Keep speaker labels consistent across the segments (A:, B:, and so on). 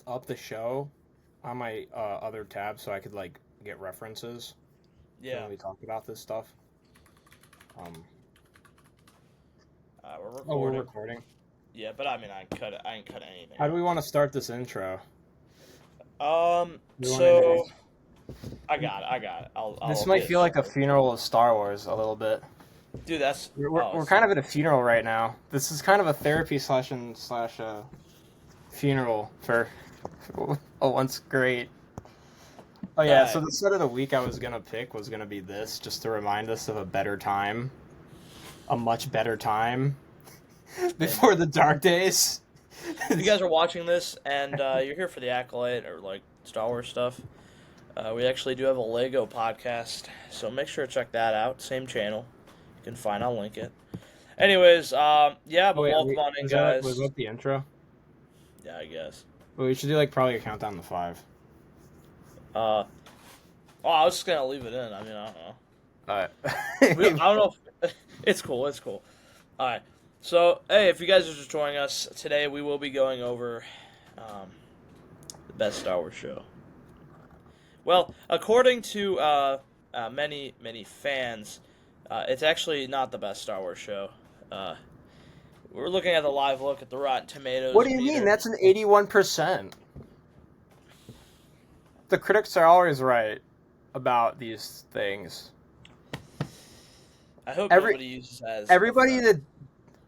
A: up the show on my other tab so I could like get references for
B: Yeah.
A: when we talk about this stuff. Um,
B: We're
A: oh, we're
B: recording.
A: recording.
B: Yeah, but I mean, I ain't cut anything.
A: How do we want to start this intro? We want
B: So
A: to.
B: I got it.
A: This
B: I'll
A: might
B: get
A: feel like a
B: started.
A: funeral of Star Wars a little bit.
B: Dude, that's
A: We're kind of at a funeral right now. This is kind of a therapy session slash funeral for a once great. Oh yeah, so
B: Alright.
A: the set of the week I was gonna pick was gonna be this, just to remind us of a better time, a much better time before the dark days.
B: If you guys are watching this and you're here for the ACOLYTE or like Star Wars stuff, we actually do have a Lego podcast, so make sure to check that out. Same channel. You can find. I'll link it. Anyways, yeah,
A: Oh
B: but
A: wait,
B: welcome on in,
A: was
B: guys.
A: that the intro?
B: Yeah, I guess.
A: Well, we should do like probably a countdown to 5.
B: Uh, oh, I was just gonna leave it in. I mean, I don't know.
A: Alright.
B: I don't know. It's cool. It's cool. All right. So, hey, if you guys are just joining us today, we will be going over the best Star Wars show. Well, according to many fans, it's actually not the best Star Wars show. We're looking at the live look at the Rotten Tomatoes
A: What do you
B: meter.
A: mean? That's an 81%. The critics are always right about these things.
B: I hope
A: Every
B: nobody uses that as
A: everybody that
B: You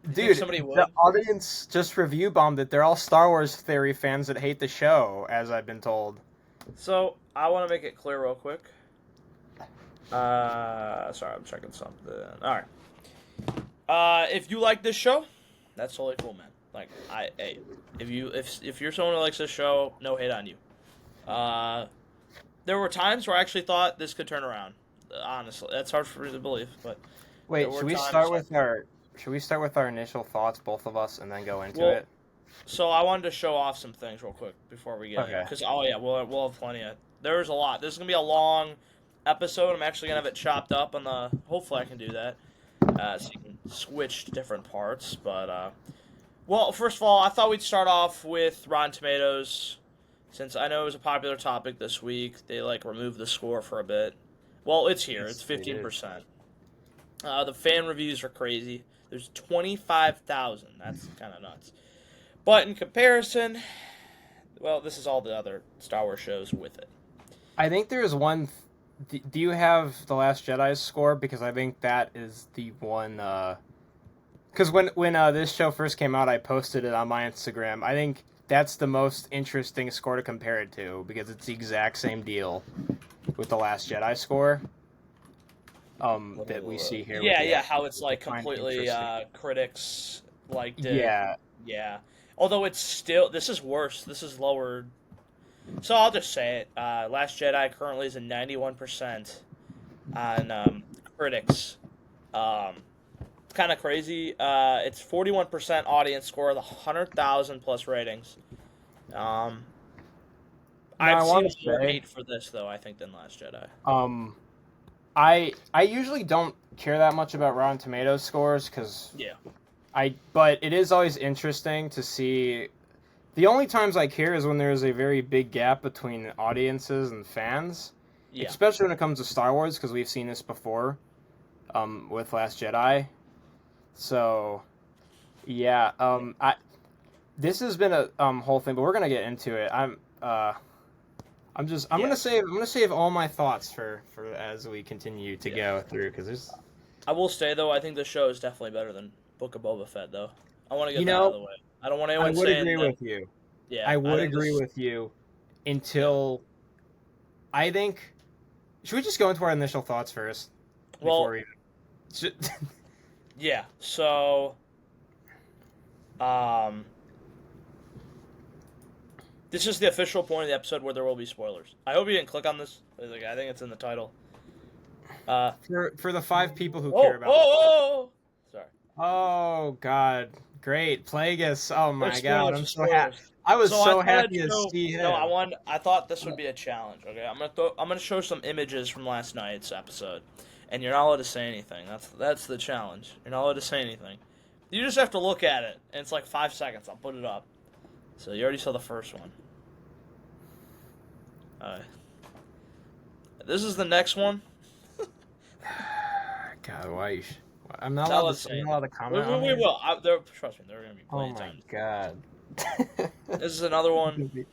B: think
A: dude,
B: somebody would?
A: the audience just review bombed it. They're all Star Wars theory fans that hate the show, as I've been told.
B: So I want to make it clear real quick. Sorry, I'm checking something. All right. If you like this show, that's totally cool, man. Like, hey, if you're someone who likes this show, no hate on you. There were times where I actually thought this could turn around. Honestly, that's hard for me to believe, but
A: Wait,
B: there were
A: should we
B: times.
A: start with our initial thoughts, both of us, and then go into
B: Well,
A: it?
B: so I wanted to show off some things real quick before we get in,
A: Okay.
B: because oh yeah, we'll have plenty of. There's a lot. This is gonna be a long episode. I'm actually gonna have it chopped up on the. Hopefully, I can do that. So you can switch to different parts. But well, first of all, I thought we'd start off with Rotten Tomatoes, since I know it was a popular topic this week. They like removed the score for a bit. Well, it's here.
A: Yes,
B: It's
A: they did.
B: 15%. The fan reviews are crazy. There's 25,000. That's kind of nuts. But in comparison, well, this is all the other Star Wars shows with it.
A: I think there's one. Do you have the Last Jedi's score? Because I think that is the one. Because when this show first came out, I posted it on my Instagram. I think that's the most interesting score to compare it to because it's the exact same deal with the Last Jedi score. That we see here.
B: Yeah,
A: with
B: yeah, how it's like
A: find
B: completely
A: interesting.
B: critics liked it.
A: Yeah,
B: Yeah. Although it's still, this is worse. This is lower. So I'll just say it. Last Jedi currently is a 91% on critics. It's kind of crazy. It's 41% audience score, the 100,000 plus ratings. I've seen more hate for this though, I think, than Last Jedi.
A: I usually don't care that much about Rotten Tomatoes scores because
B: Yeah.
A: but it is always interesting to see. The only times I care is when there's a very big gap between audiences and fans,
B: Yeah.
A: especially when it comes to Star Wars because we've seen this before, with Last Jedi. So, yeah, this has been a whole thing, but we're gonna get into it. I'm
B: Yeah.
A: gonna save all my thoughts for as we continue to go through because there's.
B: I will say though, I think the show is definitely better than Book of Boba Fett though. I want to get
A: You
B: that out of
A: know,
B: the way. I don't want
A: I
B: anyone
A: would
B: saying
A: agree
B: that.
A: with you.
B: Yeah,
A: I
B: I
A: would
B: think
A: agree
B: this.
A: with you until I think. Should we just go into our initial thoughts first
B: Well,
A: before we?
B: yeah. So, um, this is the official point of the episode where there will be spoilers. I hope you didn't click on this. Like, I think it's in the title.
A: For the 5 people who
B: Oh,
A: care about.
B: oh. Sorry.
A: Oh God, great Plagueis! Oh my
B: There's
A: God,
B: spoilers.
A: I'm
B: There's
A: so happy.
B: spoilers.
A: I was
B: So
A: so
B: I thought
A: happy
B: I'd
A: to
B: show.
A: see him.
B: No, I thought this would be a challenge. Okay, I'm gonna show some images from last night's episode, and you're not allowed to say anything. That's the challenge. You're not allowed to say anything. You just have to look at it, and it's like 5 seconds. I'll put it up. So you already saw the first one. This is the next one.
A: God, why? I'm not
B: Tell
A: allowed
B: us.
A: to. I'm not allowed to comment on
B: We
A: it.
B: will. Trust me, there are going to be
A: Oh
B: plenty of
A: my
B: times.
A: god.
B: This is another one.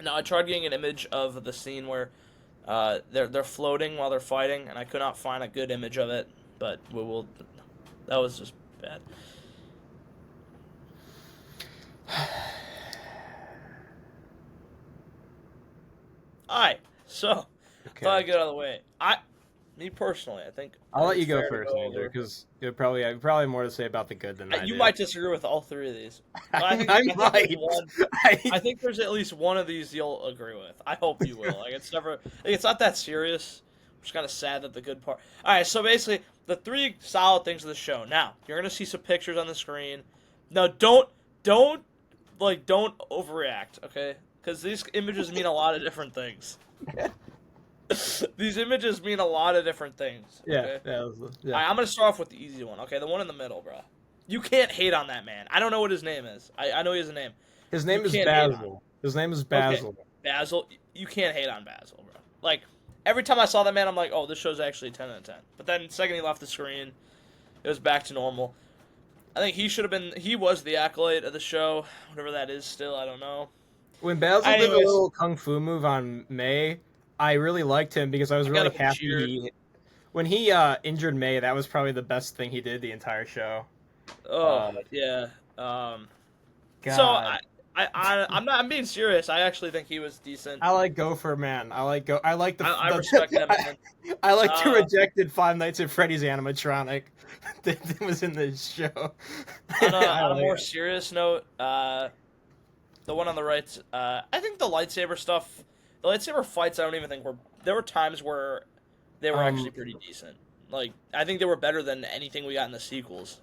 B: Now, I tried getting an image of the scene where they're floating while they're fighting, and I could not find a good image of it. But we will. That was just bad. Alright, so thought I'd get out of the way. Me personally, I think
A: I'll let
B: it's
A: you go
B: fair to
A: first, Andrew,
B: over.
A: because you probably have probably more to say about the good than I
B: You
A: do.
B: might disagree with all three of these. But
A: I
B: there's
A: might.
B: one. I think there's at least one of these you'll agree with. I hope you will. Like it's not that serious. I'm just kind of sad that the good part. All right, so basically the three solid things of the show. Now you're gonna see some pictures on the screen. No, don't overreact, okay? Because these images mean a lot of different things. These images mean a lot of different things. Okay?
A: Yeah.
B: All right, I'm gonna start off with the easy one. Okay, the one in the middle, bro. You can't hate on that man. I don't know what his name is. I know he has a name.
A: His name is
B: can't hate on him.
A: Basil. His name is
B: Okay,
A: Basil.
B: Basil. You can't hate on Basil, bro. Like every time I saw that man, I'm like, oh, this show's actually a 10 out of 10. But then the second he left the screen, it was back to normal. I think he should have been. He was the acolyte of the show, whatever that is. Still, I don't know.
A: When Basil did a
B: Anyways.
A: little kung fu move on May, I really liked him because I was really happy. When he injured May, that was probably the best thing he did the entire show.
B: Oh yeah.
A: God.
B: So I'm being serious. I actually think he was decent.
A: I like Gopher, man. I like
B: I respect that man.
A: I like the rejected Five Nights at Freddy's animatronic that was in this show.
B: On a more serious note, the one on the right, I think the lightsaber stuff, the lightsaber fights, I don't even think there were times where they were actually pretty decent. Like, I think they were better than anything we got in the sequels.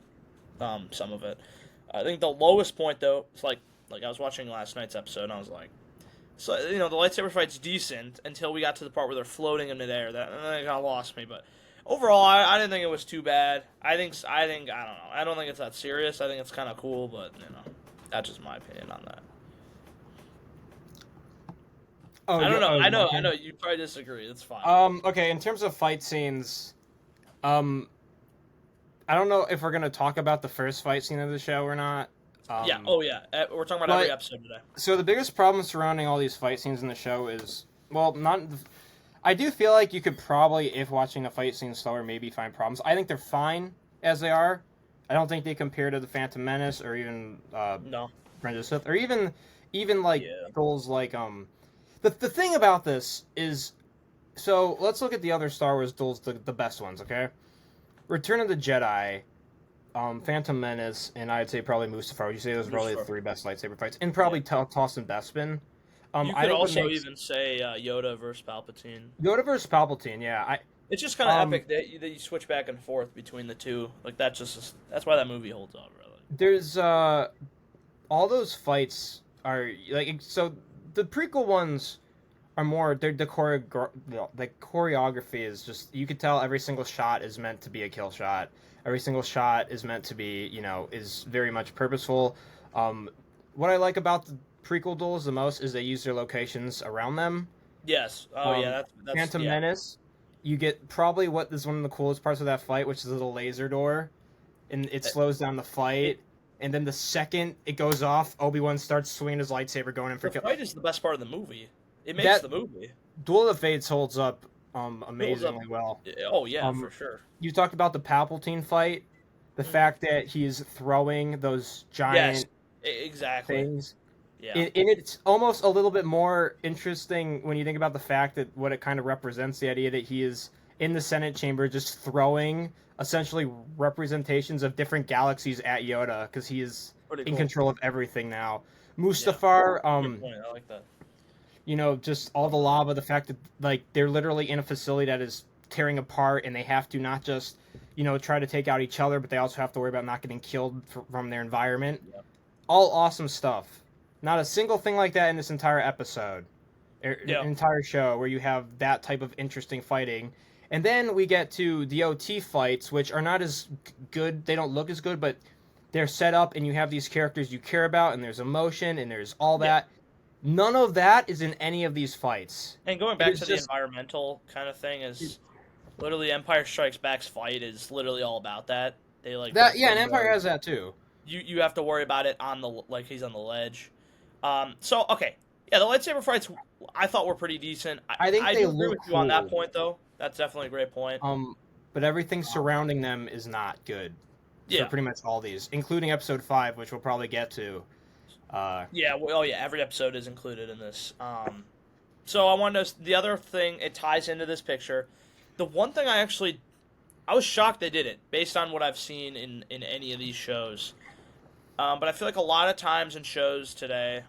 B: Some of it. I think the lowest point, though, is like I was watching last night's episode, and I was like, so, the lightsaber fight's decent until we got to the part where they're floating in midair. That kind of lost me, but overall, I didn't think it was too bad. I don't know. I don't think it's that serious. I think it's kind of cool, but, that's just my opinion on that.
A: Oh,
B: I don't know. I know. You probably disagree. It's fine.
A: Okay. In terms of fight scenes, I don't know if we're gonna talk about the first fight scene of the show or not.
B: Yeah. Oh, yeah. We're talking about every episode today.
A: So the biggest problem surrounding all these fight scenes in the show is, well, not. I do feel like you could probably, if watching the fight scenes slower, maybe find problems. I think they're fine as they are. I don't think they compare to the Phantom Menace or even
B: No.
A: Brenda Sith or even like goals like The thing about this is, so let's look at the other Star Wars duels, the best ones, okay? Return of the Jedi, Phantom Menace, and I'd say probably Mustafar. Would you say those are probably the three best lightsaber fights? And probably Toss and Bespin.
B: You could also even say Yoda versus Palpatine.
A: Yoda versus Palpatine, yeah.
B: It's just kind of epic that you switch back and forth between the two. Like that's why that movie holds up, really.
A: There's all those fights are like, so the prequel ones are more, the choreography is just, you could tell every single shot is meant to be a kill shot. Every single shot is meant to be, is very much purposeful. What I like about the prequel duels the most is they use their locations around them.
B: Yes. Oh, yeah. That's
A: Phantom Menace, you get probably what is one of the coolest parts of that fight, which is the little laser door, and it slows down the fight. And then the second it goes off, Obi-Wan starts swinging his lightsaber, going in for kill.
B: The fight is the best part of the movie. It makes the movie.
A: Duel of the Fates holds up amazingly well.
B: Oh, yeah, for sure.
A: You talked about the Palpatine fight. The fact that he's throwing those giant things.
B: Yeah.
A: And it's almost a little bit more interesting when you think about the fact that what it kind of represents, the idea that he is in the Senate chamber just throwing essentially representations of different galaxies at Yoda, because he is in control of everything now. Mustafar,
B: I like that.
A: Just all the lava, the fact that like they're literally in a facility that is tearing apart, and they have to not just try to take out each other, but they also have to worry about not getting killed from their environment. Yep. All awesome stuff. Not a single thing like that in this entire episode, entire show, where you have that type of interesting fighting. And then we get to the OT fights, which are not as good. They don't look as good, but they're set up, and you have these characters you care about, and there's emotion, and there's all that. None of that is in any of these fights.
B: And going
A: It
B: back
A: is
B: to the
A: just
B: environmental kind of thing
A: it,
B: is literally Empire Strikes Back's fight is literally all about that. They like
A: that.
B: put
A: Yeah, and Empire has
B: windows.
A: that too.
B: You have to worry about it on the like he's on the ledge. So okay, yeah, the lightsaber fights I thought were pretty decent.
A: I think
B: I
A: they
B: do agree
A: look
B: with you on that
A: cool.
B: point though. That's definitely a great point.
A: Um, but everything
B: Um,
A: surrounding them is not good for
B: yeah,
A: pretty much all these, including episode 5, which we'll probably get to.
B: yeah. Well, oh yeah, every episode is included in this. So I wanted to. The other thing it ties into this picture. The one thing I was shocked they did it based on what I've seen in any of these shows. But I feel like a lot of times in shows today,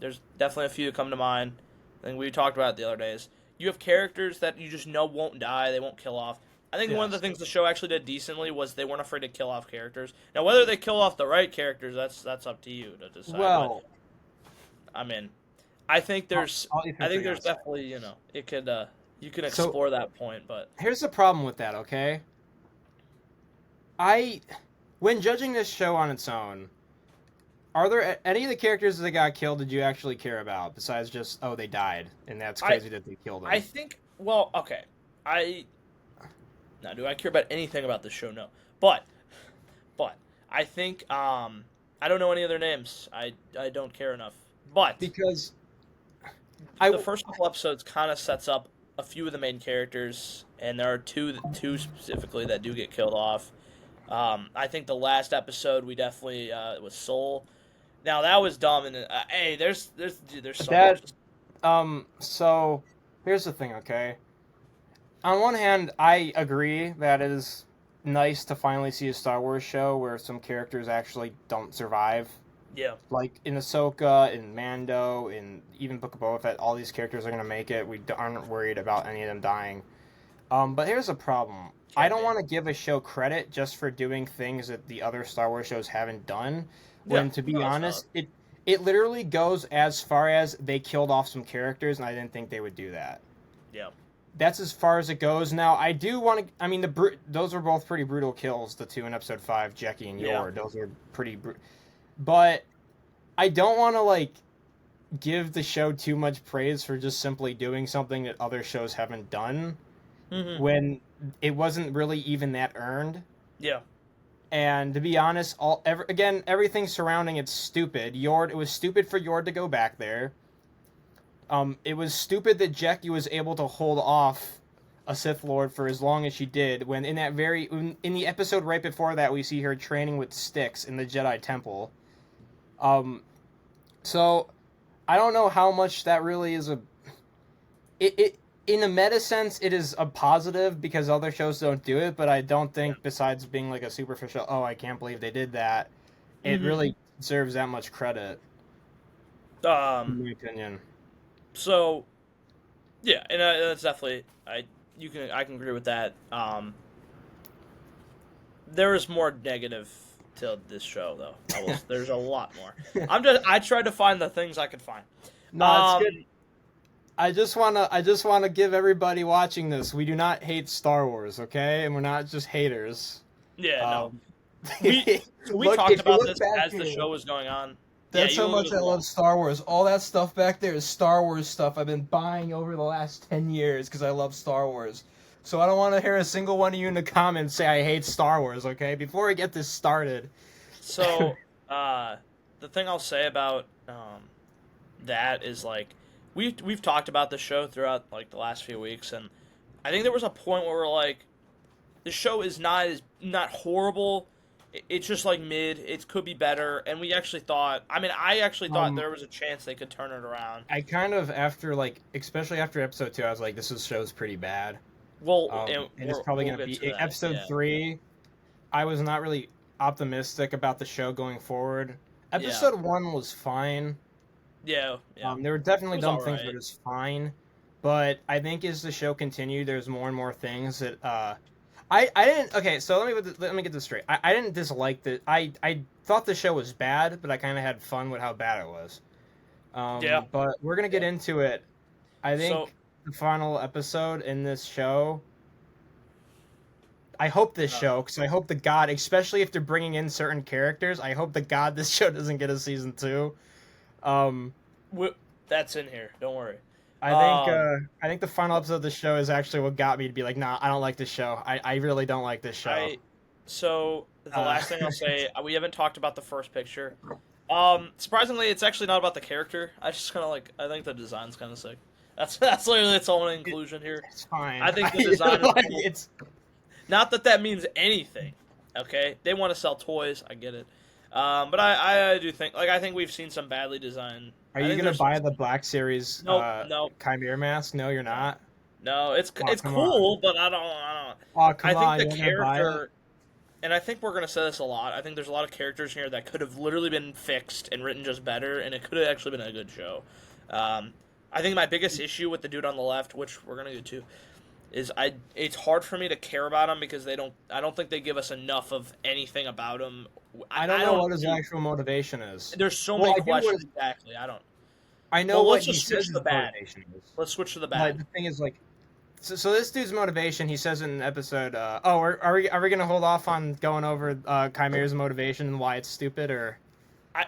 B: there's definitely a few that come to mind. I think we talked about it the other days. You have characters that you just know won't die, they won't kill off. I think one of the
A: Yes.
B: things the show actually did decently was they weren't afraid to kill off characters. Now, whether they kill off the right characters, that's up to you to decide. But
A: Well,
B: I mean, I think there's
A: I'll leave
B: I
A: him for
B: think
A: you on
B: there's
A: a sec.
B: definitely it could you can
A: So
B: explore that point, but
A: here's the problem with that. Okay, I when judging this show on its own, are there any of the characters that got killed did you actually care about besides just oh they died and that's
B: I
A: crazy that they killed
B: I
A: them?
B: think well okay I now do I care about anything about this show? No, but I think I don't know any other names. I don't care enough. But
A: Because I
B: the first couple episodes kind of sets up a few of the main characters, and there are two specifically that do get killed off. I think the last episode we definitely was Soul. Now that was dumb, and hey, there's so
A: that
B: much.
A: so here's the thing. Okay, on one hand, I agree that it is nice to finally see a Star Wars show where some characters actually don't survive.
B: Yeah,
A: Like in Ahsoka, in Mando, in even Book of Boba Fett, all these characters are gonna make it. We aren't worried about any of them dying. But here's the problem. I
B: can
A: don't
B: be.
A: want to give a show credit just for doing things that the other Star Wars shows haven't done.
B: Yeah,
A: When to be
B: no, that's valid.
A: honest, it literally goes as far as they killed off some characters, and I didn't think they would do that.
B: Yeah,
A: That's as far as it goes. Now I do want to. I mean, those were both pretty brutal kills. The two in Episode 5, Jackie and
B: yeah,
A: Yor. Those were pretty. But I don't want to like give the show too much praise for just simply doing something that other shows haven't done when it wasn't really even that earned.
B: yeah,
A: And to be honest, everything surrounding it's stupid. Yord, it was stupid for Yord to go back there. It was stupid that Jackie was able to hold off a Sith Lord for as long as she did. When in the episode right before that, we see her training with sticks in the Jedi Temple. So I don't know how much that really is it in a meta sense it is a positive because other shows don't do it, but I don't think besides being like a superficial oh I can't believe they did that, it
B: yeah.
A: really deserves that much credit
B: Um,
A: in my opinion.
B: so yeah, and that's definitely I can agree with that. There is more negative to this show though. There's a lot more. I tried to find the things I could find.
A: No, it's good.
B: Um,
A: I just wanna give everybody watching this, we do not hate Star Wars, okay? And we're not just haters.
B: yeah, no.
A: Um,
B: We
A: look,
B: talked
A: if you
B: about
A: look
B: this
A: back
B: as the
A: here,
B: show was going on. Yeah,
A: that's
B: you
A: how
B: look
A: much
B: at
A: I
B: the wall.
A: love Star Wars. All that stuff back there is Star Wars stuff I've been buying over the last 10 years because I love Star Wars. So I don't want to hear a single one of you in the comments say I hate Star Wars, okay? Before we get this started.
B: So, the thing I'll say about that is like we've talked about the show throughout like the last few weeks, and I think there was a point where we're like, the show is not horrible. It's just like mid. It could be better, and we actually thought. I mean, I actually thought
A: Um,
B: there was a chance they could turn it around.
A: I kind of, after, like, especially after episode 2, I was like, show's pretty bad.
B: Well, and
A: And it's probably
B: we'll
A: going to
B: get to
A: be
B: that.
A: episode
B: Yeah,
A: 3. I was not really optimistic about the show going forward.
B: yeah,
A: Episode 1 was fine.
B: yeah, yeah.
A: There were
B: It
A: definitely
B: was
A: dumb
B: all
A: things, but
B: right.
A: it was fine. But I think as the show continued, there's more and more things that I didn't. Okay, so let me get this straight. I didn't dislike the. I thought the show was bad, but I kind of had fun with how bad it was.
B: Yeah,
A: But we're gonna get
B: yeah.
A: into it. I
B: So,
A: think the final episode in this show. I hope this
B: uh,
A: show, because I hope the God, especially if they're bringing in certain characters, I hope the God this show doesn't get a season 2. Um,
B: That's in here. Don't worry.
A: I think the final episode of the show is actually what got me to be like, nah, I don't like this show. I really don't like this show.
B: So the last thing I'll say, we haven't talked about the first picture. Surprisingly, it's actually not about the character. I just kind of like. I think the design's kind of sick. That's literally its only inclusion here.
A: It's fine.
B: I think the design is
A: like,
B: cool.
A: it's
B: Not that means anything. Okay, they want to sell toys. I get it. But I do think I think we've seen some badly designed.
A: Are you gonna buy the Black Series
B: no.
A: Chimera mask? No, you're not.
B: No, it's
A: Oh, come
B: cool,
A: on.
B: but I don't.
A: Oh, come
B: I
A: on,
B: think the
A: you're gonna buy it?
B: character, and I think we're gonna say this a lot. I think there's a lot of characters here that could have literally been fixed and written just better, and it could have actually been a good show. I think my biggest issue with the dude on the left, which we're gonna get to, is it's hard for me to care about him because I don't think they give us enough of anything about him.
A: I don't know what his actual motivation is.
B: There's so many questions. Exactly, I don't.
A: I know
B: Well,
A: what
B: let's
A: he
B: just
A: says
B: switch
A: his
B: to the bad.
A: motivation is.
B: Let's switch to the
A: But
B: bad.
A: the thing is, like, so this dude's motivation, he says in an episode, are we gonna hold off on going over Chimera's motivation and why it's stupid, or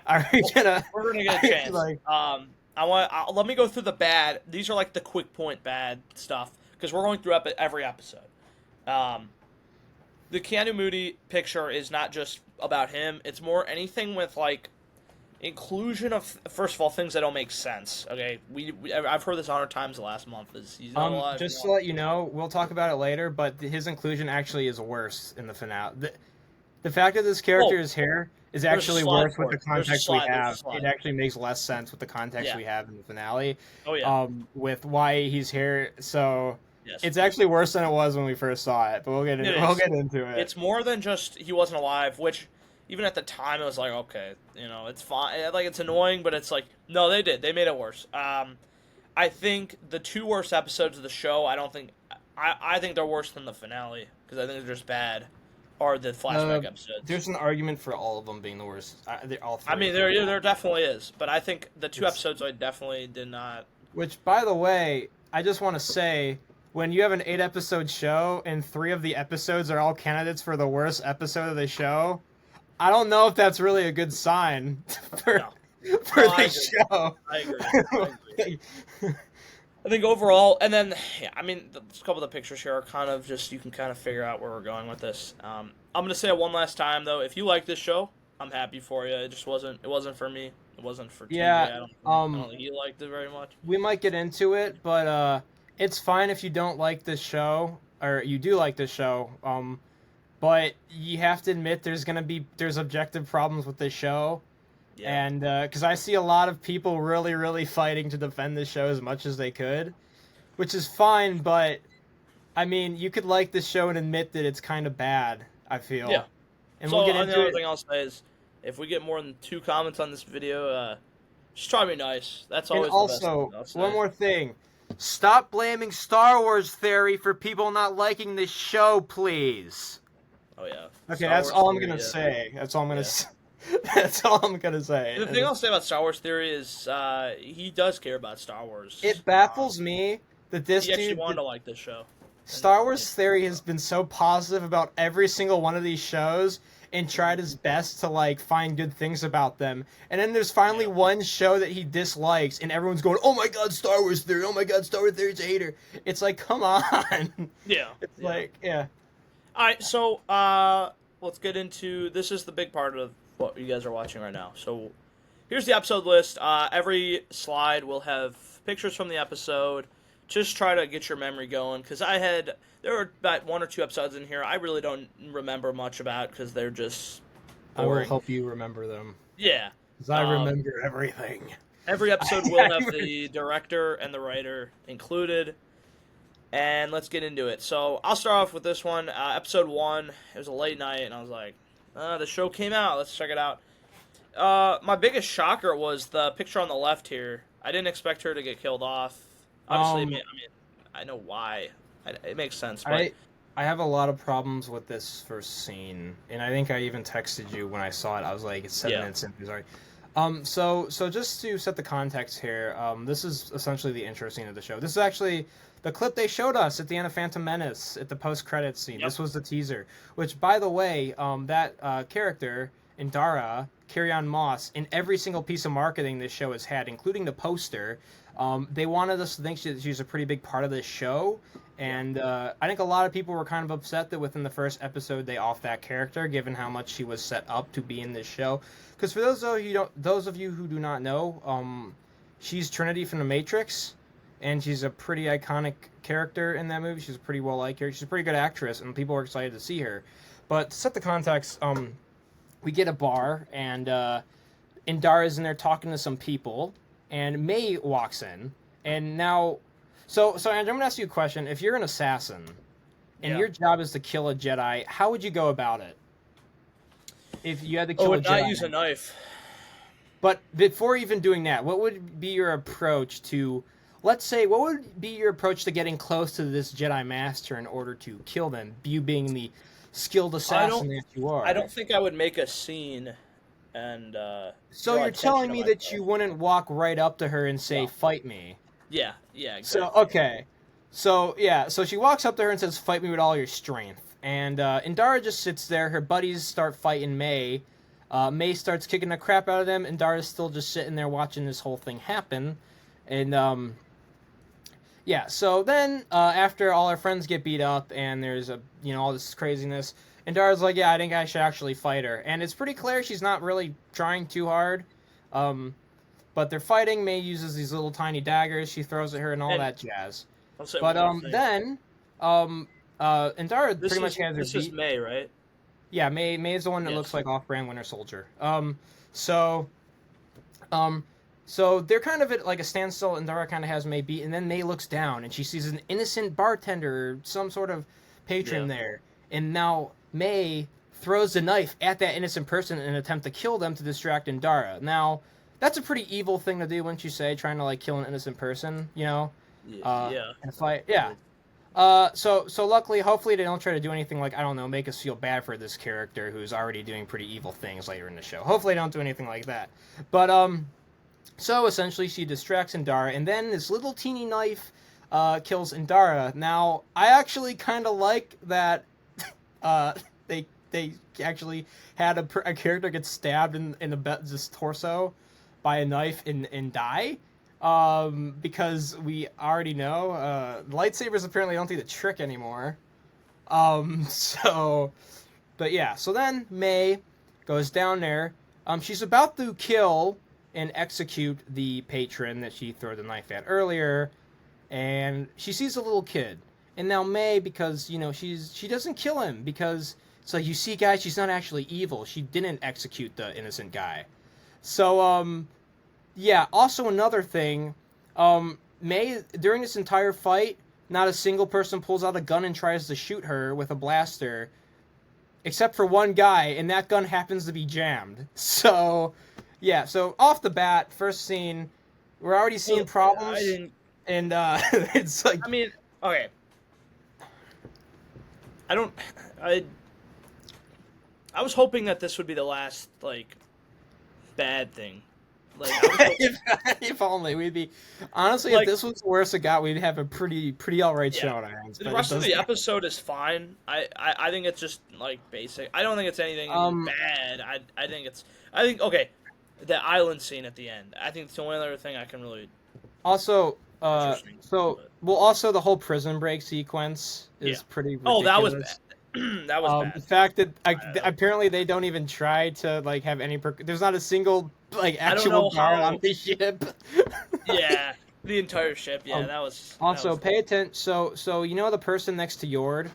A: are we gonna?
B: We're gonna get a chance.
A: Like,
B: let me go through the bad. These are like the quick point bad stuff because we're going through every episode. The Keanu Moody picture is not just about him. It's more anything with like inclusion of, first of all, things that don't make sense. Okay, I've heard this 100 times the last month. He's not alive.
A: Just to let you know, we'll talk about it later, but his inclusion actually is worse in the finale. The fact that this character's hair is actually worse with the context we have. It actually makes less sense with the context we have in the finale.
B: Oh yeah.
A: With why he's here, so
B: yes.
A: It's actually worse than it was when we first saw it. But we'll get into it.
B: It's more than just he wasn't alive, which even at the time it was like, okay, it's fine. Like, it's annoying, but it's like, no, they made it worse. I think the two worst episodes of the show, I think they're worse than the finale because I think they're just bad. Or the flashback episodes.
A: There's an argument for all of them being the worst. All three.
B: I mean, there definitely is, but I think the two episodes I definitely did not.
A: Which, by the way, I just want to say, when you have an 8-episode show and 3 of the episodes are all candidates for the worst episode of the show, I don't know if that's really a good sign for the show.
B: I agree. I think overall, and then, a couple of the pictures here are kind of just, you can kind of figure out where we're going with this. I'm going to say it one last time, though. If you like this show, I'm happy for you. It just wasn't for me. It wasn't for TJ. I don't think he liked it very much. We might get into it, but
A: it's fine if you don't like this show, or you do like this show, but you have to admit there's objective problems with this show. Yeah. And because I see a lot of people really, really fighting to defend this show as much as they could, which is fine, but I mean, you could like this show and admit that it's kind of bad, I feel.
B: Yeah.
A: And
B: so
A: we'll get into
B: the other
A: it.
B: thing I'll say is, if we get more than 2 comments on this video, just try to be nice. That's always
A: the
B: best
A: thing
B: thing I'll say.
A: One more thing. Stop blaming Star Wars Theory for people not liking this show, please.
B: Oh, yeah.
A: Okay, that's all I'm going to say. That's all I'm going to say. That's all I'm gonna say.
B: The thing I'll say about Star Wars Theory is he does care about Star Wars.
A: It baffles me that this
B: he
A: dude
B: actually wanted to like this show.
A: Star Wars Theory has been so positive about every single one of these shows and tried his best to like find good things about them. And then there's finally one show that he dislikes and everyone's going, "Oh my god, Star Wars Theory. Oh my god, Star Wars Theory's a hater." It's like, come on.
B: Yeah.
A: It's like, yeah.
B: All right, so let's get into, this is the big part of what you guys are watching right now. So here's the episode list. Every slide will have pictures from the episode. Just try to get your memory going, because there were about 1 or 2 episodes in here I really don't remember much about because they're just boring.
A: I will help you remember them.
B: Yeah.
A: Because I remember everything.
B: Every episode will have the director and the writer included. And let's get into it. So I'll start off with this one. Episode 1, it was a late night, and I was like, the show came out. Let's check it out. My biggest shocker was the picture on the left here. I didn't expect her to get killed off. Obviously, I know why. It makes sense. But
A: I have a lot of problems with this first scene, and I think I even texted you when I saw it. I was like, it's 7 minutes in. Sorry. So just to set the context here, this is essentially the intro scene of the show. This is actually the clip they showed us at the end of Phantom Menace at the post-credits scene. Yep. This was the teaser, which, by the way, that character Indara, Carry-On Moss, in every single piece of marketing this show has had, including the poster. They wanted us to think she's a pretty big part of this show, and I think a lot of people were kind of upset that within the first episode they offed that character, given how much she was set up to be in this show. Because for those of you who do not know, she's Trinity from the Matrix, and she's a pretty iconic character in that movie. She's a pretty well-liked character. She's a pretty good actress, and people are excited to see her. But to set the context, we get a bar, and Indara's in there talking to some people, and May walks in, and now... So Andrew, I'm going to ask you a question. If you're an assassin, and your job is to kill a Jedi, how would you go about it? If you had to kill a Jedi...
B: not use a knife.
A: But before even doing that, what would be your approach to... Let's say, what would be your approach to getting close to this Jedi Master in order to kill them, you being the skilled assassin that you are?
B: I don't think I would make a scene and...
A: so you're telling me that you wouldn't walk right up to her and say, fight me?
B: Yeah, exactly.
A: So, okay. So she walks up to her and says, fight me with all your strength. And Indara just sits there. Her buddies start fighting May. May starts kicking the crap out of them. Indara's still just sitting there watching this whole thing happen. And, so then after all our friends get beat up and there's all this craziness, Indara's like, I think I should actually fight her. And it's pretty clear she's not really trying too hard. But they're fighting. May uses these little tiny daggers. She throws at her and all that jazz. But then Indara pretty much has her beat. This
B: is May, right?
A: Yeah, May is the one that looks like off-brand Winter Soldier. So they're kind of at like a standstill. Indara kind of has May beat, and then May looks down and she sees an innocent bartender, or some sort of patron there, and now May throws the knife at that innocent person in an attempt to kill them to distract Indara. Now, that's a pretty evil thing to do, wouldn't you say? Trying to like kill an innocent person, in a fight. Yeah. So luckily, hopefully they don't try to do anything like, I don't know, make us feel bad for this character who's already doing pretty evil things later in the show. Hopefully they don't do anything like that. But so essentially she distracts Indara, and then this little teeny knife kills Indara. Now I actually kind of like that they actually had a character get stabbed in the torso by a knife and die, because we already know lightsabers apparently don't do the trick anymore. So then May goes down there. She's about to kill and execute the patron that she threw the knife at earlier, and she sees a little kid. And now May, because she doesn't kill him, because it's like, you see, guys, she's not actually evil. She didn't execute the innocent guy. So also another thing, May, during this entire fight, not a single person pulls out a gun and tries to shoot her with a blaster, except for one guy, and that gun happens to be jammed. So off the bat, first scene, we're already seeing problems, and it's like...
B: I mean, okay. I was hoping that this would be the last, bad thing.
A: If only we'd be... Honestly, if this was the worst it got, we'd have a pretty alright show on our hands.
B: The rest of the episode is fine. I think it's just, basic. I don't think it's anything bad. I think, okay, the island scene at the end. I think it's the only other thing I can really...
A: Also, also the whole prison break sequence is pretty ridiculous.
B: Oh, that was bad. That was bad.
A: The fact that apparently they don't even try to have any. There's not a single actual guard on the ship.
B: Yeah, the entire ship. Yeah, that was.
A: Also, pay attention. So the person next to Yord.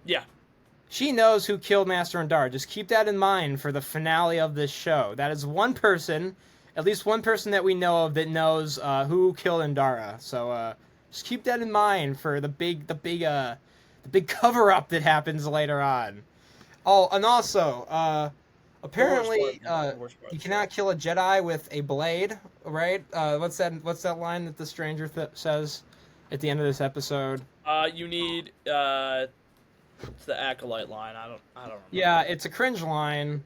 B: Yeah.
A: She knows who killed Master Indara. Just keep that in mind for the finale of this show. That is one person, at least one person that we know of that knows who killed Indara. So just keep that in mind for the big cover-up that happens later on. Oh, and also, apparently, you cannot kill a Jedi with a blade, right? What's that line that the stranger says at the end of this episode?
B: You need it's the ACOLYTE line. I don't remember.
A: Yeah, it's a cringe line.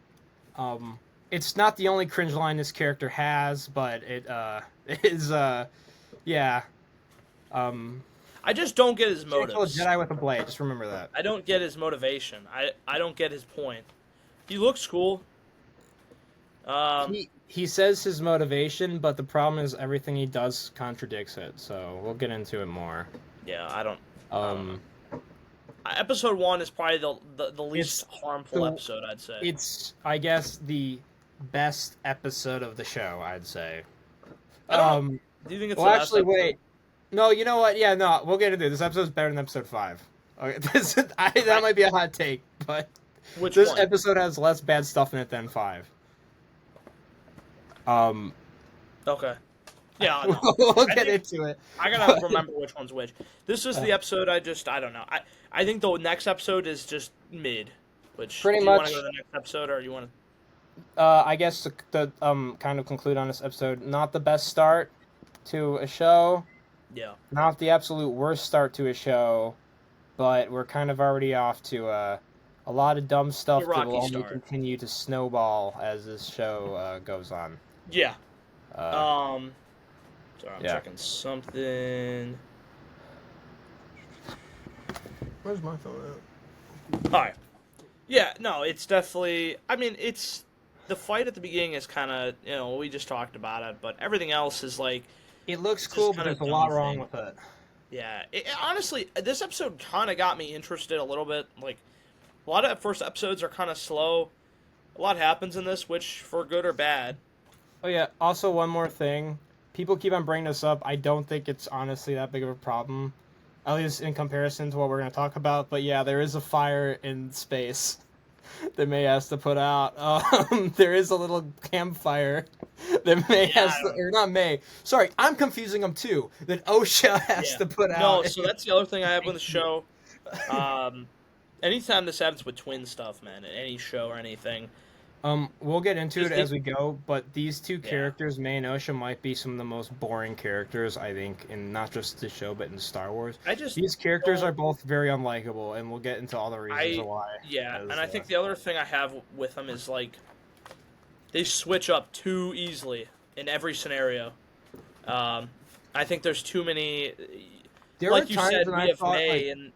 A: It's not the only cringe line this character has, but it is yeah.
B: I just don't get his motives.
A: Kill a Jedi with a blade. Just remember that.
B: I don't get his motivation. I don't get his point. He looks cool.
A: He says his motivation, but the problem is everything he does contradicts it. So we'll get into it more.
B: Yeah, I don't know.
A: Um,
B: Episode 1 is probably the least
A: it's
B: harmful episode, I'd say.
A: It's, I guess, the best episode of the show, I'd say.
B: Do you think it's
A: well,
B: the best
A: actually,
B: episode?
A: wait. No, you know what? Yeah, no, we'll get into it. This episode's better than episode 5. Okay, that might be a hot take, but this
B: one?
A: episode has less bad stuff in it than 5.
B: Okay. Yeah, no.
A: We'll get into it.
B: I gotta remember which one's which. This is the episode I don't know. I think the next episode is just mid. Which
A: Pretty
B: do you
A: much.
B: want to go to the next episode, or you want to?
A: I guess the kind of conclude on this episode. Not the best start to a show.
B: Yeah.
A: Not the absolute worst start to a show, but we're kind of already off to a lot of dumb stuff that will only continue to snowball as this show goes on.
B: Yeah. Sorry, I'm
A: yeah.
B: checking something.
A: Where's my phone at?
B: All right. Yeah, no, it's definitely. I mean, it's the fight at the beginning is kind of we just talked about it, but everything else is like.
A: It looks cool, but there's a lot wrong with it.
B: Yeah, honestly, this episode kind of got me interested a little bit. Like, a lot of first episodes are kind of slow. A lot happens in this, which for good or bad.
A: Oh yeah. Also, one more thing. People keep on bringing this up. I don't think it's honestly that big of a problem, at least in comparison to what we're going to talk about. But yeah, there is a fire in space that May has to put out. There is a little campfire that May has to, or not May. Sorry, I'm confusing them too. That OSHA has to put out.
B: No, so that's the other thing I have with the show. Anytime this happens with twin stuff, man, in any show or anything.
A: We'll get into it as we go, but these two characters, May and OSHA, might be some of the most boring characters, I think, in not just the show, but in Star Wars. These characters are both very unlikable, and we'll get into all the reasons why.
B: Yeah, and I think the other thing I have with them is, like, they switch up too easily in every scenario. I think there's too many... Like you said, we have May in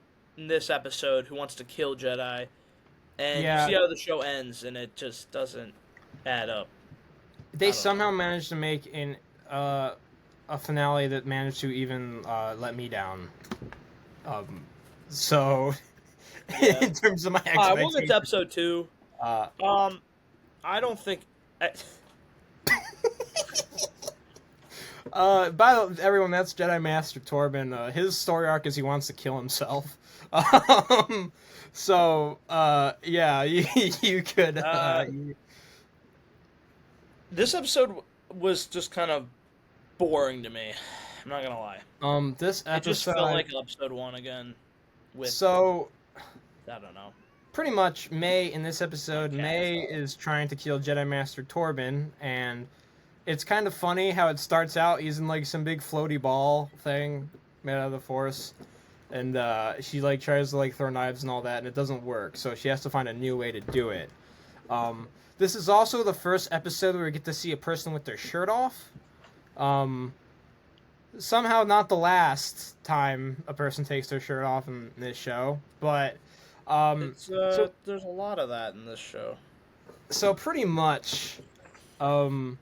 B: this episode who wants to kill Jedi. And you see how the show ends, and it just doesn't add up.
A: They somehow managed to make a finale that managed to even let me down. So, in terms of my expectations.
B: We'll get to episode 2. I don't think...
A: By the way, everyone, that's Jedi Master Torben. His story arc is he wants to kill himself. So, yeah, you could...
B: This episode was just kind of boring to me. I'm not gonna lie.
A: This episode...
B: It just felt like episode 1 again.
A: So...
B: I don't know.
A: Pretty much, May, in this episode, May is trying to kill Jedi Master Torben, and it's kind of funny how it starts out using, like, some big floaty ball thing made out of the Force. And she like tries to like throw knives and all that, and it doesn't work. So she has to find a new way to do it. This is also the first episode where we get to see a person with their shirt off. Somehow not the last time a person takes their shirt off in this show, but
B: so there's a lot of that in this show.
A: So pretty much, the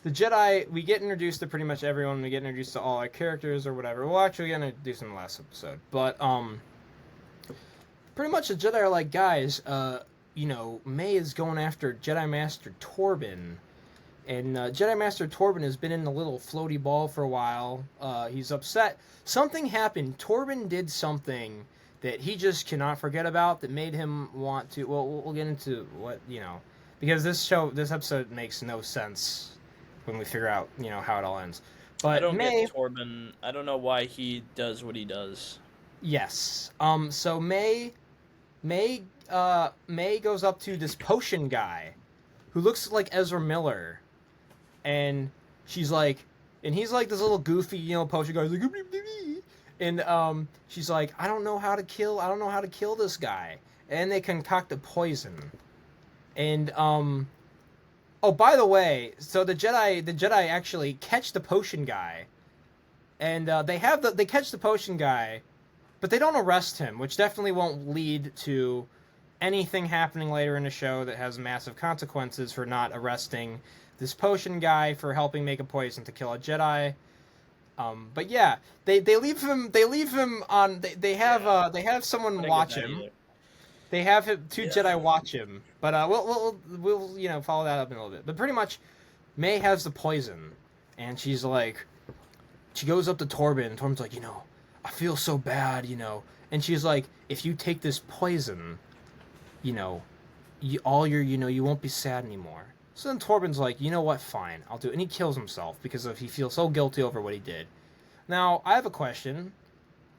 A: Jedi, we get introduced to pretty much everyone. We get introduced to all our characters or whatever. We'll actually get introduced in the last episode. But, pretty much the Jedi are like, guys, May is going after Jedi Master Torben. And Jedi Master Torben has been in the little floaty ball for a while. He's upset. Something happened. Torben did something that he just cannot forget about that made him want to... Well, we'll get into what, because this episode makes no sense when we figure out, how it all ends. But
B: I don't get Torben. I don't know why he does what he does.
A: Yes. So May goes up to this potion guy who looks like Ezra Miller. And she's like, and he's like this little goofy, potion guy. He's like, and she's like, I don't know how to kill this guy. And they concoct a poison. And oh, by the way, so the Jedi actually catch the potion guy, and they catch the potion guy, but they don't arrest him, which definitely won't lead to anything happening later in the show that has massive consequences for not arresting this potion guy for helping make a poison to kill a Jedi. But yeah, they leave him. They leave him on. They have someone watch him.
B: Either.
A: They have two
B: Yeah.
A: Jedi watch him. But we'll follow that up in a little bit. But pretty much, May has the poison, and she goes up to Torben, and Torben's like, I feel so bad, and she's like, if you take this poison, you won't be sad anymore. So then Torben's like, you know what, fine, I'll do it. And he kills himself because he feels so guilty over what he did. Now, I have a question,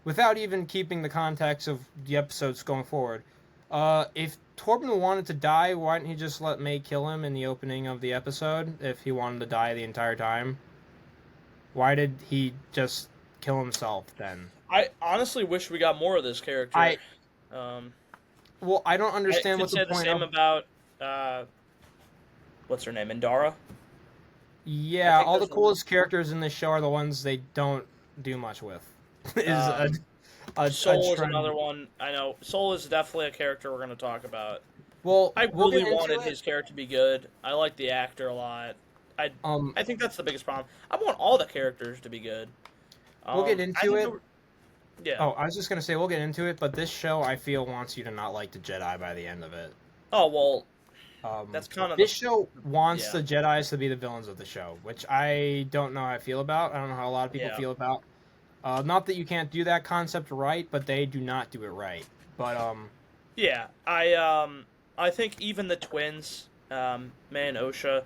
A: without even keeping the context of the episodes going forward. If Torben wanted to die, why didn't he just let May kill him in the opening of the episode if he wanted to die the entire time? Why did he just kill himself then?
B: I honestly wish we got more of this character.
A: Well, I don't understand what the point
B: the same about what's her name, Indara?
A: Yeah, all the coolest characters in this show are the ones they don't do much with.
B: Soul is another one. I know Soul is definitely a character we're going to talk about.
A: Well,
B: I really wanted his character to be good. I like the actor a lot. I think that's the biggest problem. I want all the characters to be good.
A: We'll get into it.
B: Yeah.
A: Oh, I was just going to say we'll get into it, but this show I feel wants you to not like the Jedi by the end of it.
B: Oh, well, that's kind of...
A: This show wants the Jedis to be the villains of the show, which I don't know how I feel about. I don't know how a lot of people feel about. Not that you can't do that concept right, but they do not do it right. But
B: yeah, I think even the twins, May and Osha,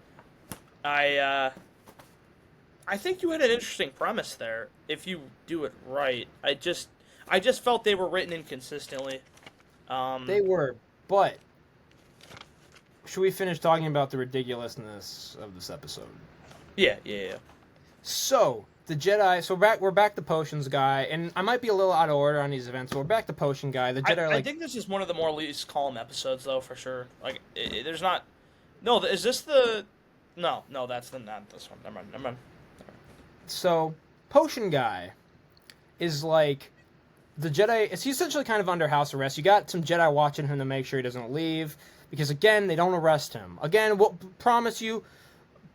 B: I think you had an interesting premise there. If you do it right, I just felt they were written inconsistently.
A: They were, but should we finish talking about the ridiculousness of this episode?
B: Yeah.
A: So the Jedi. So we're back to Potions guy, and I might be a little out of order on these events, but we're back to Potion guy. The Jedi
B: I think this is one of the more least calm episodes, though, for sure. Like, there's not. No, is this the? No, that's not this one. Never mind.
A: So Potion guy is like the Jedi. Is he essentially kind of under house arrest? You got some Jedi watching him to make sure he doesn't leave, because again they don't arrest him. Again, we'll promise you,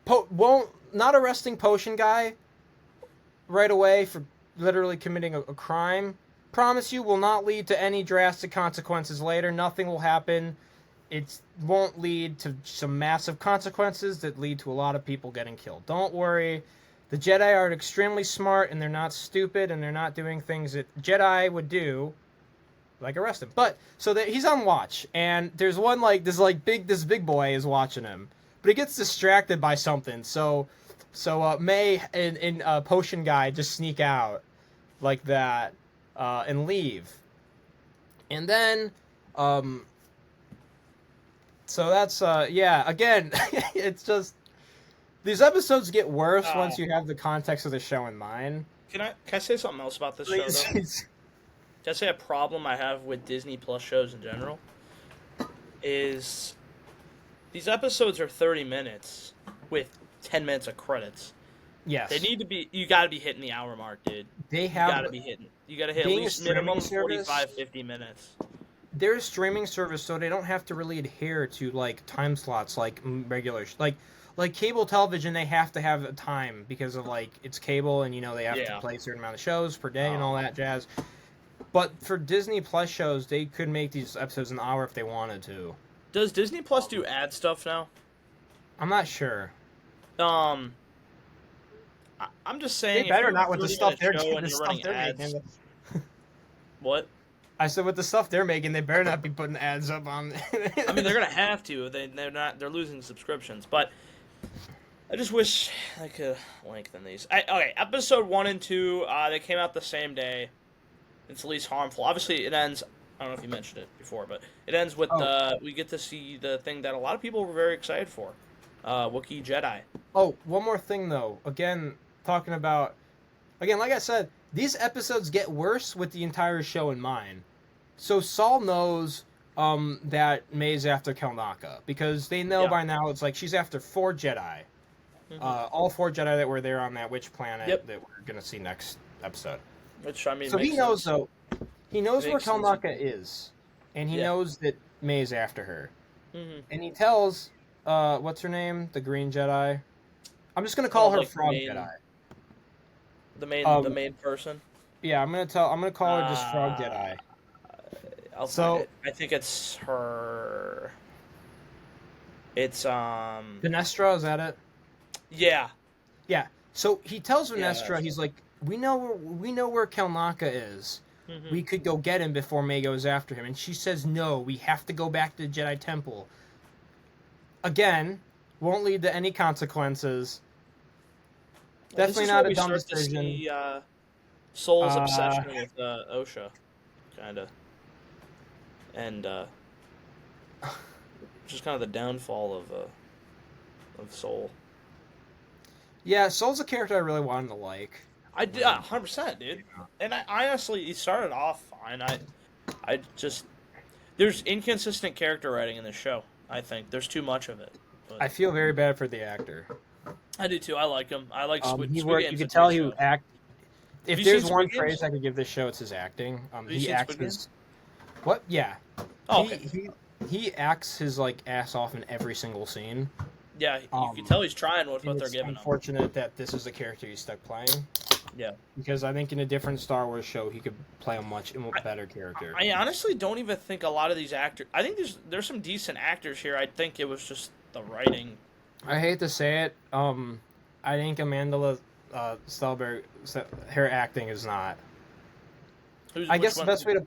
A: not arresting Potion guy right away for literally committing a crime. Promise you will not lead to any drastic consequences later. Nothing will happen. It won't lead to some massive consequences that lead to a lot of people getting killed. Don't worry. The Jedi are extremely smart, and they're not stupid, and they're not doing things that Jedi would do, like arrest him. But so that he's on watch, and there's one this big boy is watching him, but he gets distracted by something. So May and Potion guy just sneak out like that and leave, and then so that's again it's just. These episodes get worse once you have the context of the show in mind.
B: Can I say something else about this show, though? Can I say a problem I have with Disney Plus shows in general? Is these episodes are 30 minutes with 10 minutes of credits.
A: Yes.
B: They need to be... You gotta be hitting the hour mark, dude.
A: You gotta
B: hit at least minimum 45, 50 minutes.
A: They're a streaming service, so they don't have to really adhere to, time slots like regular... Like cable television, they have to have a time because of it's cable, and they have to play a certain amount of shows per day and all that jazz. But for Disney Plus shows, they could make these episodes an hour if they wanted to.
B: Does Disney Plus do ad stuff now?
A: I'm not sure.
B: I'm just saying.
A: They better not with the stuff they're making.
B: What?
A: I said with the stuff they're making, they better not be putting ads up on.
B: I mean, they're gonna have to. They're not. They're losing subscriptions, but. I just wish I could lengthen these. Okay, episode 1 and 2, they came out the same day. It's the least harmful. Obviously, it ends... I don't know if you mentioned it before, but it ends with we get to see the thing that a lot of people were very excited for. Wookiee Jedi.
A: Oh, one more thing, though. Again, talking about... Again, like I said, these episodes get worse with the entire show in mind. So Saul knows that May's after Kelnaka, because they know by now it's she's after 4 Jedi. Mm-hmm. All 4 Jedi that were there on that witch planet that we're gonna see next episode.
B: Which I mean,
A: so he knows sense. Though he knows where Kelnaka is, and he knows that May's after her,
B: Mm-hmm.
A: and he tells, what's her name, the Green Jedi. I'm just gonna
B: Oh,
A: call her
B: like
A: Frog Jedi.
B: the
A: Um,
B: main person.
A: yeah, I'm gonna call her just Frog
B: Uh,
A: Jedi.
B: I'll find
A: So
B: it. I think it's her. It's.
A: Dinestra, is that it?
B: Yeah.
A: Yeah. So he tells
B: Yeah,
A: Dinestra,
B: that's
A: he's
B: it.
A: like, we know where Kelnaka is.
B: Mm-hmm.
A: We could go get him before May goes after him. And she says, no, we have to go back to the Jedi Temple. Again, won't lead to any consequences.
B: Well, this
A: Definitely
B: is where
A: not a
B: we
A: dumb
B: start to
A: decision.
B: see Soul's
A: Uh,
B: obsession with kind of, and just kind of the downfall of Soul.
A: yeah, Soul's a character I really wanted to like.
B: I did, 100%, dude. And I honestly, he started off fine. I just there's inconsistent character writing in this show. I think there's too much of it. But
A: I feel very bad for the actor.
B: I do too. I like him. I like
A: He
B: Squid
A: worked. You
B: Game's a
A: could tell
B: great
A: he
B: show.
A: act.
B: Have
A: If
B: you seen
A: there's one
B: Squid
A: praise
B: Games?
A: I could give this show, it's his acting.
B: Have you
A: He
B: seen
A: acts
B: Squid Games?
A: his. What? Yeah.
B: Oh,
A: He
B: okay.
A: he acts his like ass off in every single scene.
B: Yeah, you can
A: Um,
B: tell he's trying with
A: and
B: what they're
A: it's
B: giving him.
A: unfortunate that this is the character he's stuck playing,
B: Yeah.
A: because I think in a different Star Wars show he could play a much better character.
B: I honestly don't even think a lot of these actors. I think there's some decent actors here. I think it was just the writing.
A: I hate to say it. I think Amanda Stelberg, her acting is not.
B: Who's
A: I
B: which
A: guess the
B: one?
A: best way to.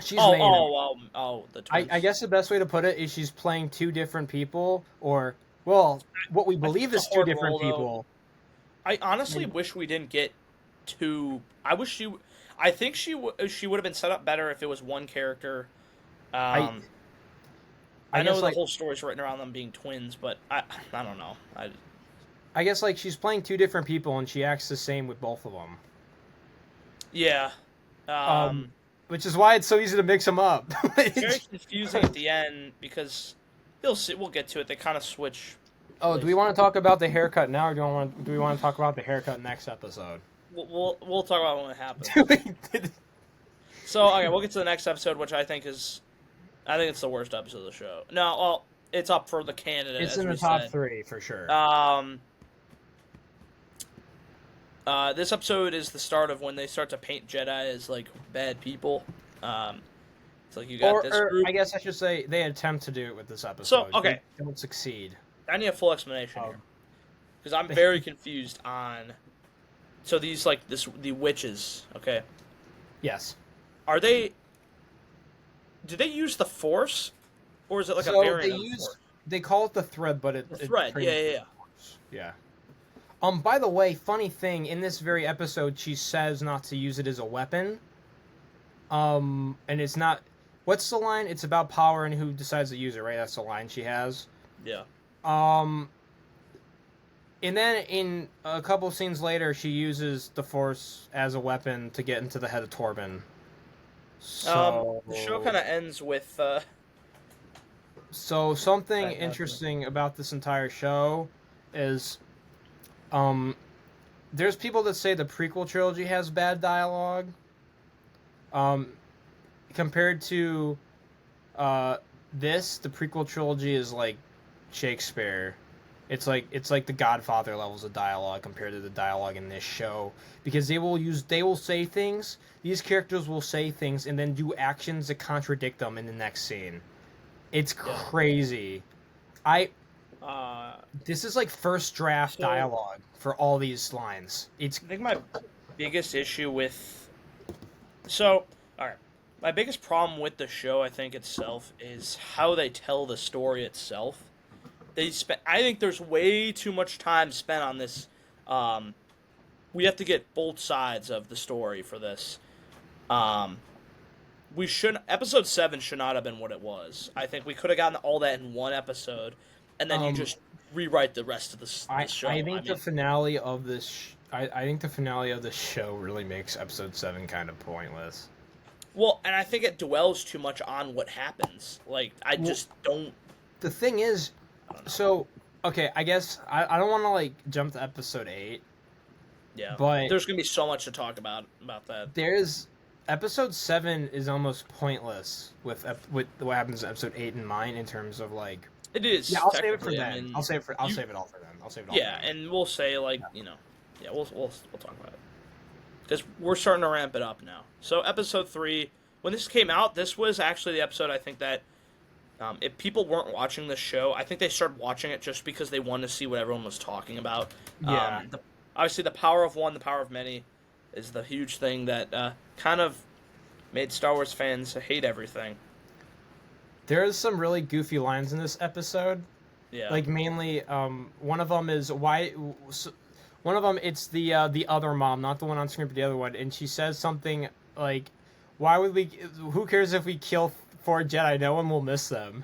A: She's
B: Oh,
A: May.
B: the twins.
A: I guess the best way to put it is she's playing two different people, or well, what we
B: I think
A: believe
B: it's
A: is
B: a
A: two
B: hard
A: different
B: role, though.
A: people.
B: I honestly wish we didn't get two. I wish she. I think she would have been set up better if it was one character.
A: I
B: Um,
A: I
B: I know
A: guess
B: the
A: like
B: whole story's written around them being twins, but I don't know.
A: I guess like she's playing two different people and she acts the same with both of them.
B: Yeah.
A: Um, which is why it's so easy to mix them up.
B: It's very confusing at the end because you'll see. We'll get to it. They kind of switch.
A: Oh, do we want to talk about the haircut now, or do we want to talk about the haircut next episode?
B: We'll talk about when it happens. So okay, we'll get to the next episode, which I think it's the worst episode of the show. No, well, it's up for the candidate.
A: It's
B: as
A: in
B: we
A: the top
B: said.
A: 3 for sure.
B: This episode is the start of when they start to paint Jedi as like bad people. It's like you got this group.
A: I guess I should say they attempt to do it with this episode.
B: So, okay.
A: They don't succeed.
B: I need a full explanation here because I'm very confused on. So these the witches, okay?
A: Yes.
B: Are they? Do they use the Force, or is it like a variant of the Force?
A: They call it the thread, but
B: The thread, yeah.
A: Yeah. By the way, funny thing, in this very episode, she says not to use it as a weapon. And it's not. What's the line? It's about power and who decides to use it, right? That's the line she has.
B: Yeah.
A: And then in a couple scenes later, she uses the Force as a weapon to get into the head of Torben. So
B: The show kind of ends with.
A: So something
B: That
A: interesting about this entire show is, there's people that say the prequel trilogy has bad dialogue. Compared to, the prequel trilogy is like Shakespeare. It's like the Godfather levels of dialogue compared to the dialogue in this show, because they will say things. These characters will say things and then do actions that contradict them in the next scene. It's crazy. This is like first draft dialogue for all these lines.
B: I think my biggest issue with. So, alright. My biggest problem with the show, I think, itself, is how they tell the story itself. I think there's way too much time spent on this. We have to get both sides of the story for this. Episode 7 should not have been what it was. I think we could have gotten all that in one episode, and then you just rewrite the rest of the show.
A: I think the finale of this. I think the finale of the show really makes episode 7 kind of pointless.
B: Well, and I think it dwells too much on what happens. Like, just don't.
A: The thing is, so okay, I guess I don't want to like jump to episode 8.
B: Yeah,
A: but
B: there's gonna be so much to talk about that.
A: There's episode 7 is almost pointless with what happens in episode 8 in mind in terms of like.
B: It is.
A: Yeah, I'll save it for
B: technically,
A: then.
B: I mean,
A: I'll save it all
B: you,
A: for them. I'll save it all
B: yeah,
A: for them.
B: and we'll say like yeah, we'll talk about it because we're starting to ramp it up now. So episode 3, when this came out, this was actually the episode I think that if people weren't watching this show, I think they started watching it just because they wanted to see what everyone was talking about.
A: Yeah.
B: Obviously, the power of one, the power of many, is the huge thing that kind of made Star Wars fans hate everything.
A: There's some really goofy lines in this episode.
B: Yeah.
A: Like mainly, one of them is why. One of them, it's the other mom, not the one on screen, but the other one, and she says something like, "Why would we? Who cares if we kill 4 Jedi? No one will miss them."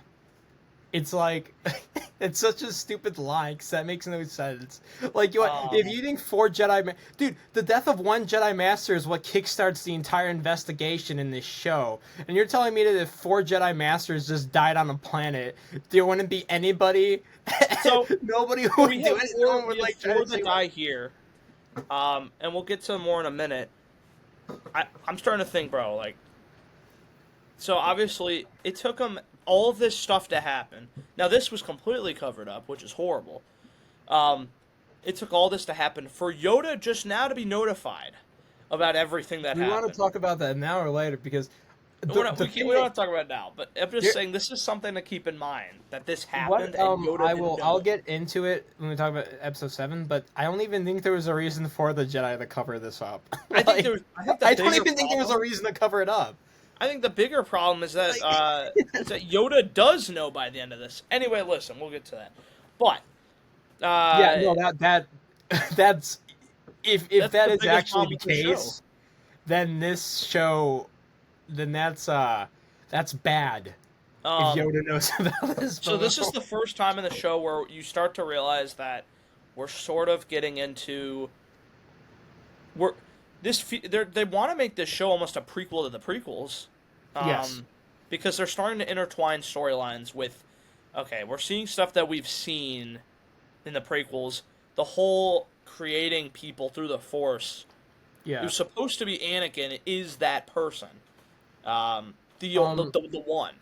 A: It's like, it's such a stupid line because that makes no sense. Like, if you think 4 Jedi, dude, the death of 1 Jedi Master is what kickstarts the entire investigation in this show, and you're telling me that if 4 Jedi Masters just died on a planet, there wouldn't be anybody.
B: So
A: nobody would do it. No one would
B: we have
A: like
B: 4 that die here, and we'll get to them more in a minute. I'm starting to think, bro, like, so obviously it took them all of this stuff to happen. Now this was completely covered up, which is horrible. It took all this to happen for Yoda just now to be notified about everything that happened.
A: We want to talk about that now or later because
B: we don't have to talk about it now. But I'm just saying this is something to keep in mind that this happened. And Yoda
A: I'll get into it when we talk about episode 7, but I don't even think there was a reason for the Jedi to cover this up.
B: I don't even
A: think there was a reason to cover it up.
B: I think the bigger problem is that Yoda does know by the end of this. Anyway, listen, we'll get to that. But
A: that's if that is actually the
B: case,
A: then this show, then that's bad. If Yoda knows about this.
B: So this is the first time in the show where you start to realize that we're sort of getting into they want to make this show almost a prequel to the prequels.
A: Yes.
B: Because they're starting to intertwine storylines with, okay, we're seeing stuff that we've seen in the prequels. The whole creating people through the Force, who's supposed to be Anakin, is that person. The one.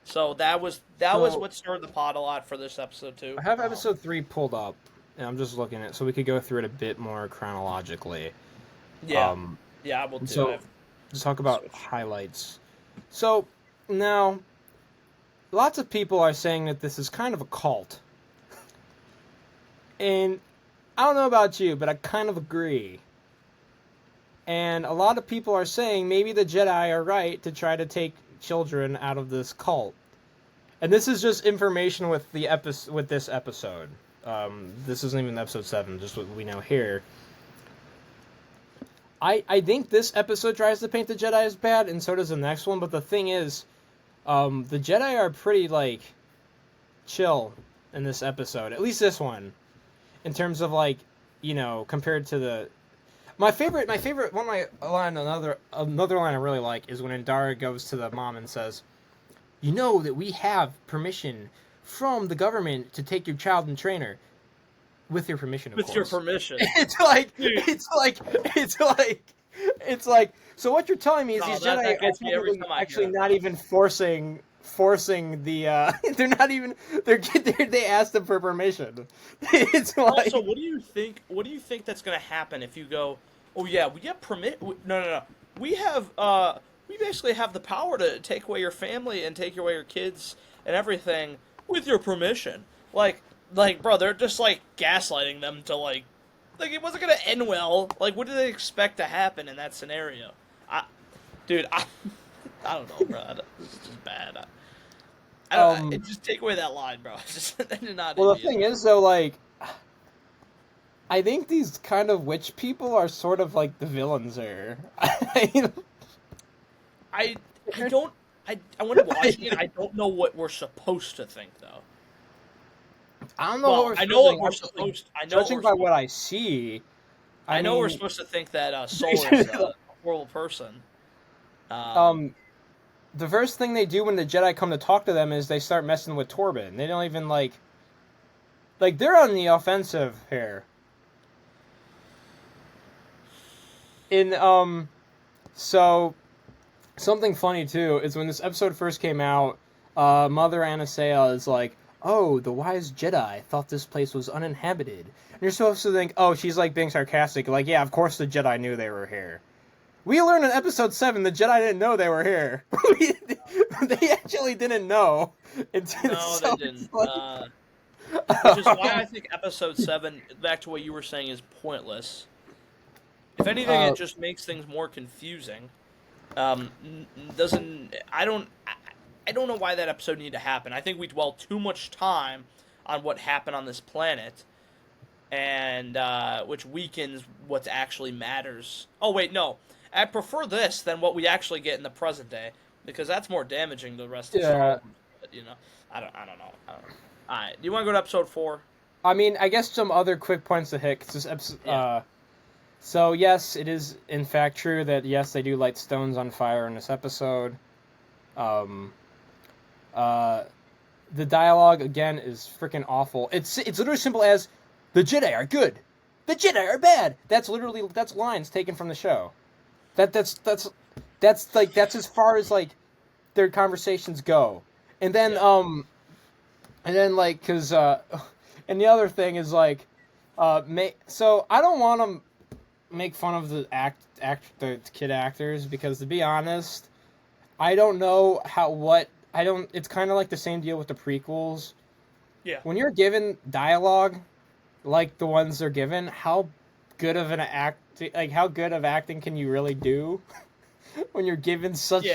B: So that was what stirred the pot a lot for this episode too.
A: I have episode 3 pulled up, and I'm just looking at it so we could go through it a bit more chronologically.
B: Yeah. I will do.
A: So, let's talk about highlights. So, now, lots of people are saying that this is kind of a cult. And I don't know about you, but I kind of agree. And a lot of people are saying maybe the Jedi are right to try to take children out of this cult. And this is just information with this episode. This isn't even episode 7, just what we know here. I think this episode tries to paint the Jedi as bad, and so does the next one, but the thing is, the Jedi are pretty, like, chill in this episode. At least this one. In terms of, like, compared to the... My favorite another line I really like is when Indara goes to the mom and says, "You know that we have permission from the government to take your child and train her." With your permission, of course.
B: With your permission.
A: It's like. So what you're telling me is these Jedi are actually not even forcing the. They're not even. They asked them for permission. It's like.
B: Also, what do you think? What do you think that's going to happen if you go? Oh yeah, we have permit. No. We have. We basically have the power to take away your family and take away your kids and everything with your permission. Like, bro, they're just, like, gaslighting them to, like, it wasn't gonna end well. Like, what did they expect to happen in that scenario? I don't know, bro. This is just bad. I don't just take away that line, bro.
A: Well, the thing is, though, like, I think these kind of witch people are sort of, like, the villains here.
B: I want to watch it. I don't know what we're supposed to think, though.
A: I don't know.
B: I know what we're supposed.
A: Judging by what I see,
B: I know we're supposed to think that Soul is a horrible person.
A: The first thing they do when the Jedi come to talk to them is they start messing with Torben. They don't even like they're on the offensive here. So something funny too is when this episode first came out, Mother Anastasia is like, "Oh, the wise Jedi thought this place was uninhabited." And you're supposed to think, "Oh, she's like being sarcastic, like, yeah, of course the Jedi knew they were here." We learned in episode 7 the Jedi didn't know they were here. They actually didn't know.
B: No, they didn't. Which is why I think episode 7, back to what you were saying, is pointless. If anything, it just makes things more confusing. Doesn't I don't know why that episode needed to happen. I think we dwell too much time on what happened on this planet, and which weakens what actually matters. Oh wait, no, I prefer this than what we actually get in the present day because that's more damaging to the rest of Star Wars. But, I don't know. All right, do you want to go to episode 4?
A: I mean, I guess some other quick points to hit. 'Cause this episode, so yes, it is in fact true that yes, they do light stones on fire in this episode. The dialogue again is freaking awful. It's literally simple as the Jedi are good, the Jedi are bad. That's lines taken from the show. That's as far as like their conversations go. And then like because and the other thing is like so I don't want to make fun of the the kid actors because to be honest, I don't know it's kind of like the same deal with the prequels.
B: Yeah.
A: When you're given dialogue like the ones they're given, how good of acting can you really do when you're given such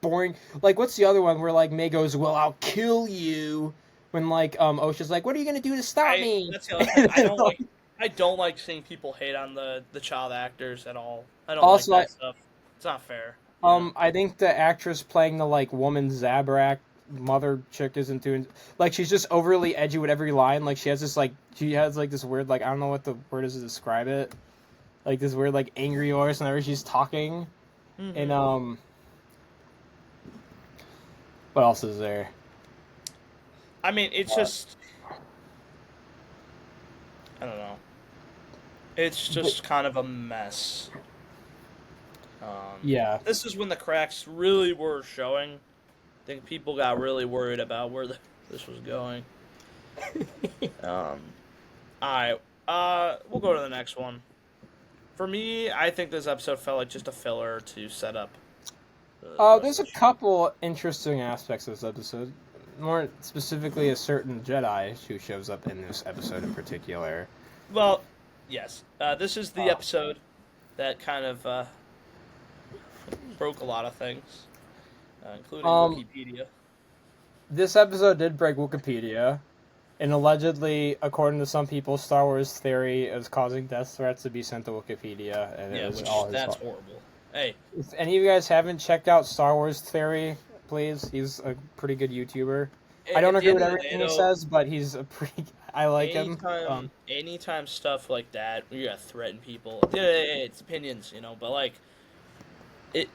A: boring, like what's the other one where like May goes, "Well, I'll kill you," when like Osha's like, "What are you going to do to stop me?"
B: That's the other thing. I don't like seeing people hate on the child actors at all. I don't
A: also,
B: like that stuff. It's not fair.
A: I think the actress playing the like woman Zabrak mother chick isn't doing like she's just overly edgy with every line. Like she has this weird like I don't know what the word is to describe it. Like this weird like angry voice whenever she's talking. Mm-hmm. And what else is there?
B: I mean, it's just I don't know. It's just kind of a mess.
A: Yeah.
B: This is when the cracks really were showing. I think people got really worried about where this was going. Alright. We'll go to the next one. For me, I think this episode felt like just a filler to set up.
A: There's a couple interesting aspects of this episode. More specifically, a certain Jedi who shows up in this episode in particular.
B: Well, yes. This is the episode that kind of broke a lot of things, including Wikipedia.
A: This episode did break Wikipedia, and allegedly, according to some people, Star Wars theory is causing death threats to be sent to Wikipedia, and it was all his fault.
B: Horrible. Hey,
A: if any of you guys haven't checked out Star Wars theory, please. He's a pretty good YouTuber. I don't agree with everything he says, but he's I like him.
B: Anytime stuff like that, you gotta threaten people. It's opinions, but like it.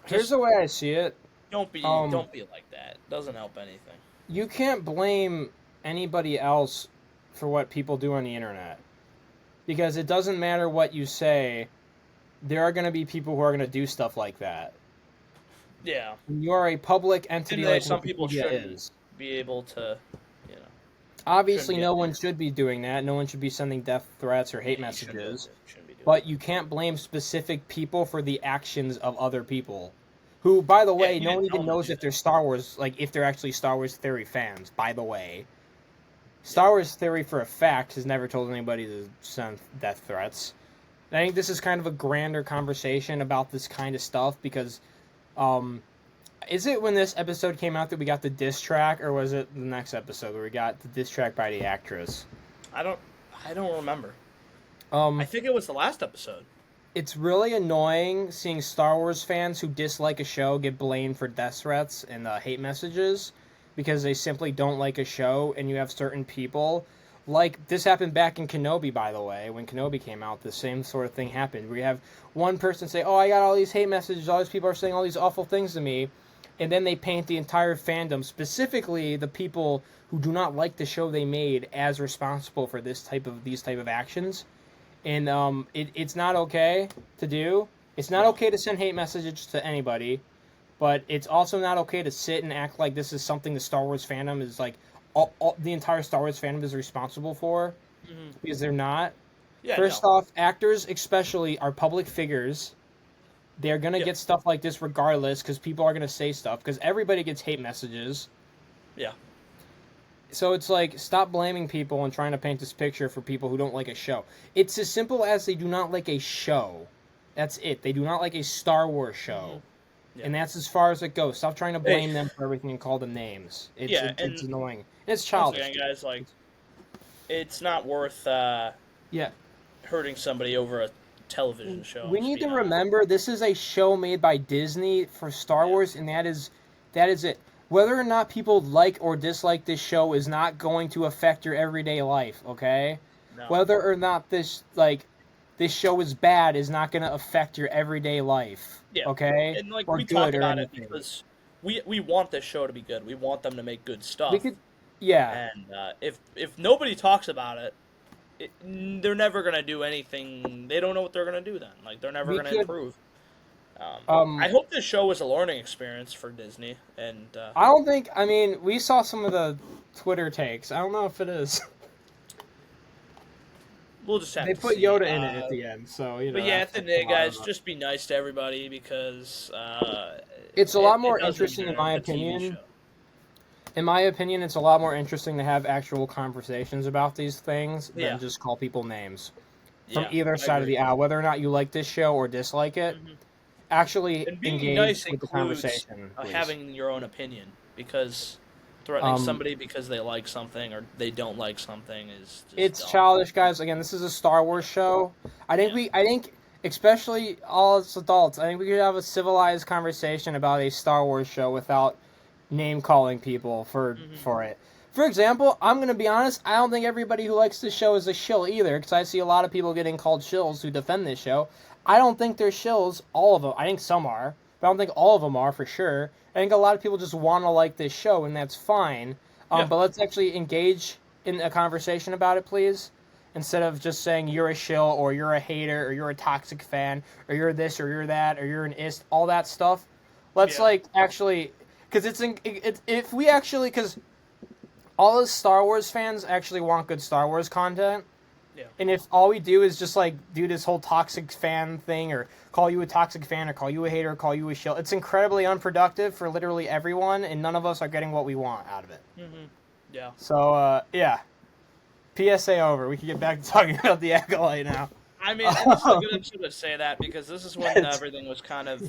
A: Here's the way I see it.
B: Don't be like that. It doesn't help anything.
A: You can't blame anybody else for what people do on the internet, because it doesn't matter what you say. There are going to be people who are going to do stuff like that.
B: Yeah.
A: You are a public entity like
B: some people
A: shouldn't
B: be able to,
A: Obviously, no one should be doing that. No one should be sending death threats or hate messages. But you can't blame specific people for the actions of other people. Who, by the way, no one even knows if they're Star Wars, like if they're actually Star Wars theory fans, by the way. Star Wars theory, for a fact, has never told anybody to send death threats. I think this is kind of a grander conversation about this kind of stuff because, is it when this episode came out that we got the diss track, or was it the next episode where we got the diss track by the actress?
B: I don't remember. I think it was the last episode.
A: It's really annoying seeing Star Wars fans who dislike a show get blamed for death threats and hate messages because they simply don't like a show, and you have certain people. Like, this happened back in Kenobi, by the way. When Kenobi came out, the same sort of thing happened. We have one person say, "Oh, I got all these hate messages, all these people are saying all these awful things to me," and then they paint the entire fandom, specifically the people who do not like the show they made, as responsible for these type of actions. And it's not okay to do. It's not
B: No.
A: okay to send hate messages to anybody, but it's also not okay to sit and act like this is something the Star Wars fandom is like the entire Star Wars fandom is responsible for,
B: Hmm.
A: because they're not.
B: Yeah,
A: First
B: no.
A: off, actors especially are public figures. They're gonna
B: Yeah,
A: get stuff like this regardless because people are gonna say stuff because everybody gets hate messages.
B: yeah,
A: So it's like, stop blaming people and trying to paint this picture for people who don't like a show. It's as simple as they do not like a show. That's it. They do not like a Star Wars
B: hmm
A: show.
B: yeah.
A: And that's as far as it goes. Stop trying to
B: Hey,
A: blame them for everything and call them names.
B: yeah,
A: It's
B: and
A: annoying. And it's
B: once
A: childish.
B: again, guys, like,
A: It's,
B: it's not worth
A: yeah.
B: hurting somebody over a television show. I'm
A: We
B: just
A: need to
B: being honest.
A: remember this is a show made by Disney for Star
B: Yeah.
A: Wars, and that is it. Whether or not people like or dislike this show is not going to affect your everyday life, okay?
B: No.
A: Whether or not this show is bad is not going to affect your everyday life,
B: Yeah,
A: okay?
B: and like
A: Or
B: we talk
A: good or
B: about it
A: anything.
B: because we want this show to be good. We want them to make good
A: We
B: stuff.
A: could, yeah.
B: And if nobody talks about they're never gonna do anything. They don't know what they're gonna do then. Like they're never
A: We
B: gonna
A: could,
B: improve. I
A: um,
B: hope this show was a learning experience for Disney, and
A: I don't think, I mean, we saw some of the Twitter takes. I don't know if it is.
B: we'll just have
A: They
B: to
A: put
B: see.
A: Yoda in it at the end, so,
B: But yeah, at
A: that's
B: the
A: like
B: end, of
A: a
B: the day,
A: lot
B: guys,
A: of
B: just be nice to everybody because
A: It's a lot
B: it
A: more
B: doesn't
A: interesting, in
B: matter.
A: my
B: It's a TV
A: opinion.
B: show.
A: In my opinion, it's a lot more interesting to have actual conversations about these things
B: Yeah,
A: than just call people names from
B: yeah,
A: either
B: I
A: side of
B: agree.
A: the aisle. Whether or not you like this show or dislike it,
B: Hmm.
A: actually
B: And being
A: engage
B: nice
A: with the
B: includes
A: conversation, please.
B: having your own opinion because threatening
A: Um,
B: somebody because they like something or they don't like something is just
A: it's
B: dumb.
A: childish, guys. Again, this is a Star Wars show.
B: Yeah.
A: I think, especially all as adults, I think we could have a civilized conversation about a Star Wars show without name calling people
B: Hmm.
A: for it. For example, I'm gonna be honest. I don't think everybody who likes this show is a shill either, because I see a lot of people getting called shills who defend this show. I don't think they're shills. All of them. I think some are, but I don't think all of them are for sure. I think a lot of people just want to like this show, and that's fine.
B: Yeah.
A: But let's actually engage in a conversation about it, please. Instead of just saying you're a shill or you're a hater or you're a toxic fan or you're this or you're that or you're an ist, all that stuff. Let's
B: Yeah.
A: like actually, because if we actually, because all the Star Wars fans actually want good Star Wars content.
B: Yeah.
A: And if all we do is just like do this whole toxic fan thing or call you a toxic fan or call you a hater or call you a shill, it's incredibly unproductive for literally everyone, and none of us are getting what we want out of it.
B: Hmm. Yeah.
A: So, yeah. PSA over. We can get back to talking about the Acolyte now.
B: I mean, and this is a good episode to say that because this is when
A: It's-
B: everything was kind of.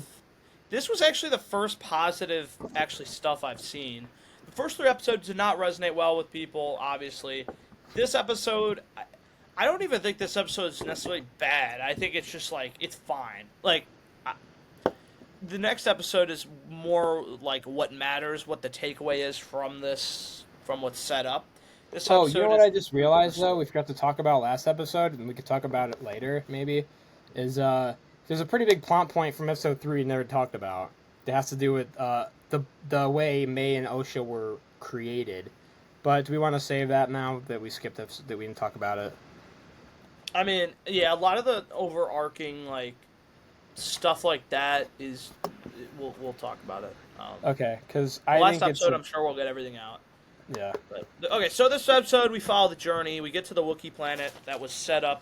B: This was actually the first positive, actually, stuff I've seen. The first three episodes did not resonate well with people, obviously. This episode, I don't even think this episode is necessarily bad. I think it's just like, it's fine. Like, the next episode is more like what matters, what the takeaway is from this, from what's set up. This
A: Oh,
B: episode
A: you know what
B: is.
A: I just realized though? We forgot to talk about last episode, and we could talk about it later, maybe. There's a pretty big plot point from episode 3 we never talked about. That has to do with the way May and Osha were created. But do we want to save that now that we skipped that we didn't talk about it?
B: I mean, yeah, a lot of the overarching like stuff like that is we'll talk about it.
A: Okay, because
B: Last episode, I'm sure we'll get everything out.
A: yeah.
B: But, okay, so this episode we follow the journey. We get to the Wookiee planet that was set up.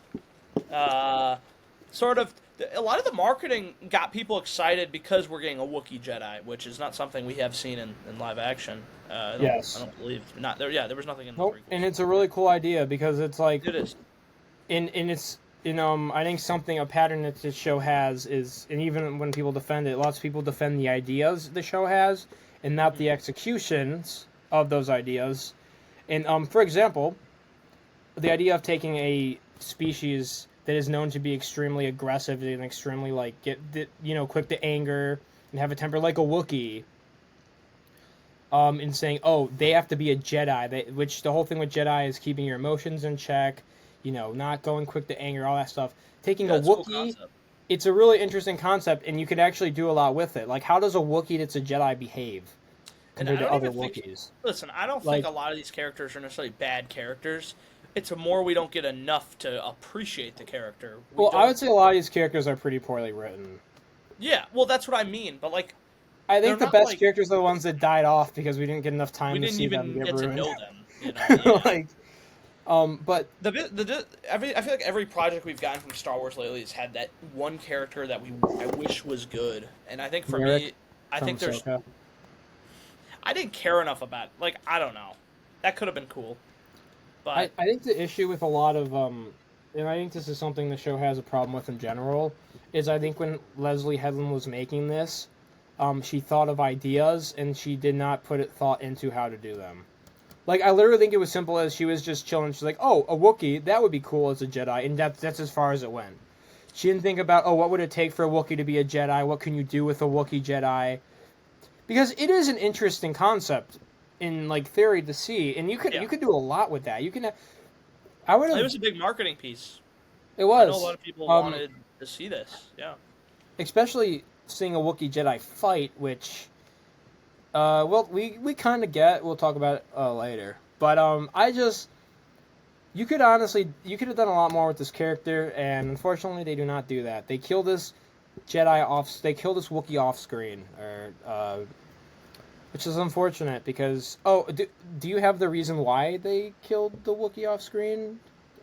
B: Sort of, a lot of the marketing got people excited because we're getting a Wookiee Jedi, which is not something we have seen in live action.
A: Yes.
B: I don't believe not there. Yeah, there was nothing in the
A: Nope,
B: prequels.
A: and it's a really cool idea because it's like
B: It is.
A: in it's I think something a pattern that this show has is, and even when people defend it, lots of people defend the ideas the show has and not the executions of those ideas. And for example, the idea of taking a species that is known to be extremely aggressive and extremely like quick to anger and have a temper like a Wookiee. And saying, oh, they have to be a Jedi, which the whole thing with Jedi is keeping your emotions in check, not going quick to anger, all that stuff. Taking a
B: That's a cool
A: Wookiee,
B: concept.
A: it's a really interesting concept, and you could actually do a lot with it. Like, how does a Wookiee that's a Jedi behave
B: And
A: compared
B: I
A: to
B: don't
A: other
B: even think.
A: Wookiees?
B: Listen, I don't
A: Like-
B: think a lot of these characters are necessarily bad characters. It's more we don't get enough to appreciate the character.
A: Well, I would say a lot of these characters are pretty poorly written.
B: Yeah, well, that's what I mean. But like,
A: I
B: they're
A: think the
B: not
A: best
B: like
A: characters are the ones that died off because we didn't get enough
B: we
A: time to
B: didn't
A: see them
B: even
A: get
B: get to
A: ruined.
B: know them. You know? Yeah.
A: Like, but
B: I feel like every project we've gotten from Star Wars lately has had that one character that I wish was good, and I think for
A: Merrick
B: me, I
A: from
B: think there's
A: Ahsoka.
B: I didn't care enough about like I don't know, that could have been cool, but
A: I think the issue with a lot of and I think this is something the show has a problem with in general, is I think when Leslie Headland was making this, she thought of ideas and she did not put it thought into how to do them. Like I literally think it was simple as she was just chilling. She's like, "Oh, a Wookiee, that would be cool as a Jedi," and that's as far as it went. She didn't think about, "Oh, what would it take for a Wookiee to be a Jedi? What can you do with a Wookiee Jedi?" Because it is an interesting concept in like theory to see, and
B: yeah,
A: you could do a lot with that. You can. I would
B: it
A: have.
B: was a big marketing piece.
A: It
B: I know a lot
A: was.
B: of people wanted to see this. Yeah,
A: Especially seeing a Wookiee Jedi fight, which, well, we kind of get. We'll talk about it later. But I just, you could have done a lot more with this character, and unfortunately, they do not do that. They kill this They kill this Wookiee off screen, or which is unfortunate because do you have the reason why they killed the Wookiee off screen?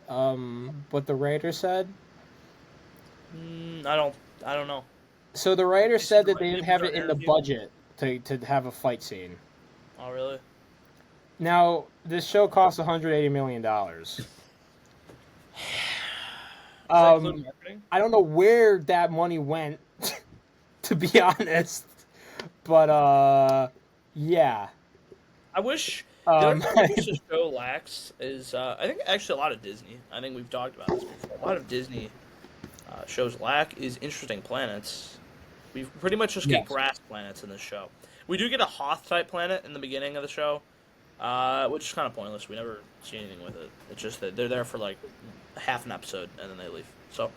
A: What the writer said.
B: I don't know.
A: So the writer said that they
B: Maybe
A: didn't have it
B: during
A: in
B: an
A: the
B: interview.
A: budget to have a fight scene.
B: Oh really?
A: Now this show costs $180 million.
B: Does that include
A: Um,
B: marketing?
A: I don't know where that money went, to be honest, but yeah.
B: I wish the other
A: Um,
B: thing I wish the show lacks is I think actually a lot of Disney. I think we've talked about this before. A lot of Disney shows lack is interesting planets. We pretty much just get
A: yes.
B: grass planets in this show. We do get a Hoth type planet in the beginning of the show, which is kind of pointless. We never see anything with it. It's just that they're there for like half an episode and then they leave. So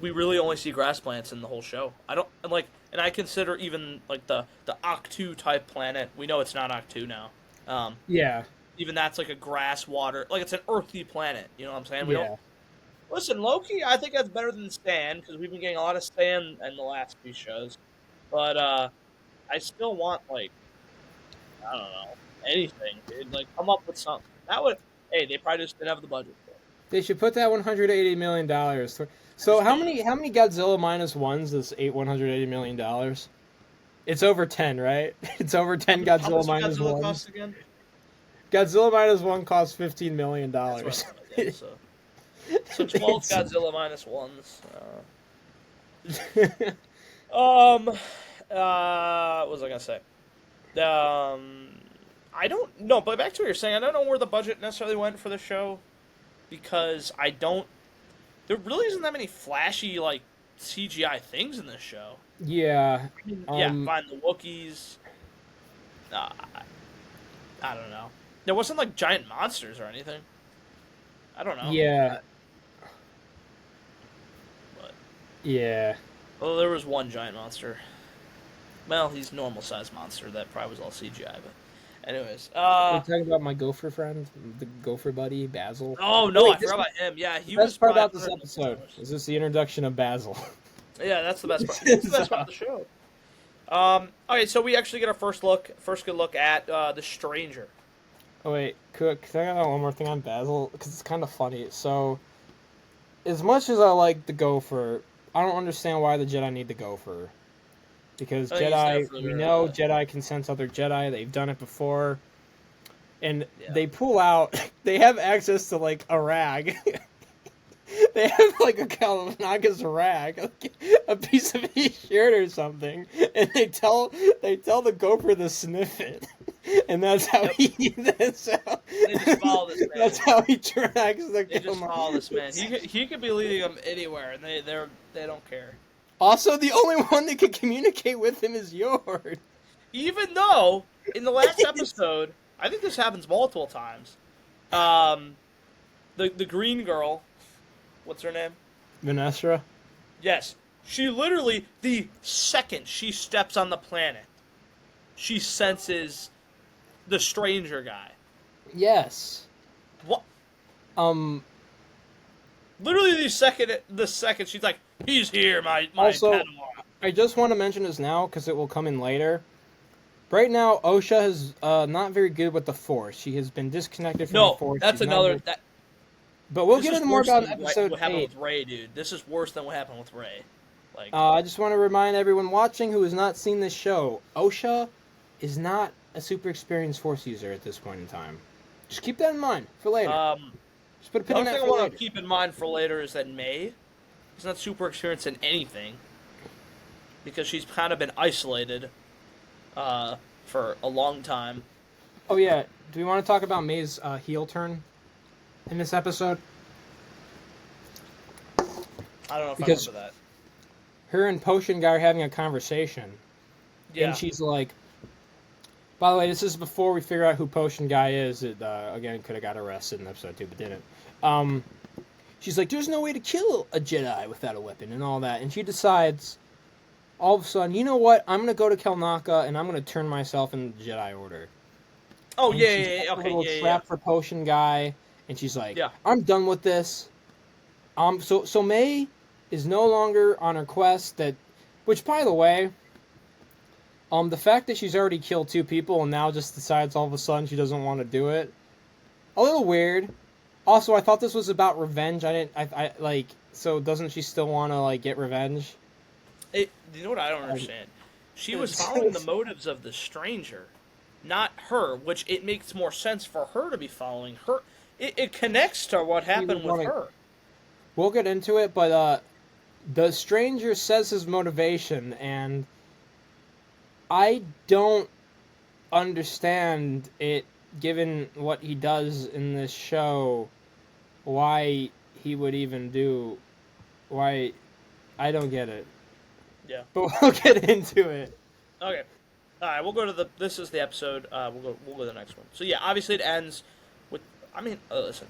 B: we really only see grass plants in the whole show. I don't and like, and I consider even like the Octu type planet. We know it's not Octu now. Um,
A: Yeah.
B: Even that's like a grass water, like it's an earthy planet. You know what I'm saying? We don't
A: Yeah.
B: listen Loki. I think that's better than Stan because we've been getting a lot of Stan in the last few shows. But I still want like I don't know anything, dude. Like come up with something. That would. Hey, they probably just didn't have the budget for it.
A: They should put that $180 million. So how many Godzilla minus ones is $180 million? It's over 10, right? It's over 10
B: How
A: Godzilla
B: much did
A: minus
B: Godzilla cost
A: ones.
B: again?
A: Godzilla minus one costs $15 million.
B: That's what I'm trying to do. So 12 Godzilla minus ones. What was I gonna say? I don't know. But back to what you're saying, I don't know where the budget necessarily went for the show because I don't. There really isn't that many flashy like CGI things in this show.
A: Yeah.
B: Yeah, find the Wookiees. Uh, I don't know. There wasn't like giant monsters or anything. I don't know.
A: Yeah.
B: But
A: Yeah.
B: well, there was one giant monster. Well, he's normal sized monster. That probably was all CGI. But, anyways,
A: We're talking about my gopher friend, the gopher buddy, Basil.
B: oh no,
A: Wait,
B: I forgot about him. Yeah, he
A: the
B: was
A: best part
B: probably
A: about this episode is this the introduction of Basil.
B: Yeah, that's the best part. That's the best part of the show. Okay, so we actually get our first good look at the Stranger.
A: Oh wait, can I add one more thing on Basil? Because it's kind of funny. So, as much as I like the gopher, I don't understand why the Jedi need the gopher. Because
B: I think he's there
A: Jedi,
B: for
A: we
B: their,
A: know Jedi can sense other Jedi. They've done it before. And
B: Yeah.
A: they pull out, they have access to like a rag. They have like a Kalanaka's rag, like a piece of his shirt or something, and they tell the gopher to sniff it, and that's how
B: Yep. They just follow this man.
A: That's how he tracks the.
B: They just follow this man. He could be leading them anywhere, and they don't care.
A: Also, the only one that can communicate with him is Yord.
B: Even though in the last episode, I think this happens multiple times. The green girl, what's her name?
A: Vanessa.
B: Yes, she literally the second she steps on the planet, she senses the stranger guy.
A: Yes.
B: What? Literally the second she's like, he's here, my
A: Also,
B: Padawan.
A: I just want to mention this now because it will come in later. Right now, OSHA is not very good with the Force. She has been disconnected from the
B: No,
A: Force.
B: that's
A: She's not
B: another.
A: very... But we'll
B: This
A: get
B: is
A: into more
B: worse
A: about in
B: than
A: episode
B: what happened
A: 8.
B: with Ray, dude. This is worse than what happened with Ray. Like,
A: I just want to remind everyone watching who has not seen this show, OSHA is not a super experienced Force user at this point in time. Just keep that in mind for later.
B: um,
A: Just put a
B: the
A: pin in
B: other
A: that
B: thing I
A: for
B: want
A: later.
B: to keep in mind for later is that May is not super experienced in anything because she's kind of been isolated for a long time.
A: Oh yeah, do we want to talk about May's heel turn in this episode?
B: I don't know if
A: Because
B: I remember that.
A: her and Potion Guy are having a conversation,
B: Yeah.
A: and she's like, by the way, this is before we figure out who Potion Guy is. It, again, could have got arrested in episode 2, but didn't. She's like, there's no way to kill a Jedi without a weapon and all that. And she decides, all of a sudden, you know what? I'm going to go to Kelnaka and I'm going to turn myself into the Jedi Order.
B: Oh,
A: And
B: yeah,
A: she's
B: yeah,
A: got
B: yeah.
A: a
B: Okay,
A: little
B: yeah,
A: trap for Potion Guy. And she's like,
B: yeah.
A: I'm done with this. So May is no longer on her quest that, which by the way, the fact that she's already killed 2 people and now just decides all of a sudden she doesn't want to do it, a little weird. Also, I thought this was about revenge. I like, so doesn't she still want to like get revenge?
B: You know what I don't understand? She was following the motives of the stranger, not her, which it makes more sense for her to be following her. It connects to what happened with her.
A: We'll get into it, but the stranger says his motivation, and I don't understand it, given what he does in this show, why he would even do... Why... I don't get it.
B: Yeah.
A: But we'll get into it.
B: Okay. Alright, we'll go to the... This is the episode. We'll go to the next one. So yeah, obviously it ends with... I mean, listen.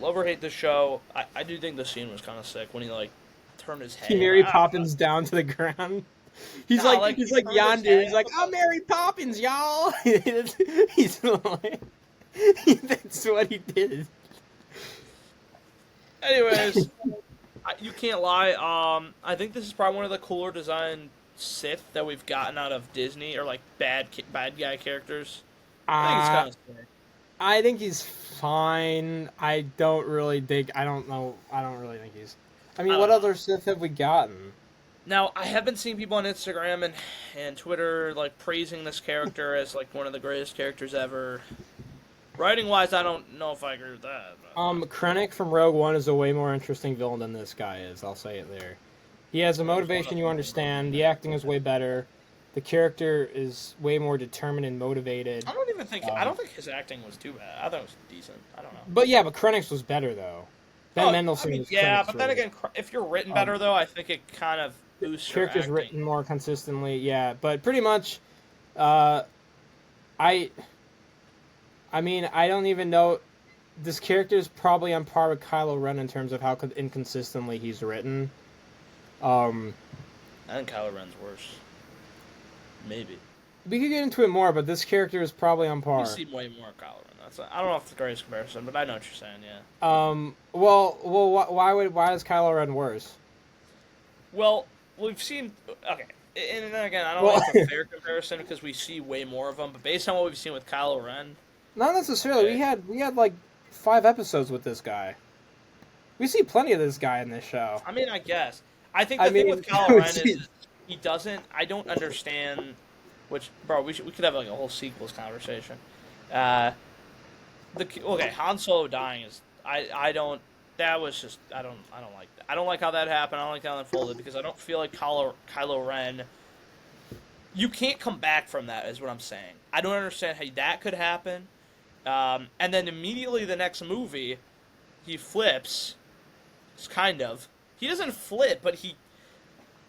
B: Love or hate the show, I do think the scene was kind of sick when he, like, turned his head.
A: He Mary Poppins down to the ground. He's like Yondu. He's like, I'm Mary Poppins, y'all. He's like, that's what he did.
B: Anyways, you can't lie. I think this is probably one of the cooler designed Sith that we've gotten out of Disney, or like bad guy characters. I think it's kind of sick.
A: I think he's fine. I don't really think he's... I mean, what other Sith have we gotten?
B: Now, I have been seeing people on Instagram and Twitter, like, praising this character as, like, one of the greatest characters ever. Writing-wise, I don't know if I agree with that. But...
A: Krennic from Rogue One is a way more interesting villain than this guy is, I'll say it there. He has a motivation you understand, the acting is way better, the character is way more determined and motivated.
B: I don't think his acting was too bad. I thought it was decent. I don't know.
A: But Krennic's was better, though. Ben Mendelsohn was
B: yeah,
A: Krennic's
B: but then
A: really.
B: Again, if you're written better, though, I think it kind of boosts your
A: character's
B: acting.
A: written more consistently, yeah. But pretty much, I mean, I don't even know. This character is probably on par with Kylo Ren in terms of how inconsistently he's written.
B: I think Kylo Ren's worse. Maybe.
A: We could get into it more, but this character is probably on par.
B: You see way more Kylo Ren. I don't know if it's the greatest comparison, but I know what you're saying. Yeah.
A: Why is Kylo Ren worse?
B: Well, we've seen. Okay, and then again, I don't know if it's a fair comparison because we see way more of them. But based on what we've seen with Kylo Ren,
A: not necessarily.
B: Okay.
A: We had like 5 episodes with this guy. We see plenty of this guy in this show.
B: I mean, I guess. I think the thing with Kylo Ren is he doesn't. I don't understand. Which, bro, we could have like a whole sequels conversation. Han Solo dying is I don't. That was just I don't like that. I don't like how that happened. I don't like how it unfolded because I don't feel like Kylo Ren. You can't come back from that, is what I'm saying. I don't understand how that could happen. And then immediately the next movie, he flips. It's kind of. He doesn't flip, but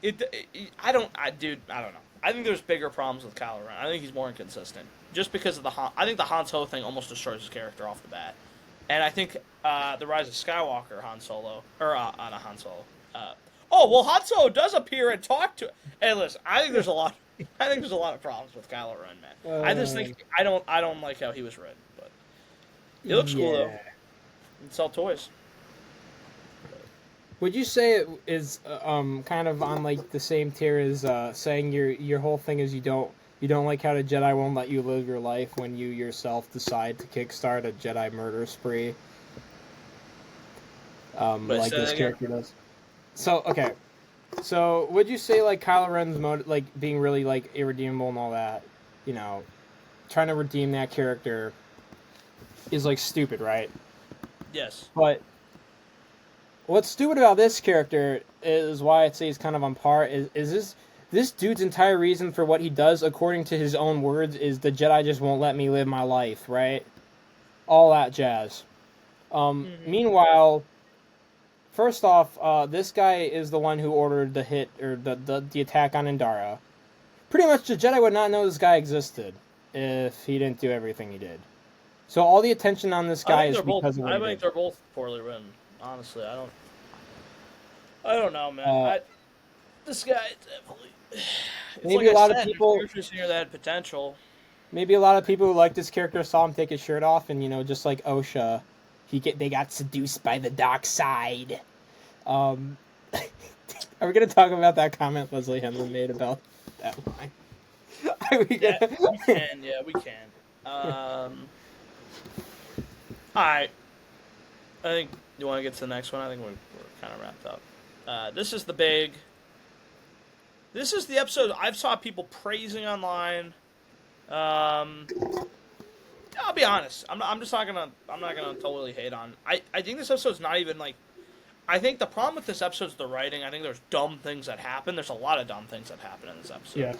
B: I don't know. I think there's bigger problems with Kylo Ren. I think he's more inconsistent. Just because of I think the Han Solo thing almost destroys his character off the bat. And I think the Rise of Skywalker Han Solo, or not Han Solo. Han Solo does appear and talk to. Hey, listen, I think there's a lot of problems with Kylo Ren, man. I just think I don't like how he was written, but he looks cool though. He can sell toys.
A: Would you say it is kind of on like the same tier as saying your whole thing is you don't like how the Jedi won't let you live your life when you yourself decide to kickstart a Jedi murder spree,
B: But I
A: like
B: say that
A: this
B: again.
A: character does. So okay, so would you say like Kylo Ren's like being really like irredeemable and all that, you know, trying to redeem that character is like stupid, right?
B: Yes.
A: But what's stupid about this character is why I'd say he's kind of on par. Is this dude's entire reason for what he does, according to his own words, is the Jedi just won't let me live my life, right? All that jazz.
B: Mm-hmm.
A: Meanwhile, first off, this guy is the one who ordered the hit or the attack on Indara. Pretty much, the Jedi would not know this guy existed if he didn't do everything he did. So all the attention on this
B: I
A: guy
B: think
A: is
B: they're both.
A: because of what
B: I
A: he
B: think
A: did.
B: they're both poorly written. Honestly, I don't. I don't know, man.
A: Uh,
B: This guy definitely. It's like
A: maybe a
B: I
A: lot of
B: said. There's
A: people
B: characters here that had potential.
A: Maybe a lot of people who like this character saw him take his shirt off, and just like Osha, they got seduced by the dark side. Um, are we gonna talk about that comment Leslie Henley made about that line? Are we
B: Yeah, we
A: gonna?
B: can. Yeah, we can. All right. I think you want to get to the next one. I think we're kind of wrapped up. This is the big. This is the episode I've saw people praising online. Um, I'll be honest. I'm just not gonna. I'm not gonna totally hate on. I think this episode's not even like. I think the problem with this episode is the writing. I think there's dumb things that happen. There's a lot of dumb things that happen in this episode.
A: Yeah.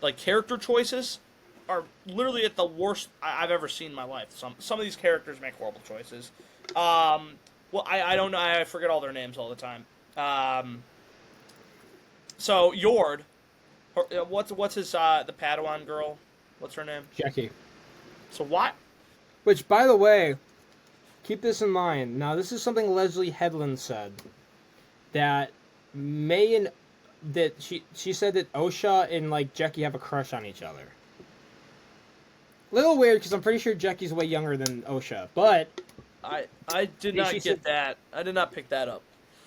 B: Like character choices are literally at the worst I've ever seen in my life. Some of these characters make horrible choices. Well, I don't know. I forget all their names all the time. So Yord, what's his the Padawan girl? What's her name?
A: Jackie.
B: So what?
A: Which, by the way, keep this in mind. Now, this is something Leslie Headland said that May and that she said that Osha and like Jackie have a crush on each other. Little weird because I'm pretty sure Jackie's way younger than Osha, but
B: I did not
A: she
B: get
A: said
B: that. I did not pick that up.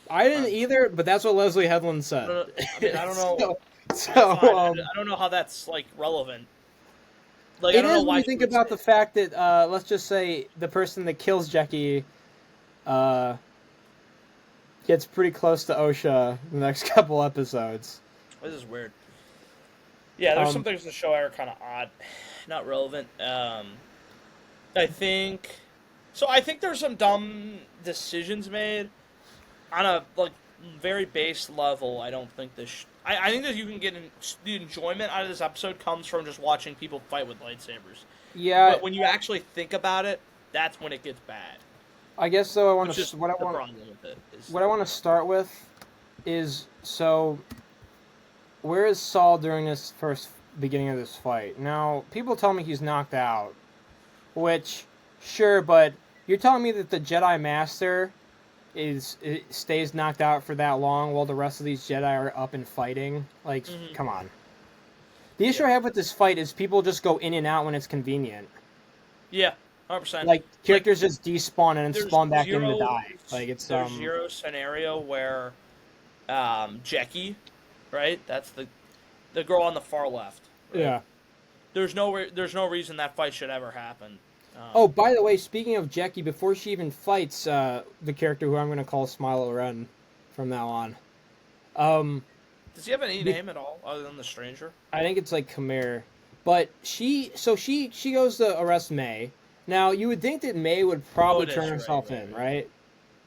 A: I didn't either, but that's what Leslie Headland said.
B: I mean, I don't know.
A: So,
B: That's fine. I don't know how that's like relevant. Like I
A: it
B: don't know
A: is when
B: why
A: you
B: she
A: think
B: would
A: about
B: say
A: the fact that let's just say the person that kills Jackie uh, gets pretty close to Osha in the next couple episodes.
B: this is weird. Yeah, there's some
A: Um,
B: things in the show that are kind of odd, not relevant. I think so. I think there's some dumb decisions made on a like very base level. I don't think this. I think that you can get the enjoyment out of this episode comes from just watching people fight with lightsabers.
A: yeah,
B: But when you actually think about it, that's when it gets bad.
A: I guess so.
B: Which is the problem with it. Is
A: What I want to start with is so where is Saul during this first beginning of this fight? Now, people tell me he's knocked out, which sure, but you're telling me that the Jedi Master stays knocked out for that long while the rest of these Jedi are up and fighting? Like, come on. The issue I have with this fight is people just go in and out when it's convenient.
B: yeah, 100%.
A: Like characters just despawn and then
B: There's
A: spawn back in to
B: zero-
A: die. Like it's
B: There's zero scenario where Jackie, right? That's the girl on the far left. Right?
A: yeah.
B: There's no reason that fight should ever happen.
A: Oh, by the way, speaking of Jackie, before she even fights the character who I'm going to call Smilo Ren from now on,
B: Does he have any name at all other than the stranger?
A: I think it's like Khmer. But she goes to arrest May. Now, you would think that May would probably
B: it is,
A: turn
B: right,
A: herself
B: right,
A: in,
B: right.
A: right?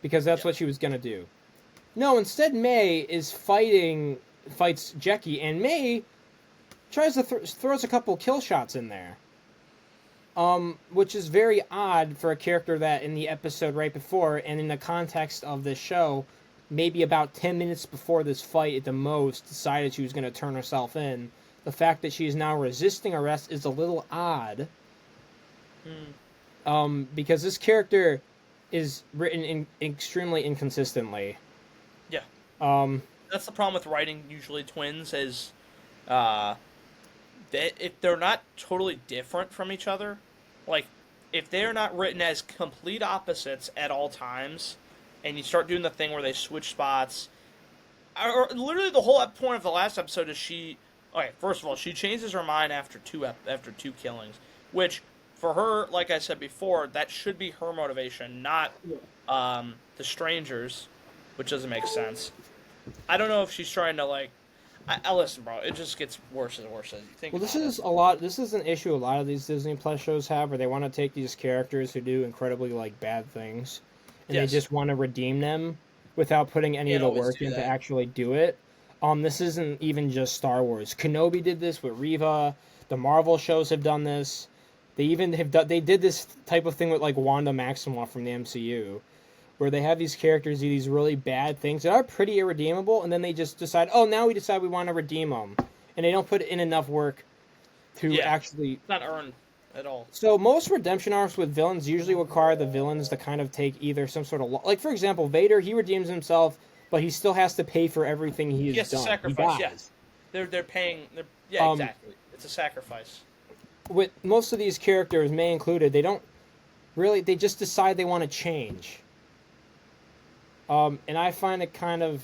A: Because that's
B: Yeah.
A: what she was going to do. No, instead May is fights Jackie, and May tries to throws a couple kill shots in there. Which is very odd for a character that in the episode right before, and in the context of this show, maybe about 10 minutes before this fight at the most, decided she was going to turn herself in. The fact that she is now resisting arrest is a little odd. Because this character is written extremely inconsistently.
B: Yeah.
A: Um,
B: That's the problem with writing usually twins is that if they're not totally different from each other, like if they're not written as complete opposites at all times, and you start doing the thing where they switch spots. Or literally the whole point of the last episode is she. Okay, first of all, she changes her mind after two killings, which for her, like I said before, that should be her motivation, not the strangers, which doesn't make sense. I don't know if she's trying to like. I listen, bro. It just gets worse and worse as you think.
A: Well, this
B: about
A: is
B: it.
A: a lot. This is an issue a lot of these Disney Plus shows have, where they want to take these characters who do incredibly like bad things, and
B: Yes.
A: they just want to redeem them without putting any of
B: Can't
A: the
B: always
A: work
B: do
A: in to
B: that.
A: actually do it. This isn't even just Star Wars. Kenobi did this with Reva. The Marvel shows have done this. They even have done. They did this type of thing with like Wanda Maximoff from the MCU, where they have these characters do these really bad things that are pretty irredeemable, and then they just decide, oh, now we decide we want to redeem them, and they don't put in enough work to actually.
B: It's not earned at all.
A: So most redemption arcs with villains usually require the villains to kind of take either some sort of like, for example, Vader. He redeems himself, but he still has to pay for everything he has
B: He has to
A: done.
B: sacrifice.
A: He
B: Yeah,
A: dies.
B: they're paying. Exactly. It's a sacrifice.
A: With most of these characters, May included, they don't really. They just decide they want to change. And I find it kind of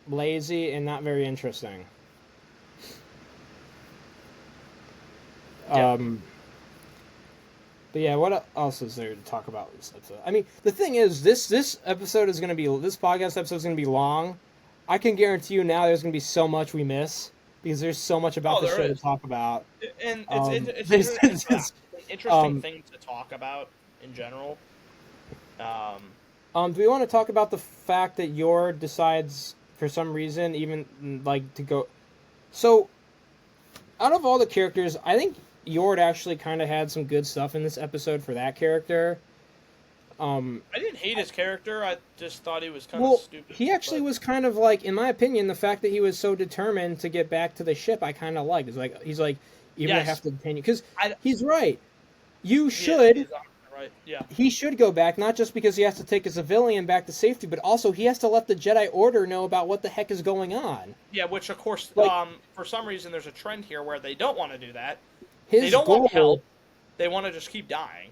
A: lazy and not very interesting.
B: Yeah.
A: But yeah, what else is there to talk about in this episode? I mean, the thing is, this episode is going to be, this podcast episode is going to be long. I can guarantee you now there's going to be so much we miss, because there's so much about the
B: there
A: show
B: is.
A: to talk about.
B: And it's an interesting thing to talk about in general.
A: Do we want to talk about the fact that Yor decides, for some reason, even, like, to go... So, out of all the characters, I think Yord actually kind of had some good stuff in this episode for that character.
B: I didn't hate his character. I just thought he was kind
A: Well,
B: of stupid.
A: he actually was kind of like, in my opinion, the fact that he was so determined to get back to the ship, I kind of liked. It's like, he's like, even if I have to continue... Because he's right. You should...
B: He's right. Yeah.
A: He should go back, not just because he has to take a civilian back to safety, but also he has to let the Jedi Order know about what the heck is going on.
B: Yeah, which of course,
A: Like-
B: for some reason, there's a trend here where they don't want to do that.
A: His
B: They don't
A: goal,
B: want help. They want to just keep dying.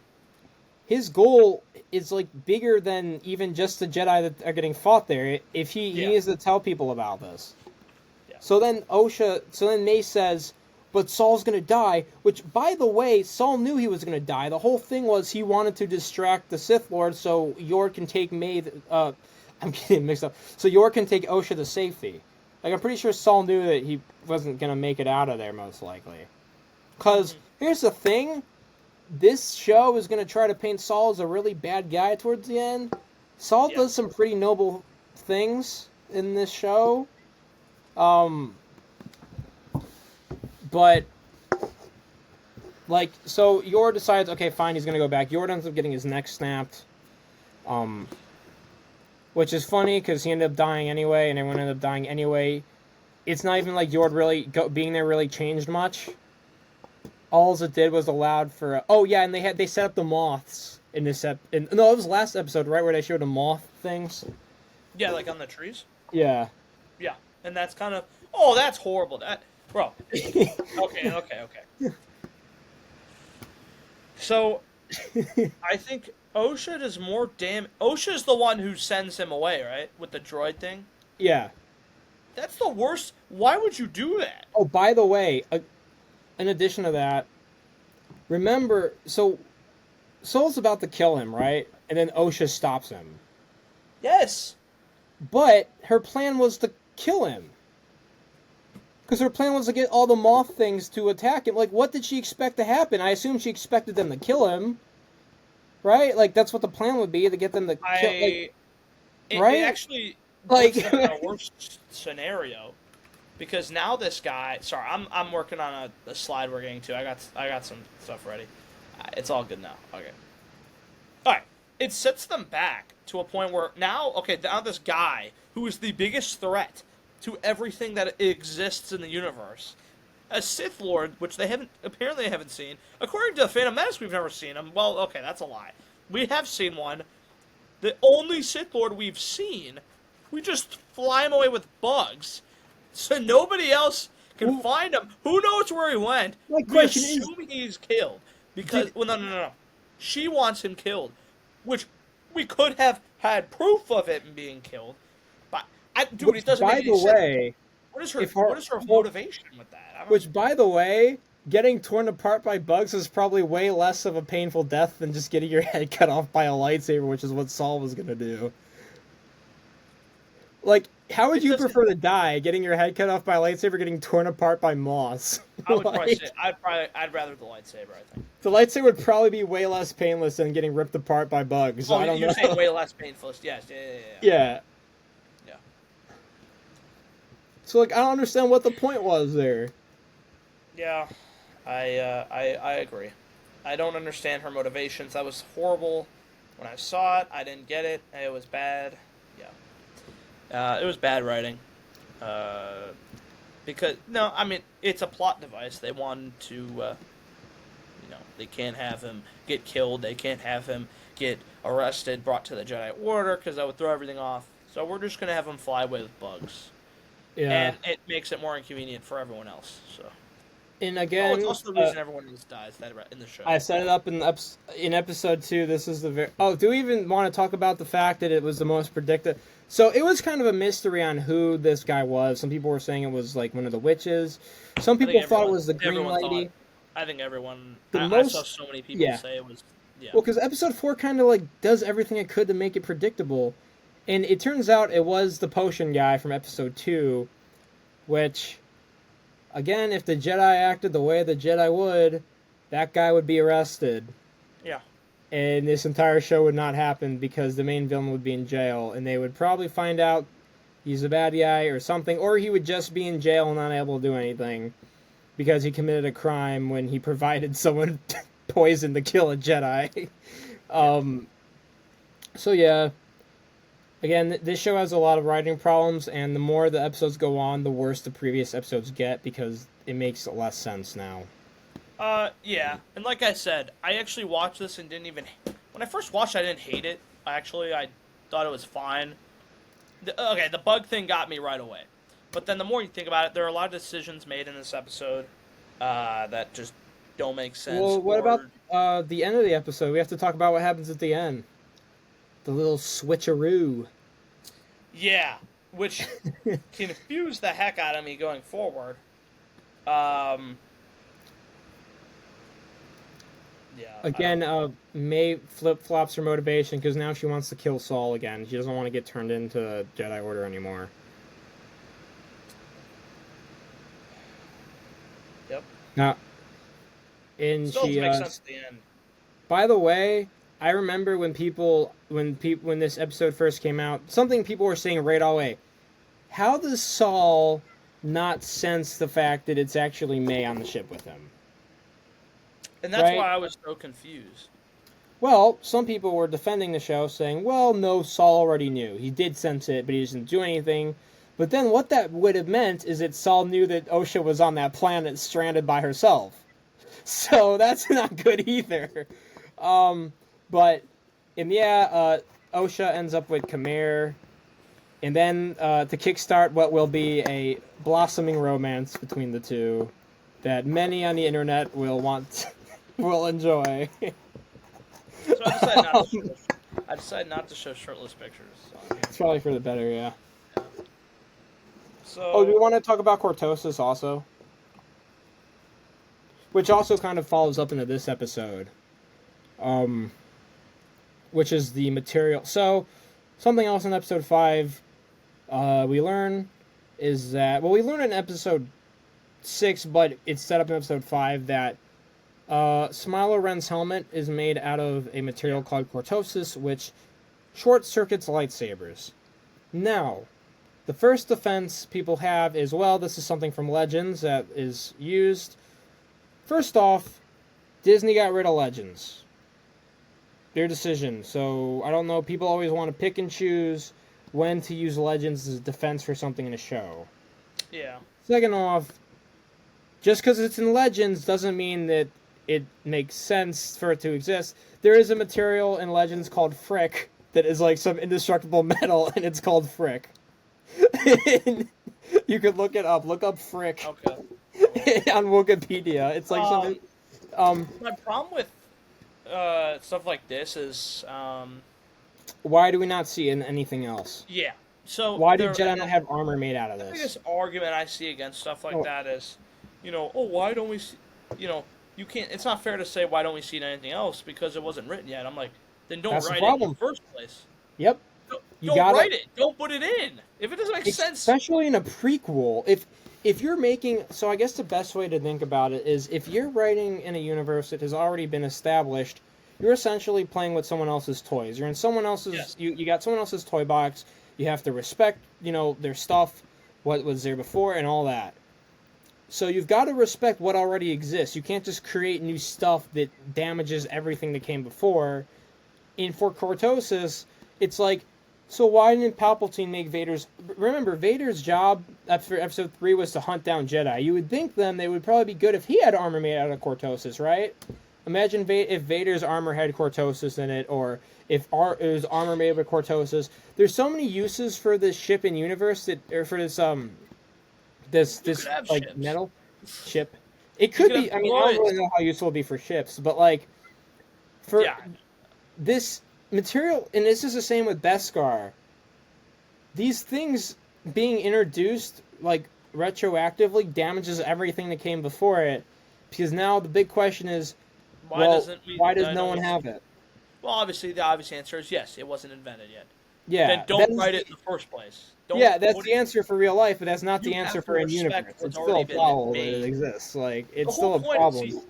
A: His goal is like bigger than even just the Jedi that are getting fought there. If he needs to tell people about this.
B: Yeah.
A: So then May says, but Saul's gonna die, which, by the way, Saul knew he was gonna die. The whole thing was he wanted to distract the Sith Lord so Yor can take May, I'm getting mixed up. So Yor can take Osha to safety. Like, I'm pretty sure Saul knew that he wasn't gonna make it out of there, most likely. Because, here's the thing, this show is gonna try to paint Saul as a really bad guy towards the end. Saul does some pretty noble things in this show. But, like, so Yor decides, okay, fine, he's gonna go back. Yor ends up getting his neck snapped. Which is funny, because he ended up dying anyway, and everyone ended up dying anyway. It's not even like Yor really, being there really changed much. All it did was allowed for, and they set up the moths in this no, it was last episode, right, where they showed the moth things?
B: Yeah, like on the trees.
A: Yeah.
B: Yeah, and that's kind of, that's horrible. That, bro. Okay. So, I think Osha does more damage. Osha's the one who sends him away, right? With the droid thing?
A: Yeah.
B: That's the worst. Why would you do that?
A: Oh, by the way, in addition to that, remember, so Saul's about to kill him, right? And then Osha stops him.
B: Yes.
A: But her plan was to kill him. Because her plan was to get all the moth things to attack him. Like, what did she expect to happen? I assume she expected them to kill him. Right? Like, that's what the plan would be, to get them to kill... Like, right?
B: It actually
A: like
B: puts them in a worse scenario. Because now this guy... Sorry, I'm working on a slide we're getting to. I got some stuff ready. It's all good now. Okay. Alright. It sets them back to a point where now this guy, who is the biggest threat to everything that exists in the universe, a Sith Lord, which they apparently haven't seen. According to Phantom Menace, we've never seen him. Well, okay, that's a lie. We have seen one. The only Sith Lord we've seen, we just fly him away with bugs, so nobody else can find him. Who knows where he went?
A: My
B: We
A: question
B: assume he's killed because no. She wants him killed, which we could have had proof of it being killed. But dude, it doesn't
A: By
B: make
A: the
B: any sense.
A: way,
B: What is her motivation with that? I don't.
A: which by the way, getting torn apart by bugs is probably way less of a painful death than just getting your head cut off by a lightsaber, which is what Saul was gonna do. Like, how would you prefer to die? Getting your head cut off by a lightsaber, getting torn apart by moss?
B: I would probably say I'd rather the lightsaber. I think
A: the lightsaber would probably be way less painless than getting ripped apart by bugs.
B: Oh,
A: I don't
B: you're
A: know.
B: saying way less painful? Yes, yeah.
A: Yeah.
B: Yeah.
A: So like, I don't understand what the point was there.
B: Yeah, I agree. I don't understand her motivations. That was horrible. When I saw it, I didn't get it. It was bad. Yeah. It was bad writing. Because no, I mean it's a plot device. They wanted to, they can't have him get killed. They can't have him get arrested, brought to the Jedi Order, because that would throw everything off. So we're just gonna have him fly away with bugs.
A: Yeah.
B: And it makes it more inconvenient for everyone else. So.
A: And again,
B: it's also the reason everyone else dies in the show.
A: I set it up in episode 2. This is the very. Oh, do we even want to talk about the fact that it was the most predicted? So it was kind of a mystery on who this guy was. Some people were saying it was like one of the witches. Some people thought it was the Green Lady.
B: I think everyone.
A: I
B: saw so many people say it was. Yeah.
A: Well, because episode 4 kind of like does everything it could to make it predictable, and it turns out it was the potion guy from episode 2, which. Again, if the Jedi acted the way the Jedi would, that guy would be arrested.
B: Yeah.
A: And this entire show would not happen because the main villain would be in jail, and they would probably find out he's a bad guy or something, or he would just be in jail and not able to do anything because he committed a crime when he provided someone poison to kill a Jedi. So yeah. Again, this show has a lot of writing problems, and the more the episodes go on, the worse the previous episodes get, because it makes less sense now.
B: Yeah. And like I said, I actually watched this and didn't even... When I first watched it, I didn't hate it. Actually, I thought it was fine. The bug thing got me right away. But then the more you think about it, there are a lot of decisions made in this episode that just don't make sense.
A: Well, what about the end of the episode? We have to talk about what happens at the end. The little switcheroo.
B: Yeah, which confused the heck out of me going forward. Yeah.
A: Again, May flip-flops her motivation because now she wants to kill Saul again. She doesn't want to get turned into the Jedi Order anymore.
B: Yep.
A: Now, and
B: still
A: she
B: makes sense at the end.
A: By the way, I remember when this episode first came out, something people were saying right away. How does Saul not sense the fact that it's actually May on the ship with him?
B: And that's why I was so confused.
A: Well, some people were defending the show, saying, well, no, Saul already knew. He did sense it, but he didn't do anything. But then what that would have meant is that Saul knew that Osha was on that planet stranded by herself. So that's not good either. But, and yeah, Osha ends up with Khmer, and then to kickstart what will be a blossoming romance between the two that many on the internet will enjoy.
B: So I decided not to show shirtless pictures.
A: It's probably for the better, yeah.
B: So,
A: do we want to talk about Cortosis also? Which also kind of follows up into this episode. Which is the material. So, something else in episode 5 we learn is that... Well, we learn in episode 6, but it's set up in episode 5 that Smiler Ren's helmet is made out of a material called Cortosis, which short-circuits lightsabers. Now, the first defense people have is, well, this is something from Legends that is used. First off, Disney got rid of Legends. Their decision. So, I don't know, people always want to pick and choose when to use Legends as a defense for something in a show.
B: Yeah.
A: Second off, just because it's in Legends doesn't mean that it makes sense for it to exist. There is a material in Legends called Frick that is like some indestructible metal, and it's called Frick. You could look it up. Look up Frick.
B: Okay.
A: On Wikipedia. It's like something...
B: My problem with stuff like this is
A: Why do we not see anything else?
B: Yeah. So
A: Why do Jedi not have armor made out of
B: the
A: this?
B: biggest argument I see against stuff like
A: Oh,
B: that is, oh, why don't we see, you know, you can't. It's not fair to say why don't we see anything else because it wasn't written yet. I'm like, then don't
A: that's the
B: write it in the
A: problem.
B: first place.
A: Yep. You
B: Don't
A: gotta,
B: write it. Don't put it in. If it doesn't make sense,
A: especially in a prequel. If you're making, so I guess the best way to think about it is if you're writing in a universe that has already been established, you're essentially playing with someone else's toys. You're in someone else's.
B: yes.
A: You got someone else's toy box. You have to respect, their stuff, what was there before, and all that. So you've got to respect what already exists. You can't just create new stuff that damages everything that came before. And for Cortosis, it's like, so why didn't Palpatine make Vader's... Remember, Vader's job after Episode 3 was to hunt down Jedi. You would think then they would probably be good if he had armor made out of Cortosis, right? Imagine if Vader's armor had Cortosis in it, or if it was armor made with Cortosis. There's so many uses for this ship in universe or for this this like
B: ships.
A: metal ship. It could be. I mean, I don't really know how useful it'll be for ships, but like for this material, and this is the same with Beskar. These things being introduced like retroactively damages everything that came before it, because now the big question is, why does no one have it?
B: Well, obviously the obvious answer is yes, it wasn't invented yet.
A: Yeah.
B: Then don't write it in the first place.
A: That's the answer for real life, but that's not the answer for in-universe. It's still a problem that it exists. Like, it's still a problem.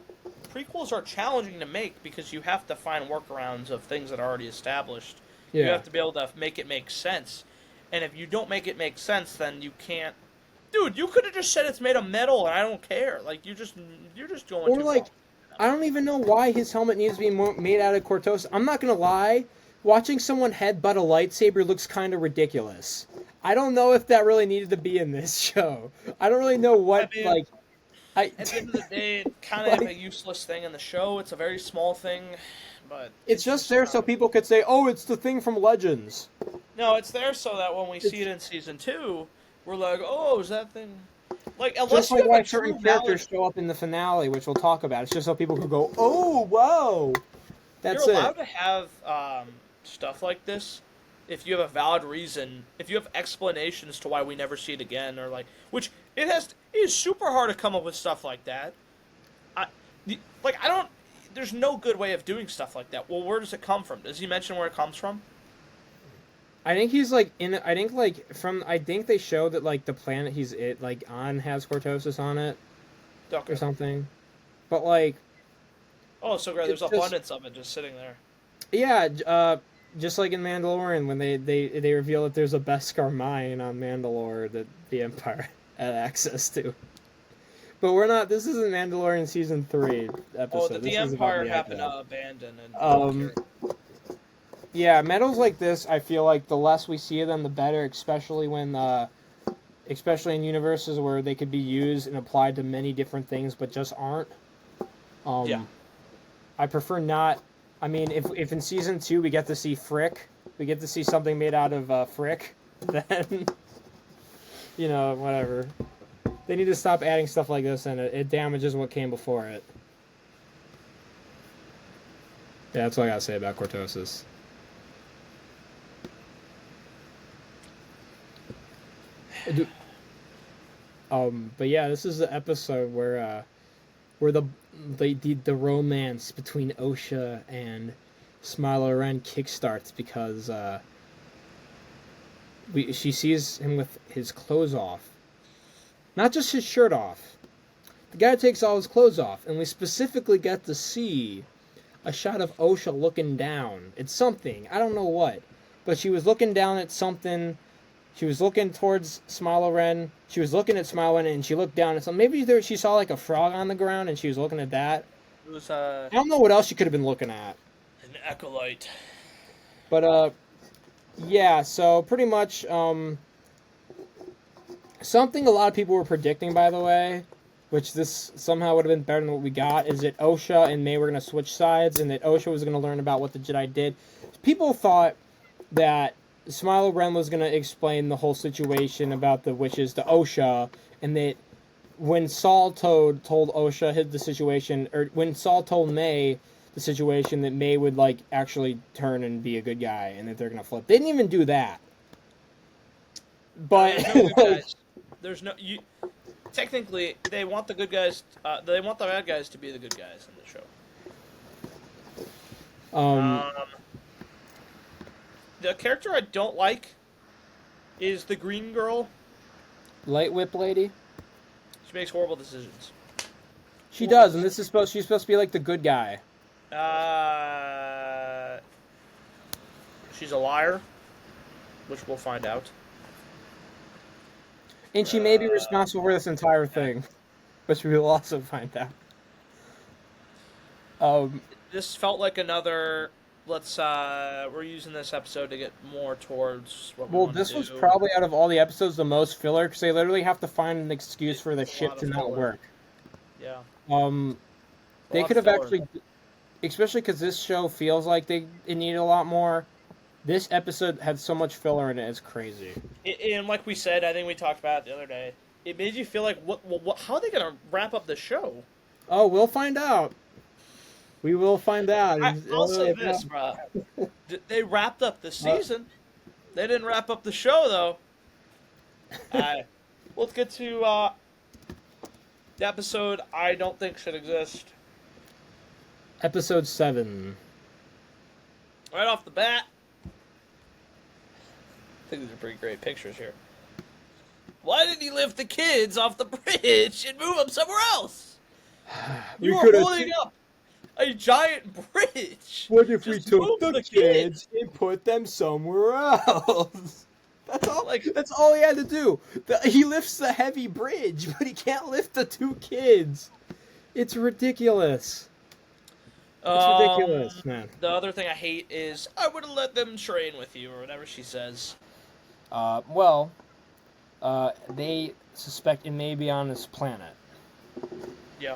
B: Prequels are challenging to make because you have to find workarounds of things that are already established.
A: Yeah.
B: You have to be able to make it make sense. And if you don't make it make sense, then you can't... Dude, you could have just said it's made of metal and I don't care. Like, you're just going too far.
A: I don't even know why his helmet needs to be made out of Cortosis. I'm not going to lie. Watching someone headbutt a lightsaber looks kind of ridiculous. I don't know if that really needed to be in this show. I don't really know what, at
B: the end of the day, it's kind of a useless thing in the show. It's a very small thing, but...
A: It's just there so people could say, oh, it's the thing from Legends.
B: No, it's there so that when we see it in Season 2, we're like, oh, is that thing... Like, unless
A: just like why certain characters show up in the finale, which we'll talk about. It's just so people can go, oh, whoa! That's
B: You're allowed to have stuff like this if you have a valid reason, if you have explanations to why we never see it again, or like, which it is super hard to come up with stuff like that. There's no good way of doing stuff like that. Well, where does it come from? Does he mention where it comes from?
A: I think he's like I think they show that like the planet he's on has Cortosis on it, or something, but like.
B: Oh, so great! There's abundance of it just sitting there.
A: Yeah, just like in Mandalorian when they reveal that there's a Beskar mine on Mandalore that the Empire had access to. But we're not. This isn't Mandalorian season 3 episode.
B: Oh, that the Empire happened to abandon
A: and. Yeah, medals like this, I feel like the less we see of them, the better. Especially especially in universes where they could be used and applied to many different things, but just aren't.
B: Yeah.
A: I prefer not. I mean, if in season 2 we get to see Frick, we get to see something made out of Frick, then whatever. They need to stop adding stuff like this, and it damages what came before it. Yeah, that's all I gotta say about Cortosis. But yeah, this is the episode where the romance between Osha and Smiler Ren kickstarts because she sees him with his clothes off, not just his shirt off. The guy takes all his clothes off, and we specifically get to see a shot of Osha looking down. It's something, I don't know what, but she was looking down at something. She was looking towards Smiler Ren. She was looking at Smiler Ren, and she looked down at something. Maybe she saw like a frog on the ground, and she was looking at that.
B: It was
A: I don't know what else she could have been looking at.
B: An ACOLYTE.
A: But yeah. So pretty much something a lot of people were predicting, by the way, which this somehow would have been better than what we got, is that Osha and May were going to switch sides, and that Osha was going to learn about what the Jedi did. People thought that Smiler Ren was going to explain the whole situation about the witches to Osha, and that when Saul told Osha the situation, or when Saul told May the situation that May would like actually turn and be a good guy, and that they're gonna flip. They didn't even do that. But
B: There's no good guys. There's no you. Technically, they want the good guys. They want the bad guys to be the good guys in the show. The character I don't like is the green girl.
A: Light Whip Lady.
B: She makes horrible decisions.
A: She does, and she's supposed to be like the good guy.
B: She's a liar, which we'll find out.
A: And she may be responsible for this entire thing, which we will also find out.
B: This felt like another. We're using this episode to get more towards what we want to do.
A: This was probably out of all the episodes the most filler, because they literally have to find an excuse for the ship to not work.
B: Yeah.
A: They could have actually, especially because this show feels like it needed a lot more. This episode had so much filler in it, it's crazy.
B: And like we said, I think we talked about it the other day. It made you feel like, how are they going to wrap up the show?
A: Oh, we'll find out. We will find out.
B: I'll say this, bro. They wrapped up the season. They didn't wrap up the show, though. Let's get to the episode I don't think should exist.
A: Episode 7.
B: Right off the bat. I think these are pretty great pictures here. Why did he lift the kids off the bridge and move them somewhere else? You were holding up a giant bridge.
A: What if we took the kids and put them somewhere else? That's all. That's all he had to do. He lifts the heavy bridge, but he can't lift the 2 kids. It's ridiculous. It's ridiculous, man.
B: The other thing I hate is I would have let them train with you, or whatever she says.
A: They suspect it may be on this planet.
B: Yeah.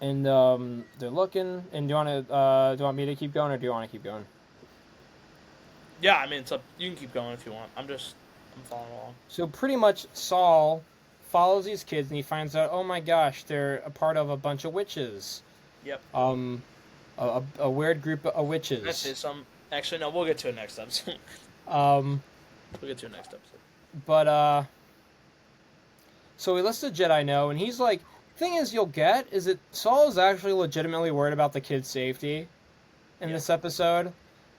A: And they're looking. And do you want me to keep going, or do you want to keep going?
B: Yeah, I mean, it's up. You can keep going if you want. I'm following along.
A: So pretty much, Saul follows these kids, and he finds out, oh my gosh, they're a part of a bunch of witches.
B: Yep.
A: A weird group of witches.
B: That's it. Actually, no, we'll get to it next episode.
A: We'll
B: get to it next episode.
A: But so he lets the Jedi know, and he's like, thing is, you'll get is that Saul is actually legitimately worried about the kids' safety in this episode,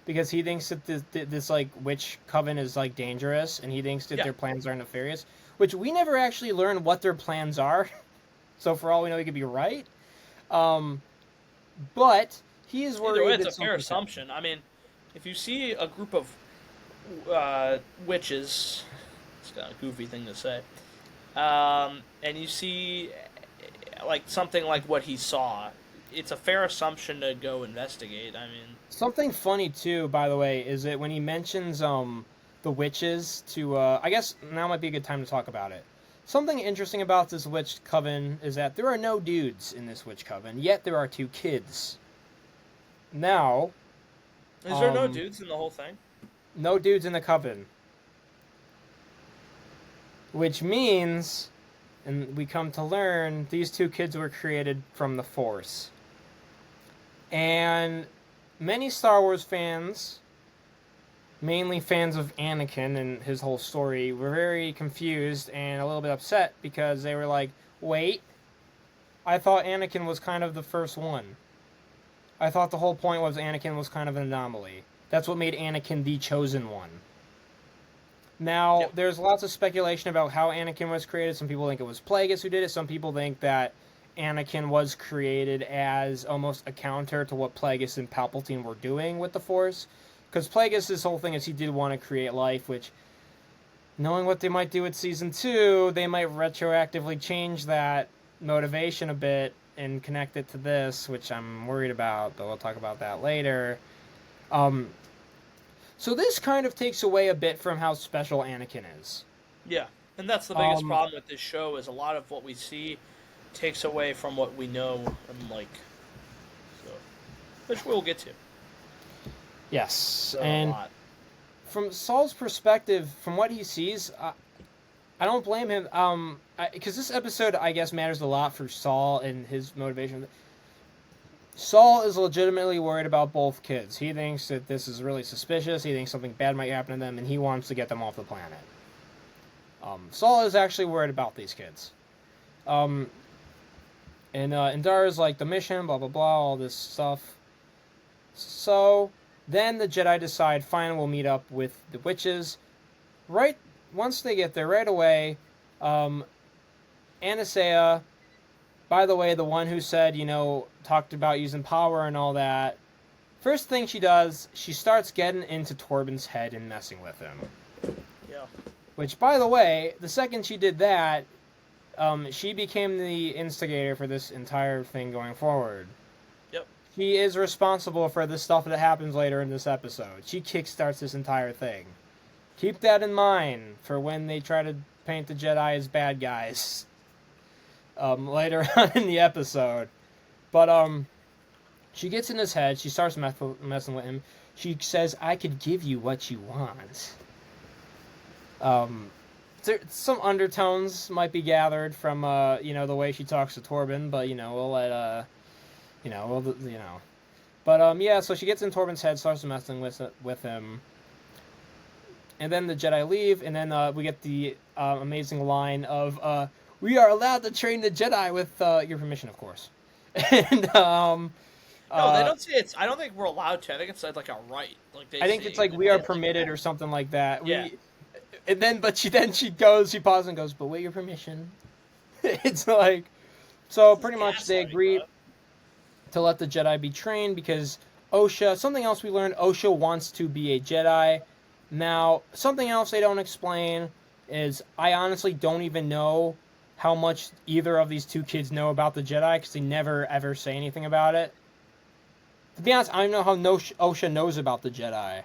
A: because he thinks that this like witch coven is like dangerous, and he thinks that their plans are nefarious, which we never actually learn what their plans are. So for all we know, he could be right. But he is worried.
B: Either way, it's a fair assumption. I mean, if you see a group of witches, it's kind of a goofy thing to say, and you see like something like what he saw, it's a fair assumption to go investigate. I mean,
A: something funny too, by the way, is that when he mentions the witches to I guess now might be a good time to talk about it. Something interesting about this witch coven is that there are no dudes in this witch coven, yet there are 2 kids. Now,
B: is there no dudes in the whole thing?
A: No dudes in the coven. Which means, and we come to learn, these 2 kids were created from the Force. And many Star Wars fans, mainly fans of Anakin and his whole story, were very confused and a little bit upset because they were like, wait, I thought Anakin was kind of the first one. I thought the whole point was Anakin was kind of an anomaly. That's what made Anakin the chosen one. Now, there's lots of speculation about how Anakin was created. Some people think it was Plagueis who did it. Some people think that Anakin was created as almost a counter to what Plagueis and Palpatine were doing with the Force. Because Plagueis' whole thing is he did want to create life, which, knowing what they might do with Season 2, they might retroactively change that motivation a bit and connect it to this, which I'm worried about, but we'll talk about that later. So this kind of takes away a bit from how special Anakin is.
B: Yeah, and that's the biggest problem with this show, is a lot of what we see takes away from what we know and like. So, which we'll get to.
A: Yes, and from Saul's perspective, from what he sees, I don't blame him. Because this episode, I guess, matters a lot for Saul and his motivation. Saul is legitimately worried about both kids. He thinks that this is really suspicious. He thinks something bad might happen to them, and he wants to get them off the planet. Saul is actually worried about these kids. And Dara's like, the mission, blah, blah, blah, all this stuff. So then the Jedi decide, fine, we'll meet up with the witches. Right, once they get there, right away, Anastasia, by the way, the one who said, talked about using power and all that, first thing she does, she starts getting into Torben's head and messing with him.
B: Yeah.
A: Which, by the way, the second she did that, she became the instigator for this entire thing going forward.
B: Yep.
A: She is responsible for the stuff that happens later in this episode. She kickstarts this entire thing. Keep that in mind for when they try to paint the Jedi as bad guys later on in the episode. But she gets in his head. She starts messing with him. She says, I could give you what you want. Some undertones might be gathered from the way she talks to Torben, but we'll let But yeah, so she gets in Torben's head, starts messing with him, and then the Jedi leave, and then we get the amazing line of "We are allowed to train the Jedi with your permission, of course." And
B: no, they don't say it's. I don't think we're allowed to. I think it's like a right. Like
A: I think it's like we are permitted or something like that.
B: Yeah.
A: And then, she pauses and goes, but with your permission. It's like, so pretty much they agree to let the Jedi be trained because something else we learned, Osha wants to be a Jedi. Now, something else they don't explain is I honestly don't even know how much either of these two kids know about the Jedi because they never ever say anything about it. To be honest, I don't know how Osha knows about the Jedi.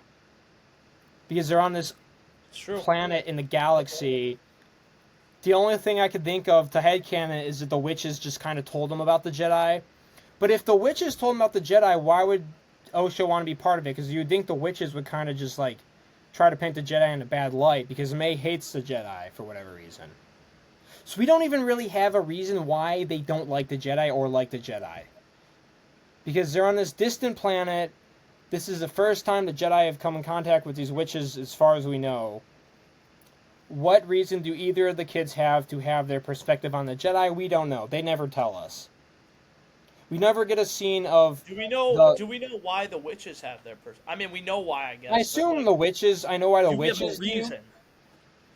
A: Because they're on this planet in the galaxy. The only thing I could think of to headcanon is that the witches just kind of told them about the Jedi. But if the witches told them about the Jedi, why would Osha want to be part of it? Because you'd think the witches would kind of just like try to paint the Jedi in a bad light because May hates the Jedi for whatever reason. So we don't even really have a reason why they don't like the Jedi or like the Jedi. Because they're on this distant planet. This is the first time the Jedi have come in contact with these witches as far as we know. What reason do either of the kids have to have their perspective on the Jedi? We don't know. They never tell us. We never get a scene of...
B: Do we know why the witches have their I mean, we know why, I guess.
A: I assume the witches... I know why the witches
B: do. Reason?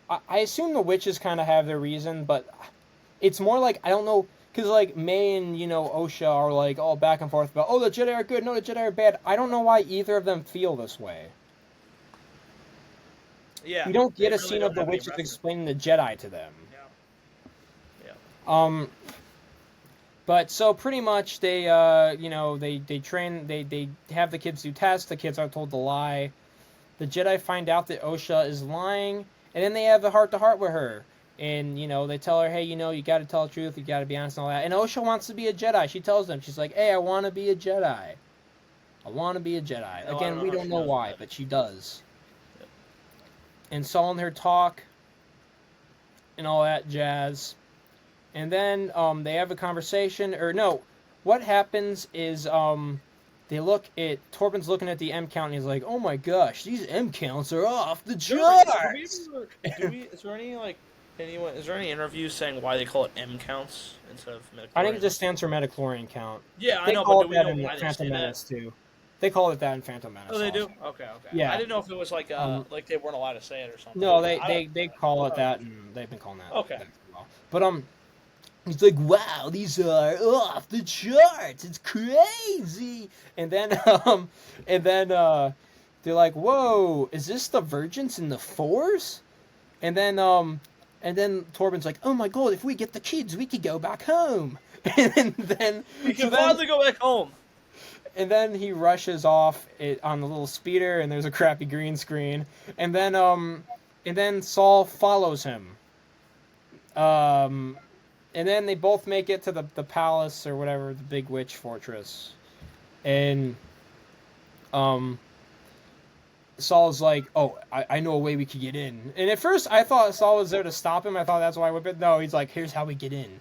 A: I assume the witches kind of have their reason, but it's more like, I don't know... Because, like, May and, Osha are, like, all back and forth about, the Jedi are good, no, the Jedi are bad. I don't know why either of them feel this way.
B: Yeah.
A: We don't get a scene of the witches explaining the Jedi to them.
B: Yeah.
A: But, so, pretty much, they, they train, they have the kids do tests, the kids are told to lie. The Jedi find out that Osha is lying, and then they have a heart-to-heart with her. And, they tell her, hey, you got to tell the truth, you got to be honest and all that. And Osha wants to be a Jedi. She tells them, she's like, hey, I want to be a Jedi. I want to be a Jedi.
B: No,
A: Again, we don't know why, but she does. Yep. And Saul and her talk and all that jazz. And then they have a conversation, what happens is they look at, Torben's looking at the M count and he's like, oh my gosh, these M counts are off the charts!
B: Is there any, is there any interviews saying why they call it M counts instead of midichlorian?
A: I think it just stands for midichlorian count.
B: Yeah, I know, but do we know why
A: Phantom Menace too. They call it that in Phantom Menace.
B: Oh, they do? Okay.
A: Yeah.
B: I didn't know if it was like they weren't allowed to say it or something.
A: No, they call it that, and they've been calling that.
B: Okay.
A: That for a while. But he's like, wow, these are off the charts. It's crazy. And then they're like, whoa, is this the Virgins in the Force? And then Torben's like, oh my god, if we get the kids, we could go back home. And then
B: we can finally go back home.
A: And then he rushes off on the little speeder, and there's a crappy green screen. And then Saul follows him. And then they both make it to the palace or whatever, the big witch fortress. And Saul's like, oh, I know a way we could get in. And at first, I thought Saul was there to stop him. I thought that's why I would. But no, he's like, here's how we get in.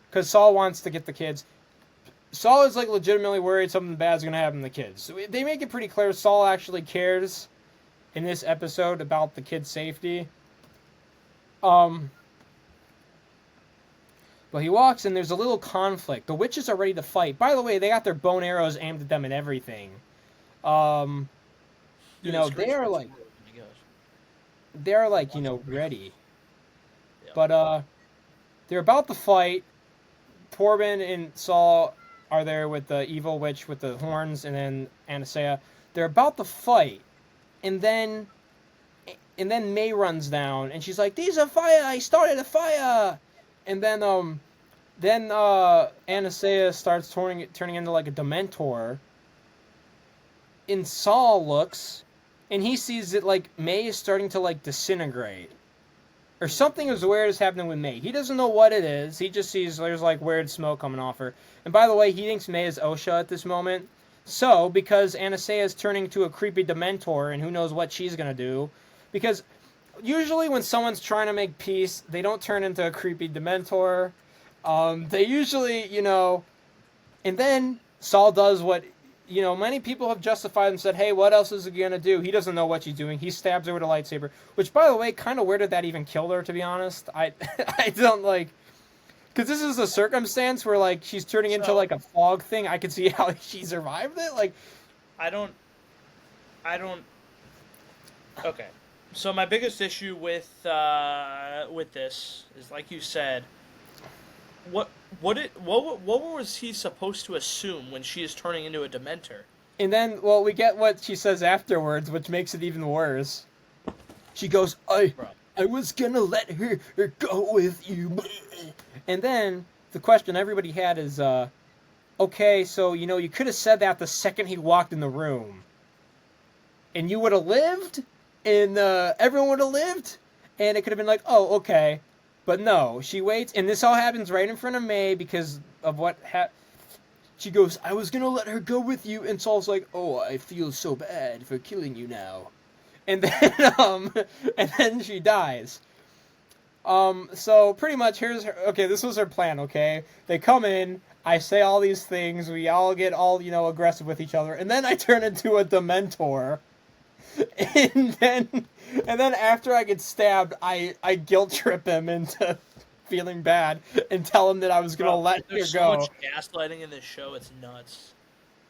A: Because Saul wants to get the kids. Saul is like legitimately worried something bad's gonna happen to the kids. So they make it pretty clear Saul actually cares in this episode about the kids' safety. Um, but he walks and there's a little conflict. The witches are ready to fight. By the way, they got their bone arrows aimed at them and everything. You know, they're like, you know, ready.
B: Yep.
A: But they're about to fight. Torben and Saul are there with the evil witch with the horns, and then Anastasia. They're about to fight, and then May runs down, and she's like, "These are fire! I started a fire!" And then Anastasia starts turning into like a Dementor. And Saul looks, and he sees that like May is starting to like disintegrate. Or something as weird is happening with May. He doesn't know what it is. He just sees there's like weird smoke coming off her. And by the way, he thinks May is Osha at this moment. So, because Anastasia is turning to a creepy Dementor, and who knows what she's gonna do. Because usually when someone's trying to make peace, they don't turn into a creepy Dementor. They usually, you know... And then Saul does what... You know, many people have justified and said, hey, what else is he going to do? He doesn't know what she's doing. He stabs her with a lightsaber. Which, by the way, kind of where did that even kill her, to be honest? I don't, like... Because this is a circumstance where, like, she's turning into, like, a fog thing. I can see how she survived it. Like...
B: I don't... Okay. So my biggest issue with this is, like you said... What was he supposed to assume when she is turning into a Dementor?
A: And then, well, we get what she says afterwards, which makes it even worse. She goes, I was gonna let her go with you. And then, the question everybody had is, okay, so, you know, you could have said that the second he walked in the room. And you would have lived? And everyone would have lived? And it could have been like, oh, okay. But no, she waits, and this all happens right in front of May because of what she goes, I was gonna let her go with you, and Saul's like, oh, I feel so bad for killing you now. And then she dies. So pretty much here's her, okay, this was her plan, okay? They come in, I say all these things, we all get all, you know, aggressive with each other, and then I turn into a Dementor. And then after I get stabbed, I guilt trip him into feeling bad and tell him that I was gonna let her go.
B: There's so much gaslighting in this show; it's nuts.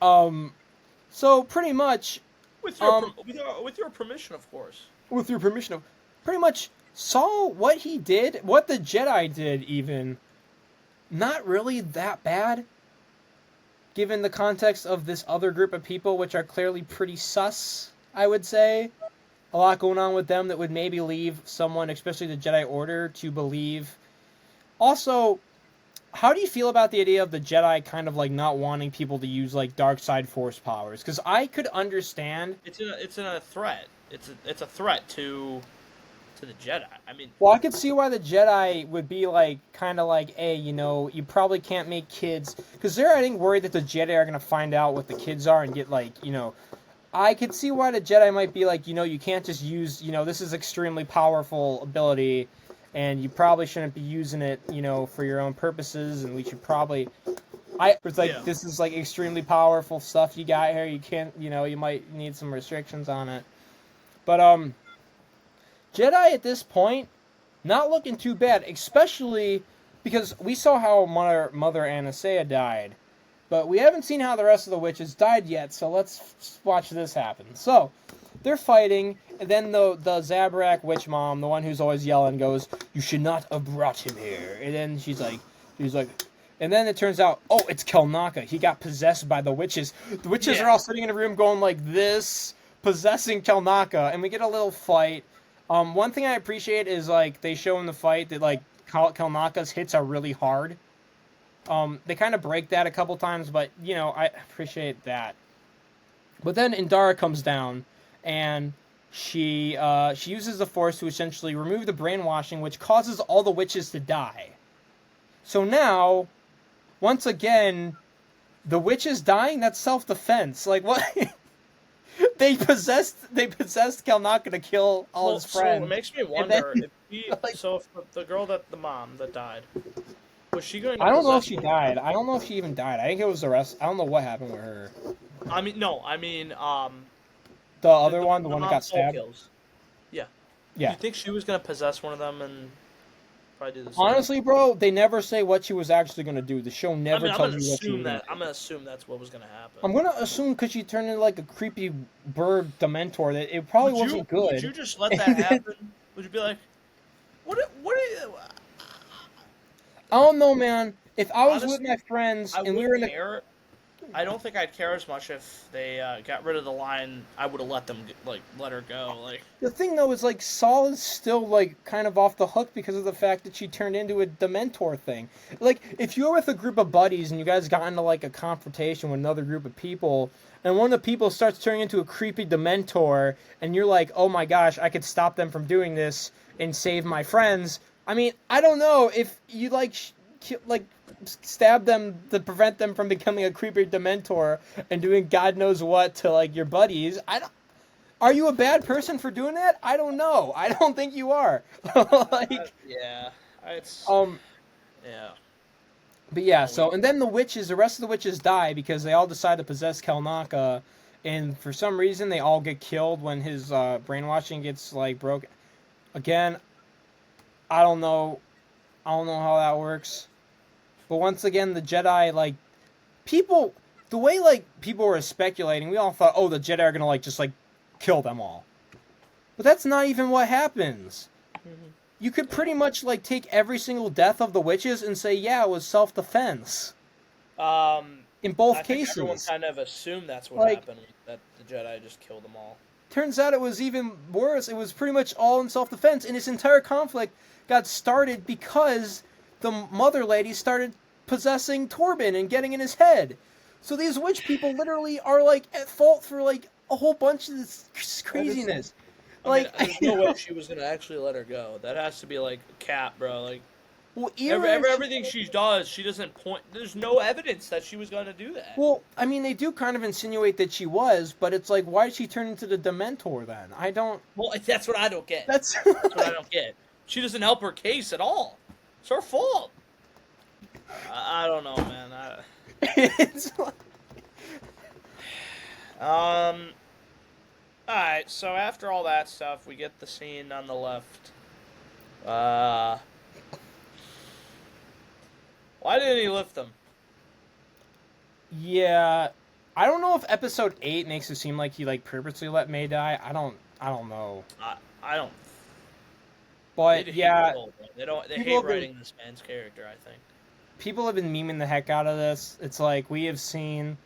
A: So pretty much,
B: with your permission, of course.
A: With your permission, pretty much Saul, what he did, what the Jedi did, even not really that bad, given the context of this other group of people, which are clearly pretty sus. I would say a lot going on with them that would maybe leave someone, especially the Jedi Order, to believe. Also, how do you feel about the idea of the Jedi kind of like not wanting people to use like dark side force powers? Because I could understand
B: it's a threat. It's a threat to the Jedi. I mean,
A: well, I could see why the Jedi would be like kind of like, hey, you know, you probably can't make kids, because they're I think worried that the Jedi are gonna find out what the kids are and get like, you know. I could see why the Jedi might be like, you know, you can't just use, you know, this is extremely powerful ability, and you probably shouldn't be using it, you know, for your own purposes, and we should probably... It's like, This is, like, extremely powerful stuff you got here, you can't, you know, you might need some restrictions on it. But, Jedi at this point, not looking too bad, especially because we saw how Mother Anastasia died. But we haven't seen how the rest of the witches died yet, so let's watch this happen. So, they're fighting, and then the Zabrak witch mom, the one who's always yelling, goes, you should not have brought him here. And then she's like, and then it turns out, oh, it's Kelnaka. He got possessed by the witches. The witches are all sitting in a room going like this, possessing Kelnaka, and we get a little fight. One thing I appreciate is, like, they show in the fight that, like, Kelnaka's hits are really hard. They kind of break that a couple times, but, you know, I appreciate that. But then Indara comes down, and she uses the Force to essentially remove the brainwashing, which causes all the witches to die. So now, once again, the witches dying, that's self-defense. Like, what? They possessed Kelnaka to kill all his friends.
B: So it makes me wonder, if the girl the mom that died, Was she going to
A: I don't know if
B: possess
A: she
B: one?
A: died. I don't know if she even died. I think it was the rest. I don't know what happened with her.
B: I mean, no. I mean,
A: The other one, the
B: the
A: one that
B: Han
A: got
B: Solo
A: stabbed.
B: kills. Yeah. Do
A: Yeah.
B: you think she was gonna possess one of them and probably do the same?
A: Honestly, bro, they never say what she was actually gonna do. The show
B: I
A: never
B: mean,
A: tells you what she was gonna
B: I'm
A: do.
B: gonna assume that's what was gonna happen.
A: I'm gonna assume because she turned into like a creepy bird Dementor that it probably wasn't
B: Would you
A: good.
B: just let that
A: And then,
B: happen? Would you be like, what are you?
A: I don't know, man. If I was with
B: Honestly,
A: my friends
B: I
A: and we were
B: wouldn't
A: in a
B: care. I don't think I'd care as much if they got rid of the line. I would have let them let her go. Like,
A: the thing though is like Saul is still like kind of off the hook because of the fact that she turned into a Dementor thing. Like if you're with a group of buddies and you guys got into like a confrontation with another group of people and one of the people starts turning into a creepy Dementor and you're like, "Oh my gosh, I could stop them from doing this and save my friends." I mean, I don't know if you like stab them to prevent them from becoming a creepy Dementor and doing God knows what to like your buddies. I don't Are you a bad person for doing that? I don't know. I don't think you are. like,
B: yeah, it's
A: um,
B: yeah.
A: but yeah.
B: No, we
A: So, and then the rest of the witches die because they all decide to possess Kelnaka, and for some reason they all get killed when his brainwashing gets like broken. Again, I don't know. I don't know how that works. But once again, the Jedi people, the way like people were speculating, we all thought, oh, the Jedi are gonna just kill them all. But that's not even what happens.
B: Mhm.
A: You could pretty much take every single death of the witches and say, yeah, it was self-defense in both
B: I think everyone
A: cases.
B: kind of assumed that's what
A: Like,
B: happened. That the Jedi just killed them all.
A: turns out it was even worse. It was pretty much all in self-defense, and this entire conflict got started because the mother lady started possessing Torben and getting in his head. So these witch people literally are at fault for a whole bunch of this craziness.
B: I mean,
A: Like,
B: there's no way she was gonna actually let her go. That has to be like a cap, bro. Like
A: well, Ira,
B: everything she does, she doesn't point. There's no evidence that she was gonna do that.
A: well, I mean, they do kind of insinuate that she was, but it's like, why did she turn into the Dementor then? I don't.
B: Well, that's what I don't get.
A: That's
B: That's what I don't get. She doesn't help her case at all. It's her fault. I don't know, man.
A: it's like,
B: All right. So after all that stuff, we get the scene on the left. Why didn't he lift them?
A: yeah. I don't know if episode 8 makes it seem like he purposely let May die. I don't know.
B: I don't.
A: But yeah,
B: They don't. They
A: people
B: hate
A: have been
B: writing this man's character. I think.
A: people have been memeing the heck out of this. It's like we have seen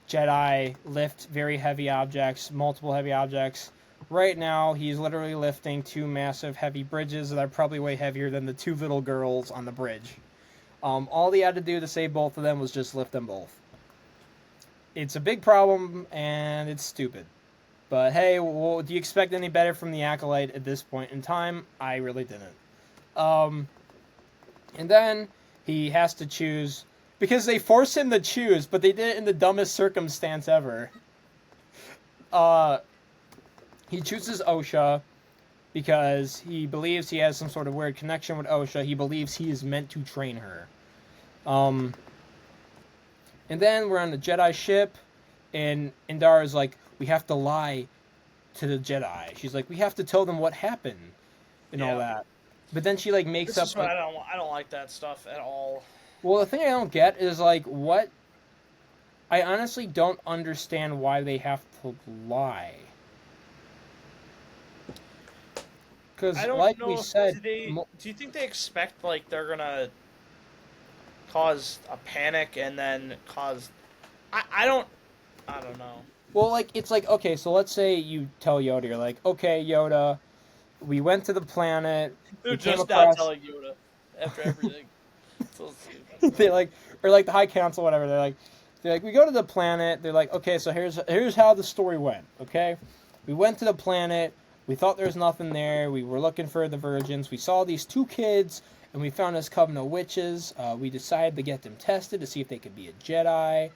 A: Jedi lift very heavy objects, multiple heavy objects. Right now, he's literally lifting two massive heavy bridges that are probably way heavier than the two little girls on the bridge. All he had to do to save both of them was just lift them both. It's a big problem, and it's stupid. But hey, well, do you expect any better from the Acolyte at this point in time? I really didn't. And then he has to choose, because they force him to choose, but they did it in the dumbest circumstance ever. He chooses Osha because he believes he has some sort of weird connection with Osha. He believes he is meant to train her. And then we're on the Jedi ship, and Indara is like, we have to lie to the Jedi. She's like, we have to tell them what happened and all that. But then she makes
B: This
A: up.
B: is what I don't like that stuff at all.
A: Well, the thing I don't get is what. I honestly don't understand why they have to lie. Because,
B: I don't
A: like
B: know
A: we
B: if
A: said,
B: do you think they expect they're gonna cause a panic and then cause? I don't know.
A: well, it's okay. So let's say you tell Yoda, you're like, okay, Yoda, we went to the planet.
B: They're
A: We came
B: just now
A: across.
B: telling Yoda after everything. So
A: they or the High Council, whatever. They're like, we go to the planet. They're like, okay, so here's how the story went. Okay, we went to the planet. We thought there was nothing there. We were looking for the virgins. We saw these two kids, and we found this coven of witches. We decided to get them tested to see if they could be a Jedi.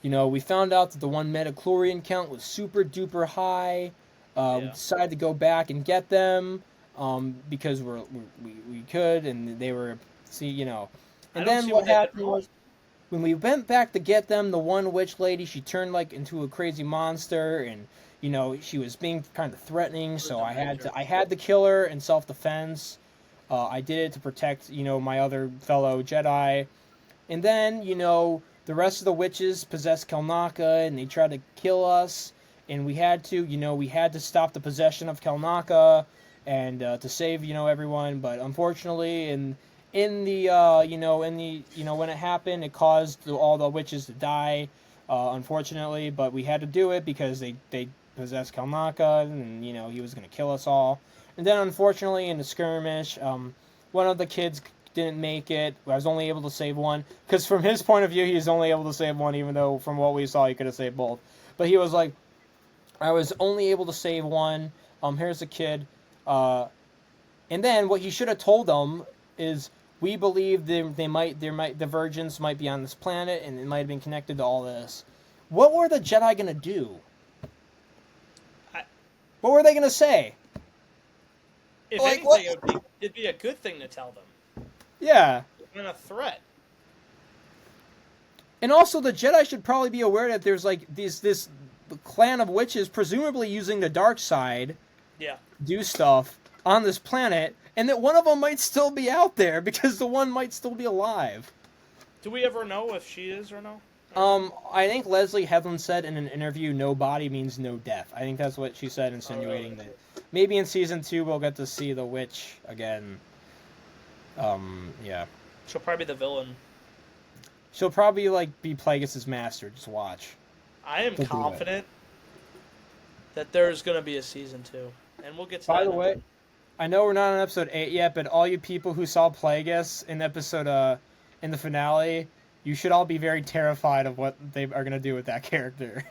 A: We found out that the one metachlorian count was super duper high. We decided to go back and get them. because we could, and they were
B: I
A: And
B: don't
A: then
B: see
A: what
B: what they did
A: happened
B: wrong.
A: was when we went back to get them, the one witch lady, she turned like into a crazy monster, and she was being kind of threatening.
B: It was
A: So
B: a
A: I had to kill her in self defense. I did it to protect my other fellow Jedi. And then, the rest of the witches possessed Kelnaka and they tried to kill us. And we had to stop the possession of Kelnaka and to save, everyone. But unfortunately, in the, when it happened, it caused all the witches to die, unfortunately. But we had to do it because they possessed Kelnaka and, he was going to kill us all. And then, unfortunately, in the skirmish, one of the kids didn't make it. I was only able to save one because from his point of view, he was only able to save one, even though from what we saw, he could have saved both. But he was like, I was only able to save one. Here's the kid. And then what he should have told them is, we believe the virgins might be on this planet, and it might have been connected to all this. What were the Jedi gonna do? What were they gonna say?
B: If anything, it'd be a good thing to tell them.
A: Yeah.
B: And a threat.
A: And also, the Jedi should probably be aware that there's like this clan of witches, presumably using the dark side, do stuff on this planet, and that one of them might still be out there because the one might still be alive.
B: Do we ever know if she is or no?
A: I think Leslie Headland said in an interview, "No body means no death." I think that's what she said, insinuating that maybe in season 2 we'll get to see the witch again. Yeah.
B: She'll probably be the villain.
A: She'll probably be Plagueis' master. Just watch.
B: I am confident that there's gonna be a season 2, and we'll get to that.
A: By the way, I know we're not on episode 8 yet, but all you people who saw Plagueis in in the finale, you should all be very terrified of what they are gonna do with that character.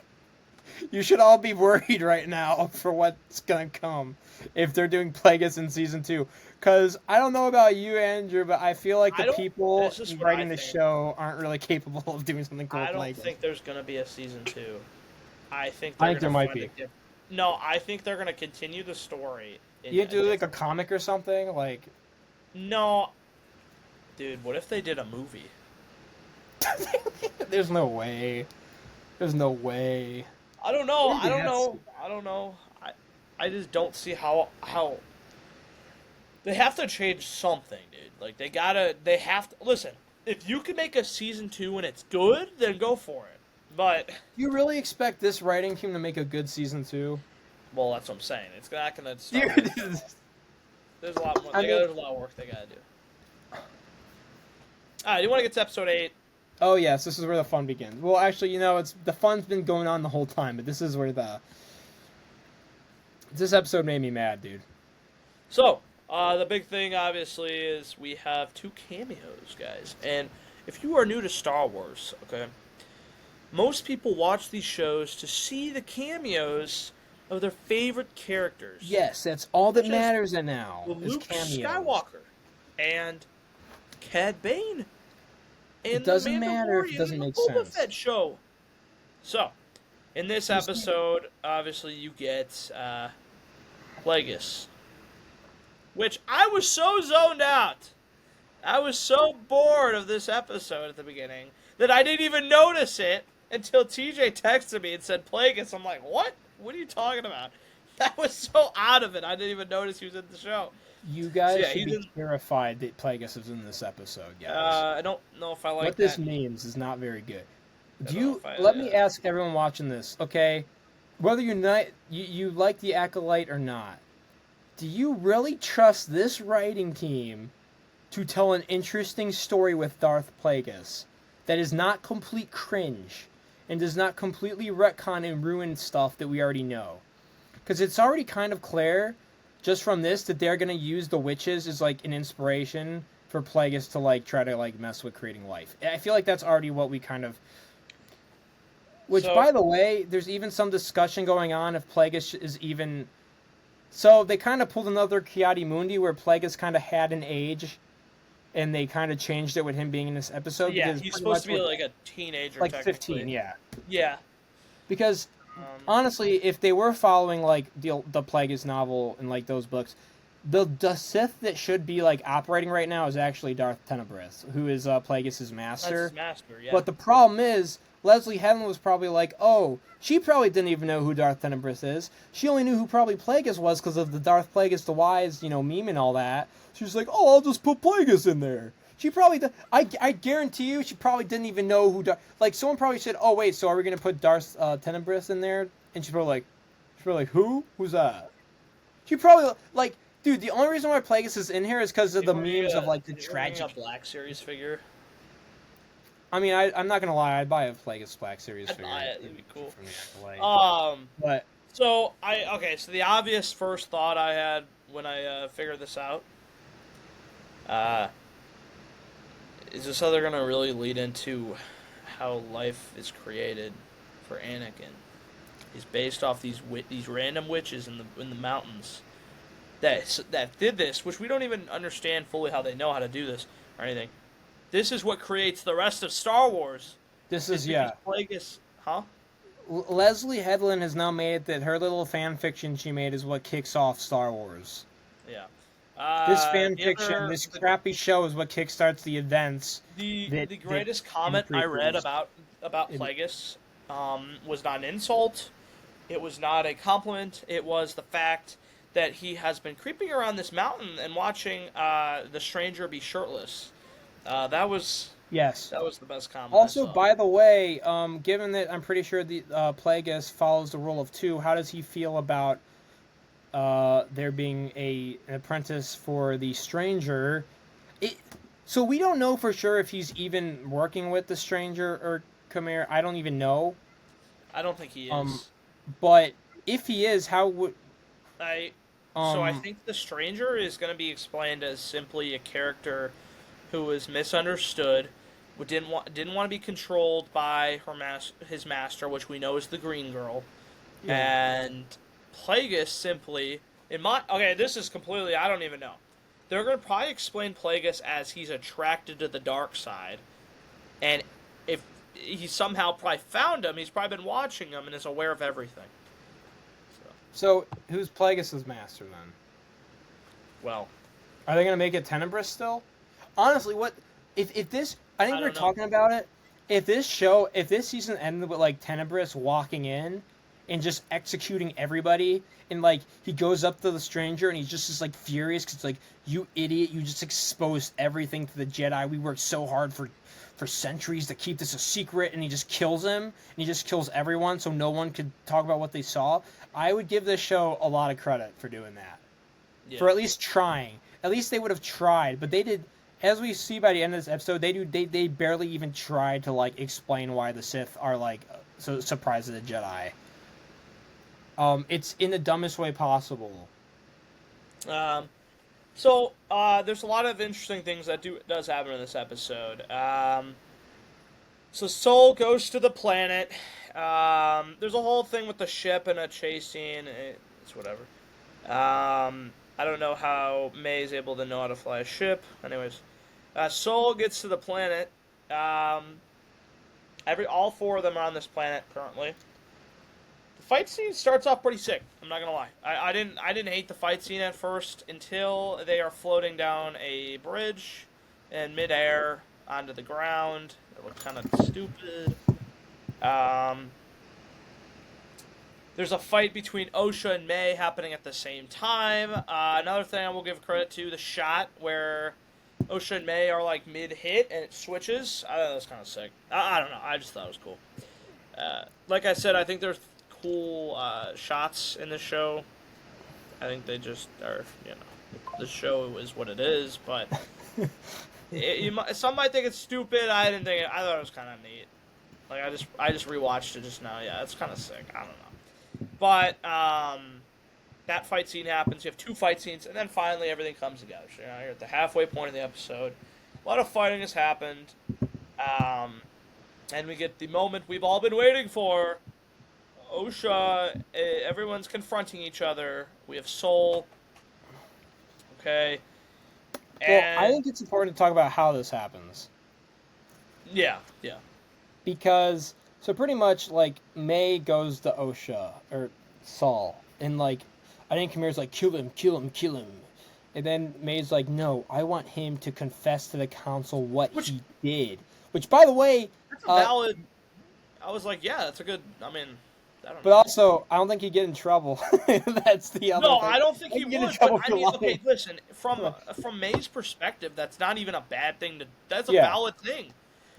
A: You should all be worried right now for what's gonna come if they're doing Plagueis in season 2. Because I don't know about you, Andrew, but I feel like the people writing the show aren't really capable of doing something cool with Plagueis.
B: I don't think there's gonna be a season 2. I think
A: there might be.
B: No, I think they're gonna continue the story.
A: You do like a comic or something, like.
B: No, dude. What if they did a movie?
A: There's no way. There's no way.
B: I don't know. I don't know. I just don't see how they have to change something, dude. Like they have to listen. If you can make a season 2 and it's good, then go for it. But
A: you really expect this writing team to make a good season 2?
B: Well, that's what I'm saying. It's not gonna start. There's a lot more. There's a lot of work they gotta do. All right, you want to get to episode 8?
A: Oh yes, this is where the fun begins. Well, actually, it's the fun's been going on the whole time, but this is where this episode made me mad, dude.
B: So, the big thing, obviously, is we have 2 cameos, guys. And if you are new to Star Wars, okay, most people watch these shows to see the cameos of their favorite characters.
A: Yes, that's all that matters now.
B: Luke Skywalker and Cad Bane.
A: It doesn't matter if it doesn't make sense.
B: Boba Fett show. So, in this episode, obviously, you get Plagueis, which I was so zoned out. I was so bored of this episode at the beginning that I didn't even notice it until TJ texted me and said Plagueis. I'm like, what? What are you talking about? I was so out of it. I didn't even notice he was in the show.
A: You guys should be terrified that Plagueis is in this episode, guys.
B: I don't know if I like
A: what
B: that.
A: This means is not very good. Let me ask everyone watching this, okay? Whether you like the ACOLYTE or not, do you really trust this writing team to tell an interesting story with Darth Plagueis that is not complete cringe and does not completely retcon and ruin stuff that we already know? Because it's already kind of clear just from this that they're going to use the witches as like an inspiration for Plagueis to like try to like mess with creating life. I feel like that's already what we kind of... Which, by the way, there's even some discussion going on if Plagueis is even... So they kind of pulled another Kiadi Mundi where Plagueis kind of had an age, and they kind of changed it with him being in this episode.
B: Yeah, he's supposed to be like a teenager,
A: like 15, yeah.
B: Yeah.
A: Because honestly, if they were following like the Plagueis novel and like those books, the Sith that should be like operating right now is actually Darth Tenebrous, who is Plagueis'
B: That's his
A: master.
B: master, yeah.
A: But the problem is, Leslie Headland was probably like, oh, she probably didn't even know who Darth Tenebrous is. She only knew who probably Plagueis was because of the Darth Plagueis the Wise, meme and all that. She was like, oh, I'll just put Plagueis in there. She probably, I guarantee you, she probably didn't even know who, like, someone probably said, oh, wait, so are we going to put Darth Tenebrous in there? And she's probably like, who? Who's that? She probably, like, dude, the only reason why Plagueis is in here is because of the memes of, like, the tragic.
B: A Black Series figure.
A: I mean, I'm not gonna lie. I'd buy a Plagueis Black Series figure.
B: Buy it. It'd be cool.
A: From the ACOLYTE. But
B: so so the obvious first thought I had when I figured this out, is this how they're gonna really lead into how life is created for Anakin? He's based off these random witches in the mountains that did this, which we don't even understand fully how they know how to do this or anything. This is what creates the rest of Star Wars.
A: This is, yeah.
B: Plagueis, huh?
A: Leslie Headland has now made it that her little fan fiction she made is what kicks off Star Wars.
B: Yeah.
A: This fan fiction, this crappy show is what kickstarts the events.
B: The greatest comment I read about Plagueis was not an insult. It was not a compliment. It was the fact that he has been creeping around this mountain and watching the stranger be shirtless. That was the best comment.
A: Also, by the way, given that I'm pretty sure the Plagueis follows the rule of two, how does he feel about there being an apprentice for the stranger? So we don't know for sure if he's even working with the stranger or Khmer. I don't even know.
B: I don't think he is.
A: But if he is, how would
B: So I think the stranger is going to be explained as simply a character who was misunderstood, who didn't want to be controlled by his master, which we know is the Green Girl, and Plagueis simply this is completely, I don't even know. They're going to probably explain Plagueis as he's attracted to the dark side, and if he somehow probably found him, he's probably been watching him and is aware of everything.
A: So who's Plagueis' master then?
B: Well,
A: are they going to make it Tenebrous still? Honestly, what if this? I think we were talking about it. If this season ended with like Tenebrous walking in and just executing everybody, and like he goes up to the stranger and he's just like furious because like, you idiot, you just exposed everything to the Jedi. We worked so hard for centuries to keep this a secret, and he just kills him and he just kills everyone so no one could talk about what they saw. I would give this show a lot of credit for doing that. Yeah. For at least trying. At least they would have tried, but they did. As we see by the end of this episode, they barely even tried to like explain why the Sith are like so surprised at the Jedi. It's in the dumbest way possible.
B: So there's a lot of interesting things that does happen in this episode. So Sol goes to the planet. There's a whole thing with the ship and a chase scene. It's whatever. I don't know how May is able to know how to fly a ship. Anyways, Sol gets to the planet. All four of them are on this planet currently. The fight scene starts off pretty sick. I'm not gonna lie. I didn't hate the fight scene at first until they are floating down a bridge in midair onto the ground. It looked kind of stupid. There's a fight between Osha and May happening at the same time. Another thing I will give credit to, the shot where Osha and May are like mid-hit and it switches. I thought that was kind of sick. I don't know. I just thought it was cool. Like I said, I think there's cool shots in this show. I think they just are, the show is what it is, but some might think it's stupid. I didn't think it. I thought it was kind of neat. Like I just rewatched it just now. Yeah, it's kind of sick. I don't know. But that fight scene happens. You have two fight scenes, and then finally everything comes together. So, you're at the halfway point of the episode. A lot of fighting has happened, and we get the moment we've all been waiting for. Osha, everyone's confronting each other. We have Sol. Okay.
A: Well, I think it's important to talk about how this happens.
B: Yeah.
A: Because, so pretty much, like, May goes to Osha, or Sol, and, like, I think Khmer's like, kill him. And then May's like, no, I want him to confess to the council what he did. Which, by the way,
B: that's a valid. I was like, yeah, that's a good. I mean, I don't
A: but
B: know.
A: also, I don't think he'd get in trouble. That's the other
B: No,
A: thing.
B: I don't think he
A: Get in
B: would.
A: trouble
B: But I
A: for
B: mean,
A: lying.
B: okay, listen. From May's perspective, that's not even a bad thing. That's a
A: Yeah.
B: valid thing.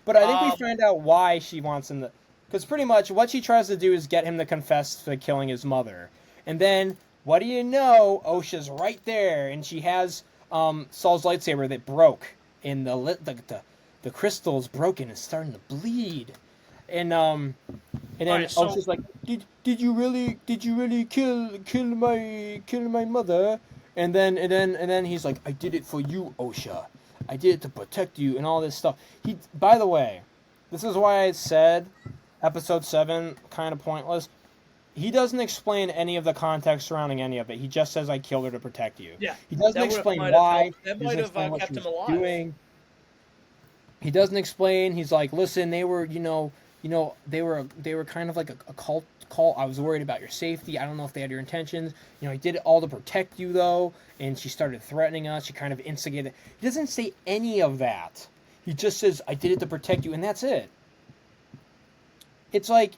A: But I think we find out why she wants him to. Because pretty much what she tries to do is get him to confess to killing his mother. And then, what do you know? OSHA's right there, and she has Saul's lightsaber that broke. And the crystal's broken and starting to bleed. And then
B: Alright, so-
A: OSHA's like, did you really kill my mother? And then he's like, I did it for you, OSHA. I did it to protect you and all this stuff. By the way, this is why I said episode 7 kind of pointless. He doesn't explain any of the context surrounding any of it. He just says, I killed her to protect you.
B: Yeah,
A: He doesn't explain why.
B: That
A: He
B: might
A: doesn't
B: have
A: explain what
B: kept
A: she
B: him
A: was
B: alive.
A: doing. He doesn't explain. He's like, listen, they were, they were kind of like a cult. I was worried about your safety. I don't know if they had your intentions. I did it all to protect you, though. And she started threatening us. She kind of instigated. He doesn't say any of that. He just says, I did it to protect you, and that's it. It's like,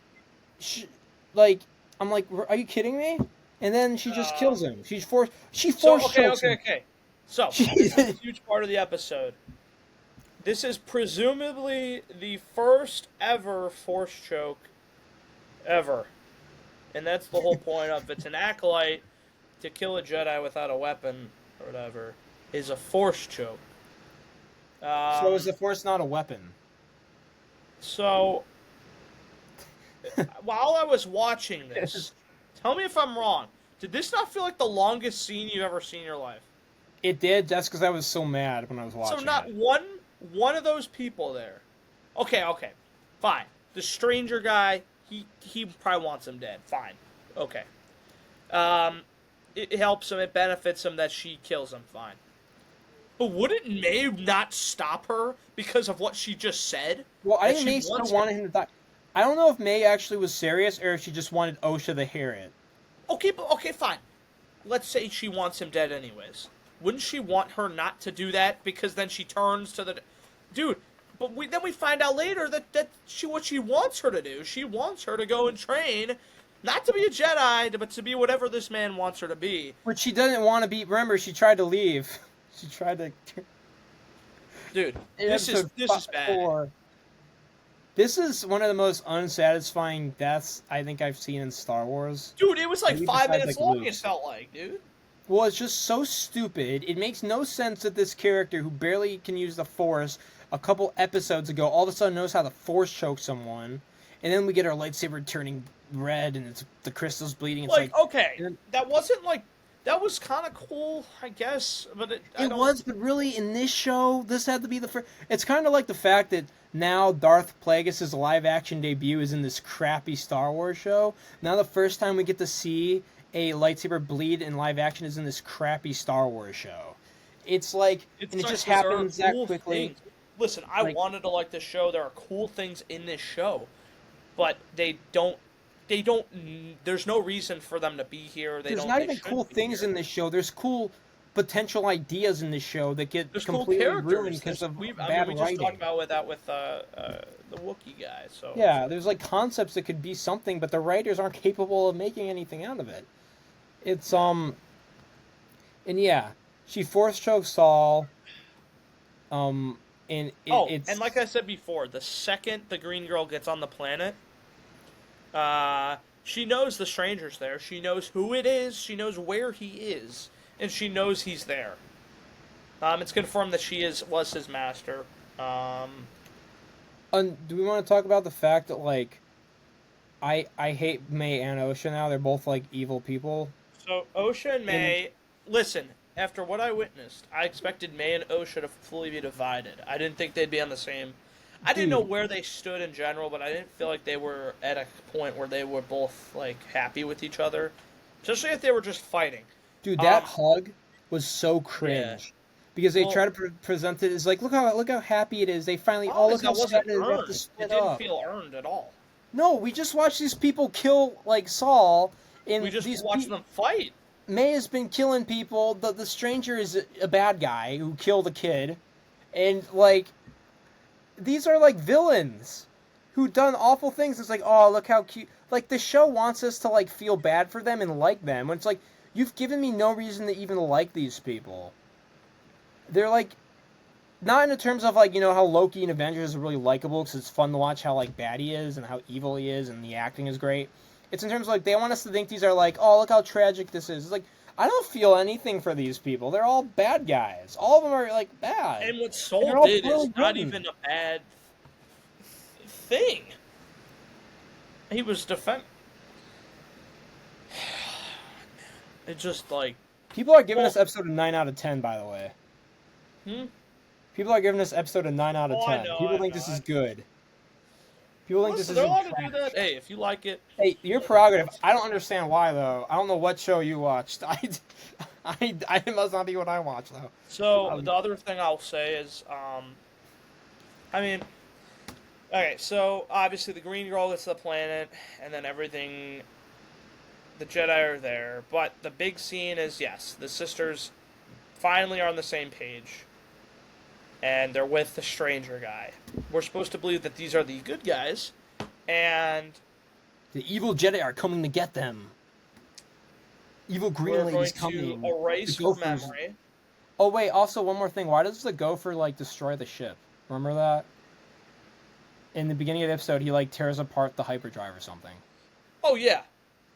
A: I'm like, are you kidding me? And then she just kills him. She force chokes him.
B: Okay. So, this is a huge part of the episode. This is presumably the first ever force choke ever. And that's the whole point of it's an acolyte to kill a Jedi without a weapon or whatever is a force choke.
A: So is the force not a weapon?
B: So, while I was watching this, tell me if I'm wrong. Did this not feel like the longest scene you've ever seen in your life?
A: It did. That's because I was so mad when I was watching.
B: So not
A: it.
B: one of those people there. Okay, fine. The stranger guy, he probably wants him dead. Fine, okay. It helps him. It benefits him that she kills him. Fine. But wouldn't May not stop her because of what she just said?
A: Well, I think May still wanted him to die. I don't know if May actually was serious or if she just wanted OSHA to hear it.
B: Okay, fine. Let's say she wants him dead anyways. Wouldn't she want her not to do that because then she turns to the dude? But then we find out later that what she wants her to do. She wants her to go and train, not to be a Jedi, but to be whatever this man wants her to be.
A: Which she doesn't want to be. Remember, she tried to leave. She tried to.
B: Dude, this is bad.
A: This is one of the most unsatisfying deaths I think I've seen in Star Wars.
B: Dude, it was like
A: Maybe
B: 5 minutes
A: besides,
B: long.
A: Luke.
B: It felt like, dude.
A: Well, it's just so stupid. It makes no sense that this character who barely can use the Force a couple episodes ago all of a sudden knows how to Force choke someone, and then we get our lightsaber turning red and the crystal's bleeding. It's
B: okay, that wasn't like that was kind of cool, I guess, but it
A: was. But really, in this show, this had to be the first. It's kind of like the fact that now Darth Plagueis' live-action debut is in this crappy Star Wars show. Now the first time we get to see a lightsaber bleed in live action is in this crappy Star Wars show. It's like, and it just happens that quickly.
B: Things. Listen, I wanted to like this show. There are cool things in this show, but they don't. There's no reason for them to be here. There's
A: not even cool things in this show. There's cool potential ideas in this show that get completely ruined because of bad writing. We just
B: talked about that with the Wookiee guy. So
A: yeah, there's like concepts that could be something, but the writers aren't capable of making anything out of it. It's and yeah, she force chokes Saul. And it's
B: and like I said before, the second the green girl gets on the planet, she knows the stranger's there. She knows who it is. She knows where he is, and she knows he's there. It's confirmed that she was his master.
A: Do we want to talk about the fact that like, I hate May and OSHA now. They're both like evil people.
B: So OSHA and May, listen. After what I witnessed, I expected May and OSHA to fully be divided. I didn't think they'd be on the same. I didn't know where they stood in general, but I didn't feel like they were at a point where they were both like happy with each other, especially if they were just fighting.
A: Dude, that hug was so cringe because they try to present it as like, look how happy it is. They finally look how sad it is.
B: It didn't feel earned at all.
A: No, we just watched these people kill like Saul.
B: We just watched them fight.
A: May has been killing people. The stranger is a bad guy who killed a kid, and like these are like villains who done awful things. It's like, oh, look how cute. Like the show wants us to like feel bad for them and like them. When it's like you've given me no reason to even like these people. They're like not in the terms of like, you know, how Loki in Avengers is really likable because it's fun to watch how like bad he is and how evil he is and the acting is great. It's in terms of like they want us to think these are like, oh, look how tragic this is. It's like I don't feel anything for these people. They're all bad guys. All of them are like bad.
B: And what Soul did is not even a bad thing. He was It just like
A: people are giving this episode a 9 out of 10. By the way, people are giving this episode a 9 out of 10. People think this is good. People think this is.
B: They're allowed to do that. Hey, if you like it.
A: Hey, your prerogative. I don't understand why though. I don't know what show you watched. I must not be what I watched though.
B: So the other thing I'll say is, I mean, okay. So obviously the Green Girl gets to the planet, and then everything. The Jedi are there, but the big scene is yes, the sisters finally are on the same page. And they're with the stranger guy. We're supposed to believe that these are the good guys, and
A: the evil Jedi are coming to get them. Evil Green Lady's coming.
B: To erase her memory.
A: Oh wait, also one more thing. Why does the Gopher like destroy the ship? Remember that? In the beginning of the episode, he like tears apart the hyperdrive or something.
B: Oh yeah.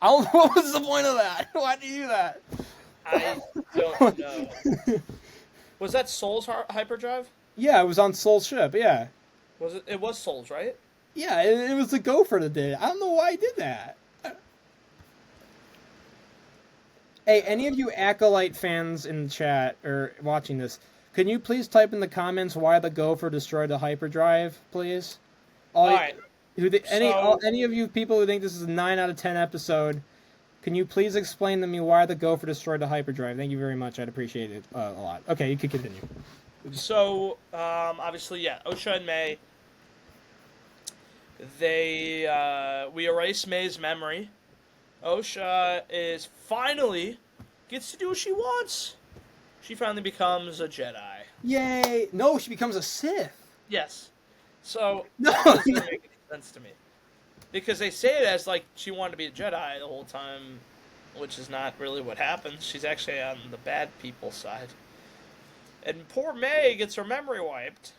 A: I don't know what was the point of that. Why did you do that?
B: I don't know. Was that Soul's hyperdrive?
A: Yeah, it was on Soul's ship, yeah.
B: Was it? It was Soul's, right?
A: Yeah, it was the Gopher that did it. I don't know why he did that. Hey, any of you Acolyte fans in the chat or watching this, can you please type in the comments why the Gopher destroyed the hyperdrive, please?
B: All right.
A: Any of you people who think this is a 9 out of 10 episode, can you please explain to me why the Gopher destroyed the hyperdrive? Thank you very much. I'd appreciate it a lot. Okay, you can continue.
B: So, obviously, yeah, Osha and May, we erase May's memory. Osha gets to do what she wants. She finally becomes a Jedi.
A: Yay! No, she becomes a Sith.
B: Yes. So,
A: no.
B: That doesn't make any sense to me. Because they say it as, like, she wanted to be a Jedi the whole time, which is not really what happens. She's actually on the bad people's side. And poor May gets her memory wiped.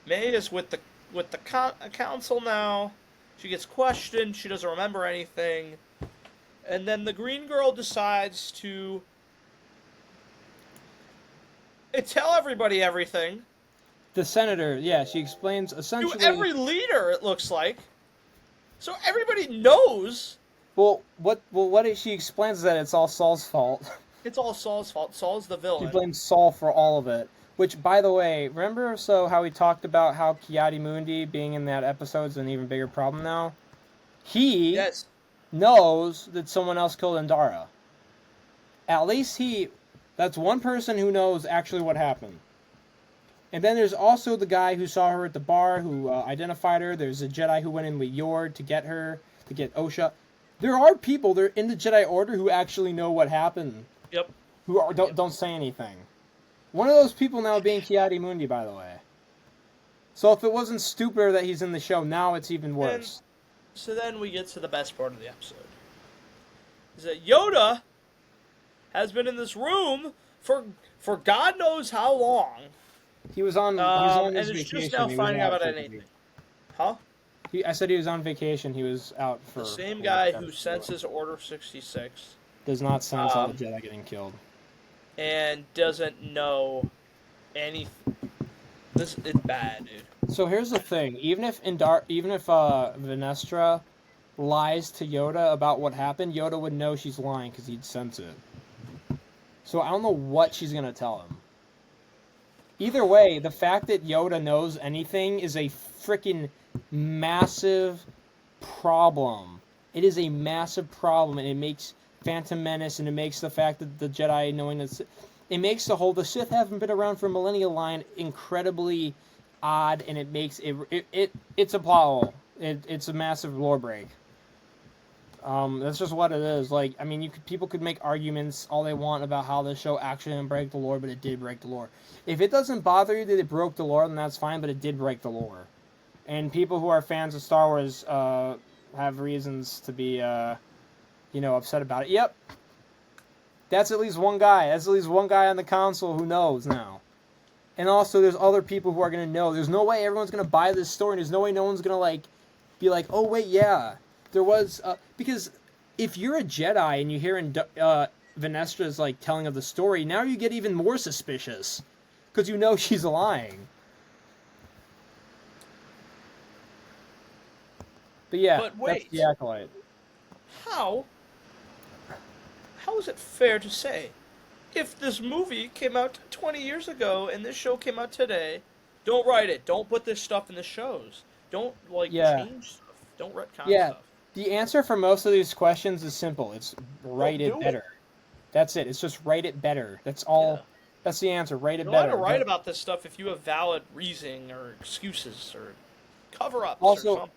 B: May is with the council now. She gets questioned. She doesn't remember anything. And then the Green Girl decides to tell everybody everything.
A: The senator, yeah, she explains essentially...
B: To every leader, it looks like. So everybody knows.
A: Well, what she explains is that it's all Saul's fault.
B: It's all Saul's fault. Saul's the villain.
A: She blames Saul for all of it. Which, by the way, remember how we talked about how Ki-Adi-Mundi being in that episode is an even bigger problem now? He knows that someone else killed Indara. At least that's one person who knows actually what happened. And then there's also the guy who saw her at the bar, who identified her. There's a Jedi who went in with Yord to get her, to get Osha. There are people there in the Jedi Order who actually know what happened.
B: Yep.
A: Who don't say anything. One of those people now being Ki-Adi-Mundi, by the way. So if it wasn't stupider that he's in the show, now it's even worse.
B: So then we get to the best part of the episode. Is that Yoda has been in this room for God knows how long.
A: He was on his vacation.
B: And is just now finding out about anything. Huh?
A: I said he was on vacation. He was out for...
B: The same guy who senses Order 66.
A: Does not sense all the Jedi getting killed.
B: And doesn't know anything. This is bad, dude.
A: So here's the thing. Even if Venestra lies to Yoda about what happened, Yoda would know she's lying because he'd sense it. So I don't know what she's going to tell him. Either way, the fact that Yoda knows anything is a freaking massive problem. It is a massive problem, and it makes Phantom Menace, and it makes the fact that the Jedi knowing that it makes the Sith haven't been around for a millennia line incredibly odd, and it makes it's a plot hole. It's a massive lore break. That's just what it is. Like, I mean, people could make arguments all they want about how the show actually didn't break the lore, but it did break the lore. If it doesn't bother you that it broke the lore, then that's fine, but it did break the lore. And people who are fans of Star Wars have reasons to be, upset about it. Yep. That's at least one guy. That's at least one guy on the console who knows now. And also, there's other people who are going to know. There's no way everyone's going to buy this story, and there's no way no one's going to, like, be like, oh, wait, yeah. There was, because if you're a Jedi and you hear Vanestra's, like, telling of the story, now you get even more suspicious. Because you know she's lying. But yeah,
B: But wait.
A: that's the Acolyte.
B: How is it fair to say, if this movie came out 20 years ago and this show came out today, don't write it. Don't put this stuff in the shows. Don't, change stuff. Don't retcon stuff.
A: The answer for most of these questions is simple. It's write it better. That's it. It's just write it better. That's all. Yeah. That's the answer. Write it better.
B: You don't have to write about this stuff if you have valid reasoning or excuses or cover-ups or something.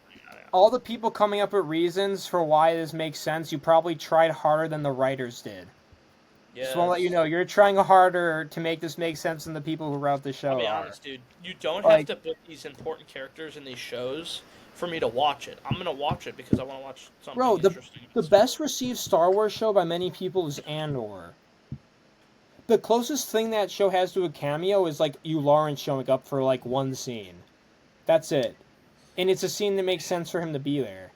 A: All the people coming up with reasons for why this makes sense, you probably tried harder than the writers did. Yes. Just want to let you know, you're trying harder to make this make sense than the people who wrote the show.
B: I'll be honest, dude. You don't have to put these important characters in these shows for me to watch it. I'm going to watch it because I want to watch something interesting.
A: The best received Star Wars show by many people is Andor. The closest thing that show has to a cameo is, like, Hugh Lawrence showing up for, like, one scene. That's it. And it's a scene that makes sense for him to be there.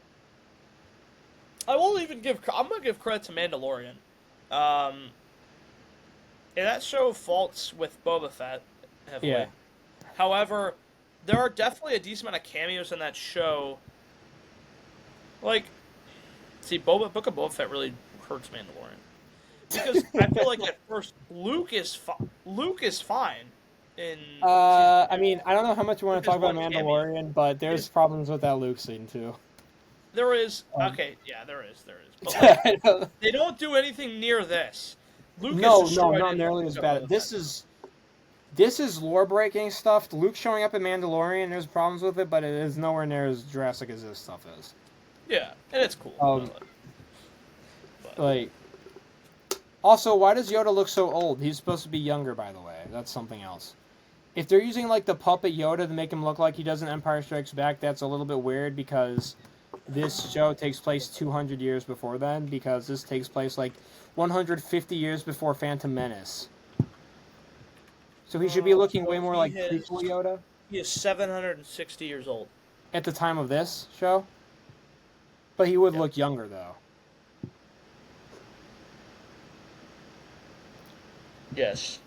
B: I'm going to give credit to Mandalorian. And that show faults with Boba Fett heavily. Yeah. However, there are definitely a decent amount of cameos in that show. Like, Book of Boba Fett really hurts Mandalorian. Because I feel like at first, Luke is fine.
A: I mean, I don't know how much you want to talk about Mandalorian, but there's problems with that Luke scene too.
B: There is. Okay, yeah, there is. But they don't do anything near this. Luke
A: not nearly as bad. This is lore breaking stuff. Luke showing up in Mandalorian, there's problems with it, but it is nowhere near as drastic as this stuff is.
B: Yeah, and it's cool.
A: Also, why does Yoda look so old? He's supposed to be younger, by the way. That's something else. If they're using, like, the puppet Yoda to make him look like he does in Empire Strikes Back, that's a little bit weird because this show takes place 200 years before then, because this takes place, like, 150 years before Phantom Menace. So he should be looking way more like prequel Yoda.
B: He is 760 years old.
A: At the time of this show? But he would look younger, though.
B: Yes.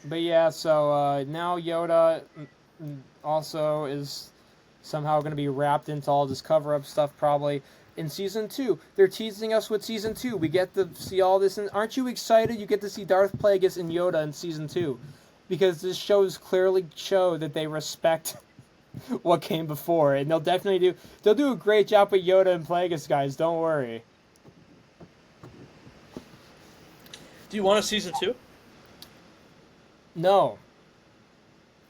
A: But yeah, so now Yoda also is somehow going to be wrapped into all this cover-up stuff probably in Season 2. They're teasing us with Season 2. We get to see all this, and aren't you excited? You get to see Darth Plagueis and Yoda in Season 2. Because this shows clearly show that they respect what came before, and they'll do a great job with Yoda and Plagueis, guys, don't worry.
B: Do you want a Season 2?
A: No.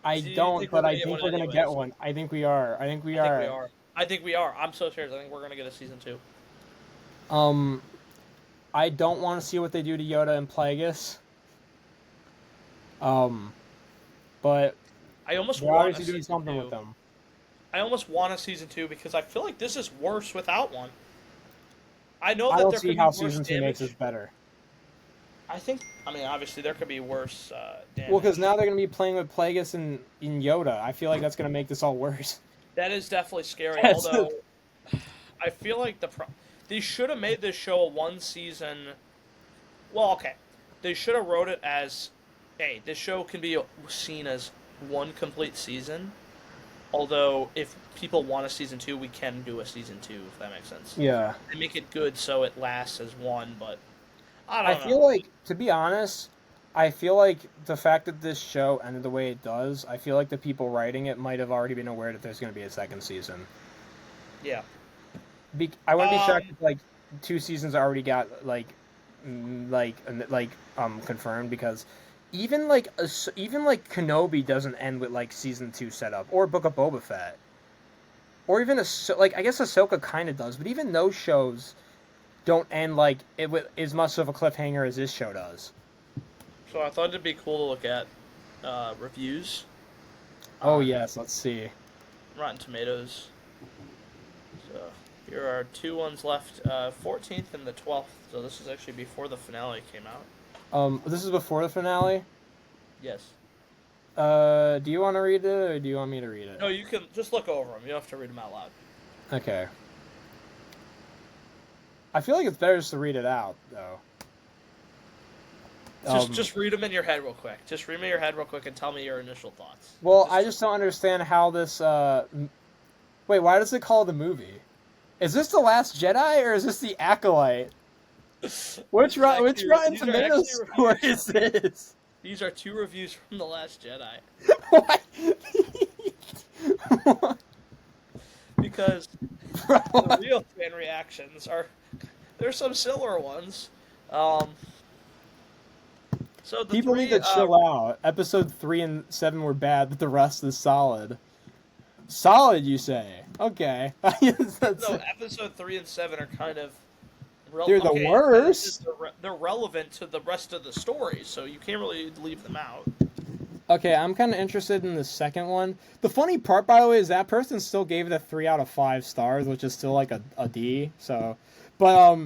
A: I don't, but I think we're going to get one. I think we are.
B: I think we are. I'm so serious. I think we're going to get a Season 2.
A: I don't want to see what they do to Yoda and Plagueis. But
B: I almost want to do something with them. I almost want a Season 2 because I feel like this is worse without one. I don't see how Season 2 makes this better. I mean, obviously, there could be worse damage.
A: Well, because now they're going to be playing with Plagueis and Yoda. I feel like that's going to make this all worse.
B: That is definitely scary, although I feel like they should have made this show a one-season... Well, okay. They should have wrote it as, hey, this show can be seen as one complete season, although if people want a Season 2, we can do a Season 2, if that makes sense.
A: Yeah.
B: They make it good so it lasts as one, but... I
A: feel like, to be honest, I feel like the fact that this show ended the way it does, I feel like the people writing it might have already been aware that there's going to be a second season.
B: Yeah.
A: I wouldn't be shocked if, like, 2 seasons already got, confirmed, because even Kenobi doesn't end with, like, Season 2 setup, or Book of Boba Fett. or even like I guess Ahsoka kind of does, but even those shows don't end like it with as much of a cliffhanger as this show does.
B: So I thought it'd be cool to look at reviews
A: Oh
B: on
A: yes, let's see.
B: Rotten Tomatoes. So here are two ones left, 14th and the 12th. So this is actually before the finale came out.
A: This is before the finale.
B: Yes.
A: Do you want to read it, or do you want me to read it?
B: No, you can just look over them. You don't have to read them out loud.
A: Okay. I feel like it's better just to read it out, though.
B: Just read them in your head real quick. Just read them in your head real quick and tell me your initial thoughts.
A: Well, I just don't understand how this. Wait, why does it call the movie? Is this The Last Jedi or is this The Acolyte? Which Rotten Tomatoes score is this?
B: These are two reviews from The Last Jedi.
A: What?
B: Because the real fan reactions are... There's some similar ones. So the
A: People need to chill out. Episode 3 and 7 were bad, but the rest is solid. Solid, you say? Okay.
B: No, episode 3 and 7 are kind of...
A: They're the worst.
B: They're relevant to the rest of the story, so you can't really leave them out.
A: Okay, I'm kind of interested in the second one. The funny part, by the way, is that person still gave it a 3 out of 5 stars, which is still like a D. So, but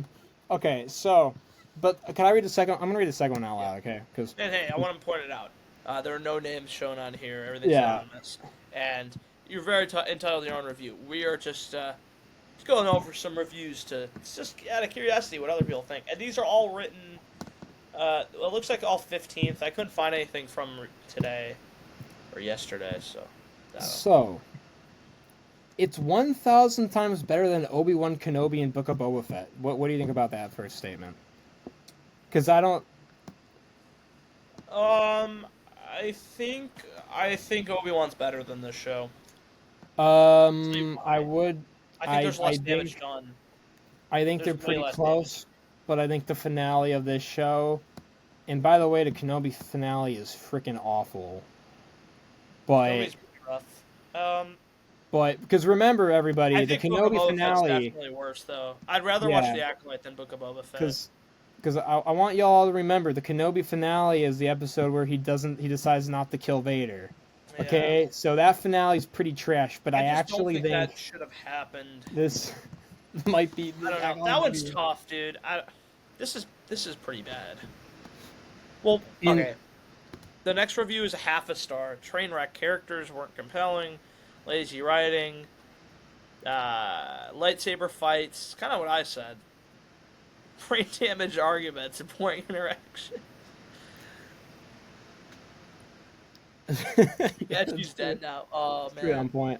A: okay, so, but can I read the second? I'm gonna read the second one out loud, okay? Because
B: and hey, I want to point it out. There are no names shown on here. Everything's anonymous, and you're very entitled to your own review. We are just going over some reviews to just out of curiosity what other people think, and these are all written. It looks like all 15th. I couldn't find anything from today or yesterday, so.
A: It's 1,000 times better than Obi-Wan Kenobi and Book of Boba Fett. What do you think about that first statement? Because I don't.
B: I think Obi-Wan's better than this show.
A: I would.
B: I think there's less damage done.
A: I think they're pretty close, but I think the finale of this show, and by the way, the Kenobi finale is freaking awful. But
B: Kenobi's pretty rough.
A: But because remember, everybody, the Kenobi finale
B: is definitely worse though. I'd rather watch The Acolyte than Book of Boba Fett.
A: Because I want y'all to remember the Kenobi finale is the episode where he decides not to kill Vader. Yeah. Okay, so that finale is pretty trash. But I actually think
B: that should have happened.
A: This might be.
B: I don't know. That one's tough, dude. This is pretty bad. Well, okay. The next review is a half a star. Train wreck. Characters weren't compelling. Lazy writing. Lightsaber fights. Kind of what I said. Brain damage arguments and boring interaction. Yeah, she's dead now. Oh, man.
A: Pretty on point.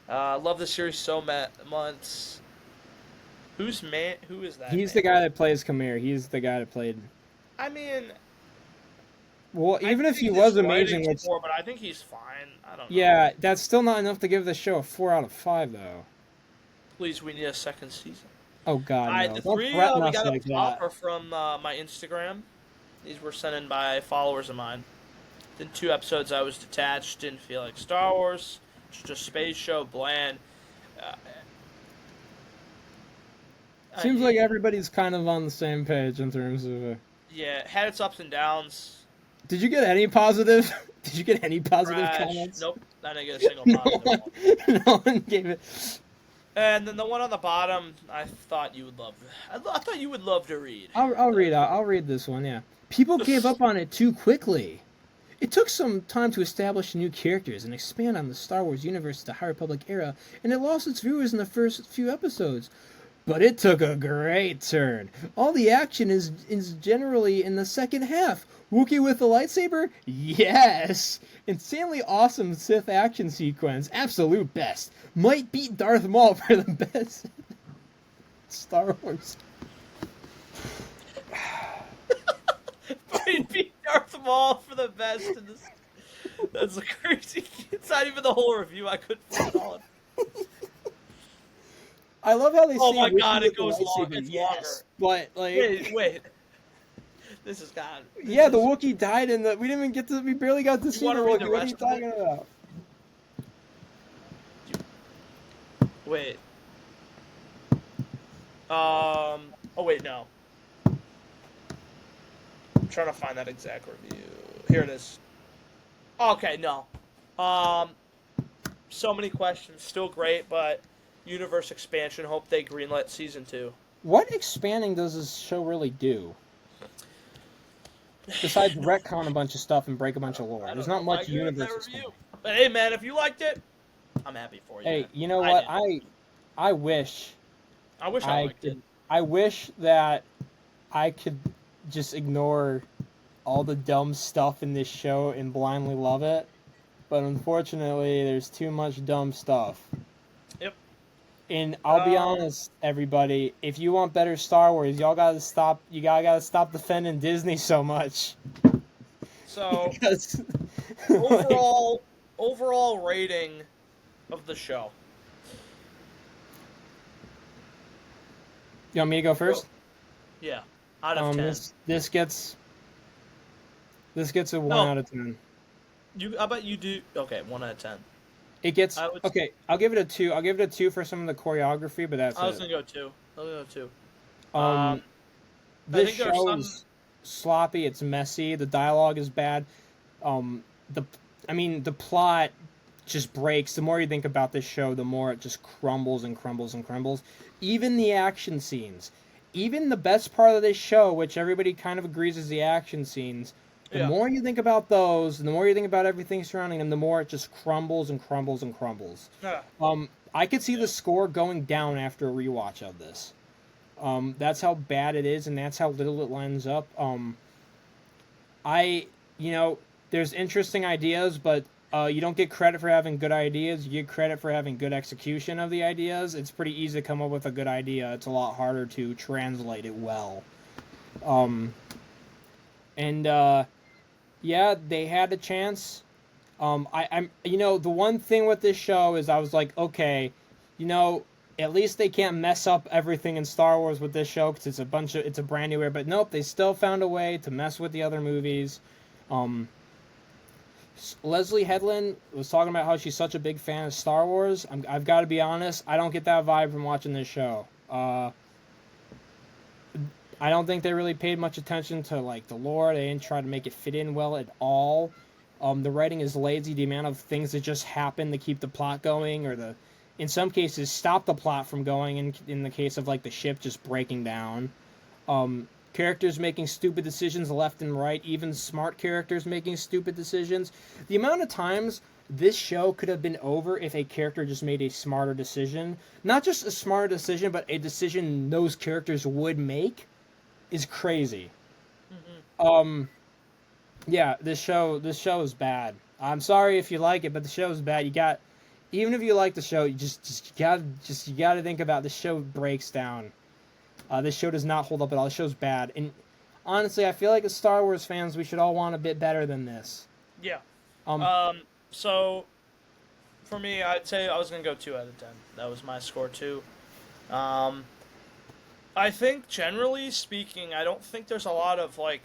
B: Love the series so much. Who is that?
A: He's the guy that plays Khmer. He's the guy that played.
B: I mean,
A: well, even if he was amazing,
B: but I think he's fine. I don't know.
A: Yeah, that's still not enough to give the show a 4 out of 5, though.
B: Please, we need a second season.
A: Oh God, no!
B: The three we got up top are from my Instagram. These were sent in by followers of mine. Then 2 episodes I was detached. Didn't feel like Star Wars. Just a space show, bland.
A: Seems like everybody's kind of on the same page in terms of.
B: Yeah, it had its ups and downs.
A: Did you get any positive? Did you get any positive comments?
B: Nope, I didn't get a single positive one.
A: No one gave it.
B: And then the one on the bottom, I thought you would love. I thought you would love to read.
A: I'll read this one. Yeah, people gave up on it too quickly. It took some time to establish new characters and expand on the Star Wars universe to the High Republic era, and it lost its viewers in the first few episodes. But it took a great turn. All the action is generally in the second half. Wookiee with the lightsaber? Yes! Insanely awesome Sith action sequence. Absolute best. Might beat Darth Maul for the best Star Wars.
B: Might beat Darth Maul for the best in this. That's crazy. It's not even the whole review. I couldn't find all of it.
A: I love how they say.
B: Oh my God! It goes long. It's
A: yes, longer. But like,
B: wait. This is God.
A: Yeah, the Wookiee died in the. We didn't even get to. We barely got to see the Wookiee. What are you talking about?
B: Wait. Oh wait, no. I'm trying to find that exact review. Here it is. Okay, no. Um, so many questions. Still great, but universe expansion. Hope they greenlit season 2.
A: What expanding does this show really do? Besides retcon a bunch of stuff and break a bunch of lore.
B: I
A: There's
B: don't know
A: not
B: if I
A: much
B: agree with that
A: universe
B: review.
A: expanding.
B: But hey, man, if you liked it, I'm happy for you,
A: Hey,
B: man.
A: you know
B: I
A: what?
B: did.
A: I wish
B: I wish I
A: I
B: liked it.
A: could. I wish that I could just ignore all the dumb stuff in this show and blindly love it. But unfortunately, there's too much dumb stuff.
B: Yep.
A: And I'll be
B: Um.
A: honest, everybody, if you want better Star Wars, y'all gotta stop. You gotta stop defending Disney so much.
B: So
A: Because, like,
B: overall rating of the show.
A: you want me to go
B: Go.
A: first?
B: Yeah. Out of 10.
A: This gets a 1
B: No,
A: out of 10.
B: I bet you do. Okay, 1 out of 10.
A: It gets
B: I would.
A: okay. I'll give it a 2. I'll give it a 2 for some of the choreography, but that's
B: I was
A: it.
B: gonna go 2. I was gonna go 2.
A: Um,
B: I
A: this
B: think there are some.
A: show's sloppy. It's messy. The dialogue is bad. The I mean the plot just breaks. The more you think about this show, the more it just crumbles and crumbles and crumbles. Even the action scenes, even the best part of this show, which everybody kind of agrees is the action scenes. The
B: Yeah.
A: more you think about those, the more you think about everything surrounding them, the more it just crumbles and crumbles and crumbles.
B: Yeah.
A: I could see the score going down after a rewatch of this. That's how bad it is, and that's how little it lines up. I, you know, there's interesting ideas, but you don't get credit for having good ideas. You get credit for having good execution of the ideas. It's pretty easy to come up with a good idea. It's a lot harder to translate it well. Um, and yeah, they had a chance. I'm, the one thing with this show is I was like, okay, at least they can't mess up everything in Star Wars with this show because it's a brand new era. But nope, they still found a way to mess with the other movies. Leslie Headland was talking about how she's such a big fan of Star Wars. I've got to be honest, I don't get that vibe from watching this show. I don't think they really paid much attention to like the lore. They didn't try to make it fit in well at all. The writing is lazy. The amount of things that just happen to keep the plot going, or in some cases, stop the plot from going. In the case of like the ship just breaking down, characters making stupid decisions left and right. Even smart characters making stupid decisions. The amount of times this show could have been over if a character just made a smarter decision. Not just a smarter decision, but a decision those characters would make is crazy.
B: Mm-hmm.
A: Yeah, this show is bad. I'm sorry if you like it, but the show is bad. Even if you like the show, you gotta think about the show breaks down. This show does not hold up at all. The show's bad, and honestly, I feel like as Star Wars fans, we should all want a bit better than this.
B: Yeah.
A: Um,
B: So for me, I'd say I was gonna go 2 out of 10. That was my score too. I think generally speaking, I don't think there's a lot of like.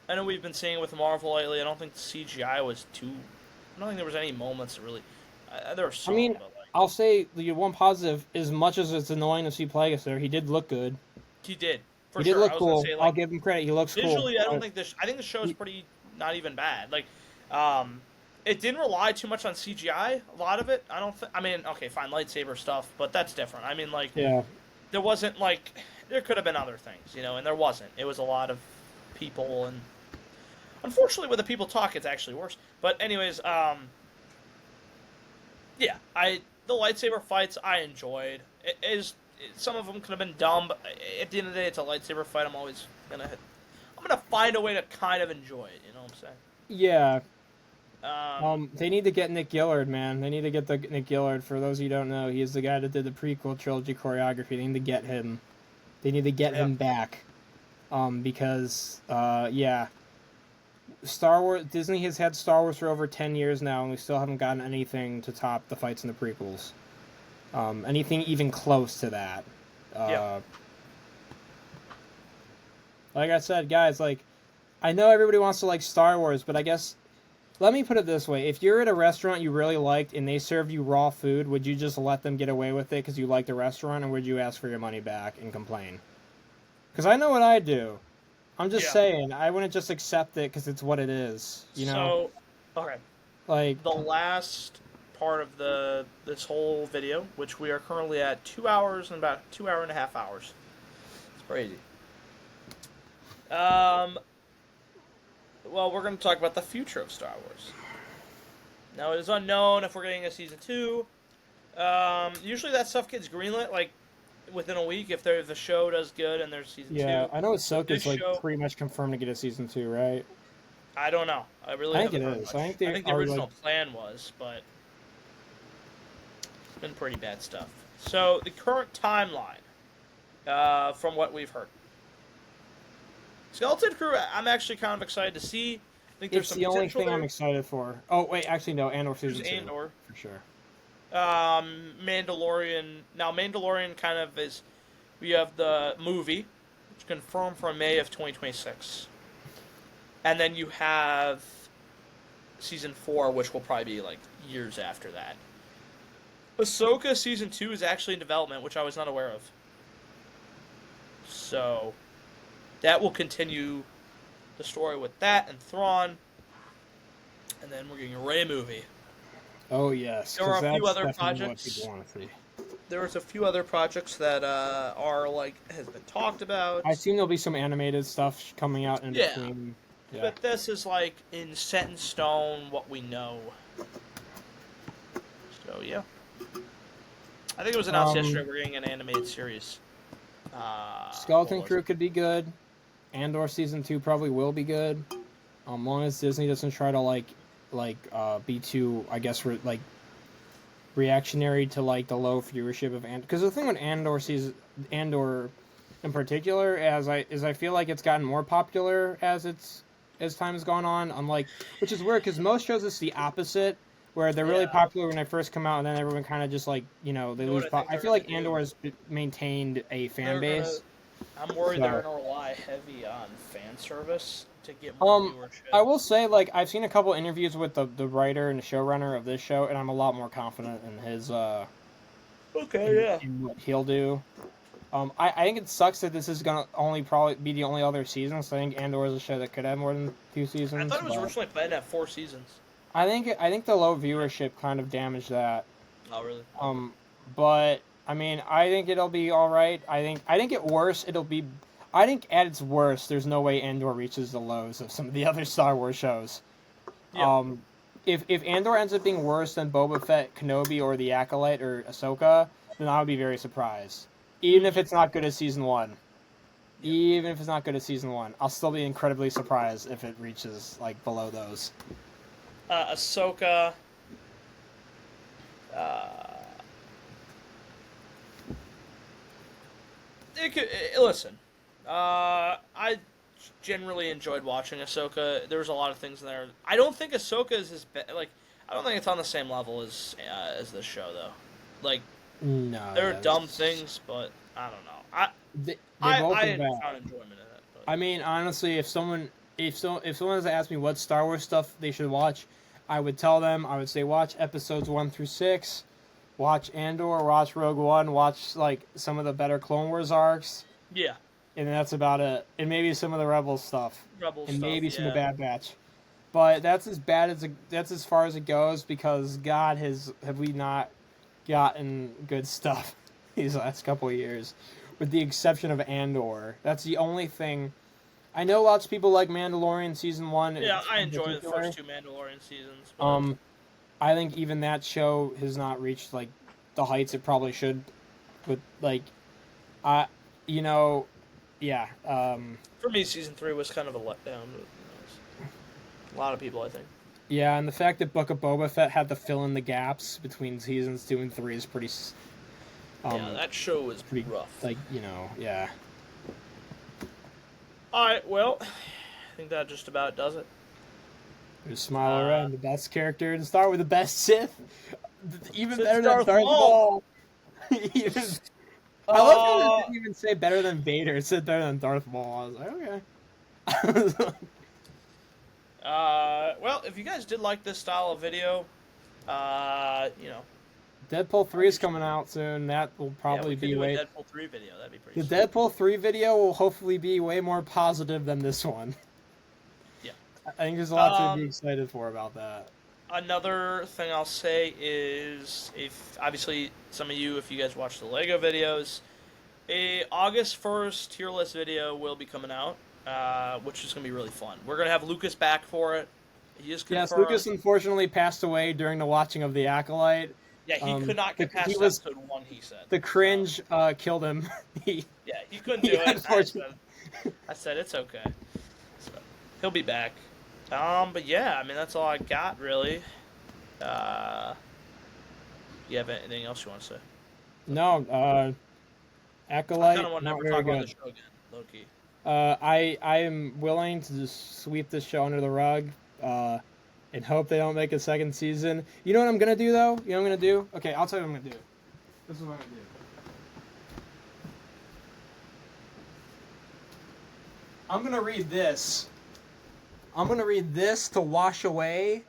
B: I know we've been seeing with Marvel lately. I don't think the CGI was too. I don't think there was any moments that really. There were some.
A: I mean,
B: But like,
A: I'll say the one positive, as much as it's annoying to see Plagueis there, he did look good.
B: he did for
A: He did
B: sure.
A: look
B: I was
A: cool.
B: gonna say
A: I'll
B: like
A: give him credit. He looks
B: visually,
A: cool.
B: I don't think this. I think the show is pretty not even bad. Like, it didn't rely too much on CGI. A lot of it, I don't. I mean, okay, fine, lightsaber stuff, but that's different. I mean, like,
A: Yeah.
B: there wasn't like there could have been other things, and there wasn't. It was a lot of people, and unfortunately, when the people talk, it's actually worse. But anyways, yeah, the lightsaber fights I enjoyed. Some of them could have been dumb, but at the end of the day, it's a lightsaber fight. I'm gonna find a way to kind of enjoy it. You know what I'm saying?
A: Yeah.
B: Um,
A: They need to get Nick Gillard, man. They need to get the Nick Gillard. For those of you who don't know, he is the guy that did the prequel trilogy choreography. They need to get him. They need to get him back. Because yeah, Star Wars. Disney has had Star Wars for over 10 years now, and we still haven't gotten anything to top the fights in the prequels. Anything even close to that. Like I said, guys, like I know everybody wants to like Star Wars, but I guess let me put it this way: if you're at a restaurant you really liked and they served you raw food, would you just let them get away with it because you liked the restaurant, or would you ask for your money back and complain? Because I know what I do. I'm just
B: Yeah.
A: saying, I wouldn't just accept it because it's what it is. You know,
B: So, okay.
A: like
B: The last part of this whole video, which we are currently at 2 hours and about 2.5 hours. It's crazy. Um, well, we're going to talk about the future of Star Wars. Now, it is unknown if we're getting a season 2. Usually that stuff gets greenlit, like, within a week if the show does good and there's season
A: yeah,
B: 2.
A: I know
B: But this
A: Ahsoka's like
B: show,
A: pretty much confirmed to get a season 2, right?
B: I don't know. I really
A: I think
B: haven't
A: it
B: heard
A: is. I think
B: much. I
A: they
B: think the
A: are like
B: original plan was, but it's been pretty bad stuff. So, the current timeline, from what we've heard. Skeleton Crew, I'm actually kind of excited to see. I think there's
A: it's
B: some
A: the only
B: potential
A: thing I'm
B: there.
A: excited for. Oh wait, actually no, Andor
B: There's
A: season 2
B: Andor.
A: for sure.
B: Mandalorian. Now, Mandalorian kind of is. We have the movie, which confirmed for May of 2026. And then you have season 4, which will probably be like years after that. Ahsoka season 2 is actually in development, which I was not aware of. So, that will continue the story with that and Thrawn. And then we're getting a Rey movie.
A: Oh yes,
B: There are
A: because
B: a few
A: that's
B: other
A: definitely what people
B: projects.
A: want to see.
B: There was a few other projects that are like has been talked about.
A: I assume there'll be some animated stuff coming out in
B: Yeah,
A: between. Yeah.
B: but this is like in set in stone what we know. So yeah, I think it was announced yesterday we're getting an animated series.
A: Skeleton Crew could be good. Andor season 2 probably will be good. Long as Disney doesn't try to be too, I guess, like reactionary to like the low viewership of Andor. Because the thing with Andor in particular, I feel like it's gotten more popular as time has gone on. Unlike, which is weird because most shows it's the opposite, where they're really popular when they first come out, and then everyone kind of just like they lose. I feel like Andor has maintained a fan base.
B: I'm worried they're gonna rely heavy on fan service to get more viewership.
A: I will say, like, I've seen a couple interviews with the writer and the showrunner of this show, and I'm a lot more confident in his in what he'll do. I think it sucks that this is gonna probably be the only other season. So I think Andor is a show that could have more than 2 seasons.
B: I thought it was originally planned at 4 seasons.
A: I think the low viewership kind of damaged that.
B: Oh really?
A: But I mean, I think it'll be all right. I think at worst it'll be. I think at its worst, there's no way Andor reaches the lows of some of the other Star Wars shows.
B: Yeah.
A: If Andor ends up being worse than Boba Fett, Kenobi, or the Acolyte or Ahsoka, then I would be very surprised. Even if it's not good as season 1.
B: Yeah.
A: Even if it's not good as season 1, I'll still be incredibly surprised if it reaches like below those.
B: Ahsoka. Listen. I generally enjoyed watching Ahsoka. There was a lot of things in there. I don't think Ahsoka is as like. I don't think it's on the same level as this show though. Like,
A: no,
B: there are dumb things, but I don't know. I found enjoyment in it. But.
A: I mean, honestly, if someone has asked me what Star Wars stuff they should watch, I would tell them. I would say watch episodes 1 through 6, watch Andor, watch Rogue One, watch like some of the better Clone Wars arcs.
B: Yeah.
A: And that's about it. And maybe some of the Rebels stuff.
B: And
A: maybe some of the Bad Batch. But that's as far as it goes because God have we not gotten good stuff these last couple of years, with the exception of Andor. That's the only thing. I know lots of people like Mandalorian season 1.
B: Yeah, I enjoy the first 2 Mandalorian seasons. But...
A: I think even that show has not reached like the heights it probably should. With like, yeah.
B: For me, season 3 was kind of a letdown. A lot of people, I think.
A: Yeah, and the fact that Book of Boba Fett had to fill in the gaps between seasons 2 and 3 is pretty.
B: Yeah, that show was pretty rough.
A: Like, yeah.
B: Alright, well, I think that just about does it.
A: There's Smile around, the best character in Star Wars, the best Sith. Even better than Darth Maul. I love how it didn't even say better than Vader. It said better than Darth Maul. I was like, okay.
B: Well, if you guys did like this style of video, you know,
A: Deadpool 3 is coming out soon. That will
B: yeah,
A: probably
B: we could
A: be
B: do a
A: way.
B: Deadpool 3 video. That'd be pretty
A: The
B: sweet.
A: Deadpool 3 video will hopefully be way more positive than this one.
B: Yeah.
A: I think there's a lot to be
B: Um,
A: excited for about that.
B: Another thing I'll say is, if obviously some of you, if you guys watch the Lego videos, a August 1st tier list video will be coming out, which is going to be really fun. We're going to have Lucas back for it. He is confirmed.
A: Yes, Lucas unfortunately passed away during the watching of the Acolyte.
B: Yeah, he could not get past
A: he was
B: episode 1, he said.
A: the cringe killed him.
B: Yeah, he couldn't do
A: he
B: it.
A: unfortunately-
B: I said it's okay. So, he'll be back. But yeah, I mean, that's all I got, really. You have anything else you want to say?
A: No,
B: I
A: Acolyte.
B: kind of want to
A: not
B: never
A: very
B: talk about
A: good.
B: the show again, low key.
A: I am willing to just sweep this show under the rug, and hope they don't make a second season. You know what I'm gonna do though? You know what I'm gonna do? Okay, I'll tell you what I'm gonna do. This is what I'm gonna do. I'm gonna read this. I'm gonna read this to wash away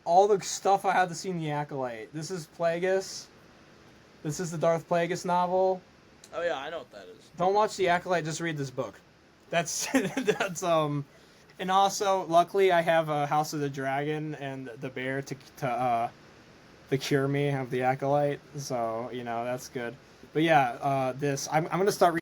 A: all the stuff I had to see in the Acolyte. This is Plagueis. This is the Darth Plagueis novel.
B: Oh yeah, I know what that is.
A: Don't watch the Acolyte, just read this book. That's and also luckily I have a House of the Dragon and the bear to cure me of the Acolyte, so you know that's good. But yeah, I'm gonna start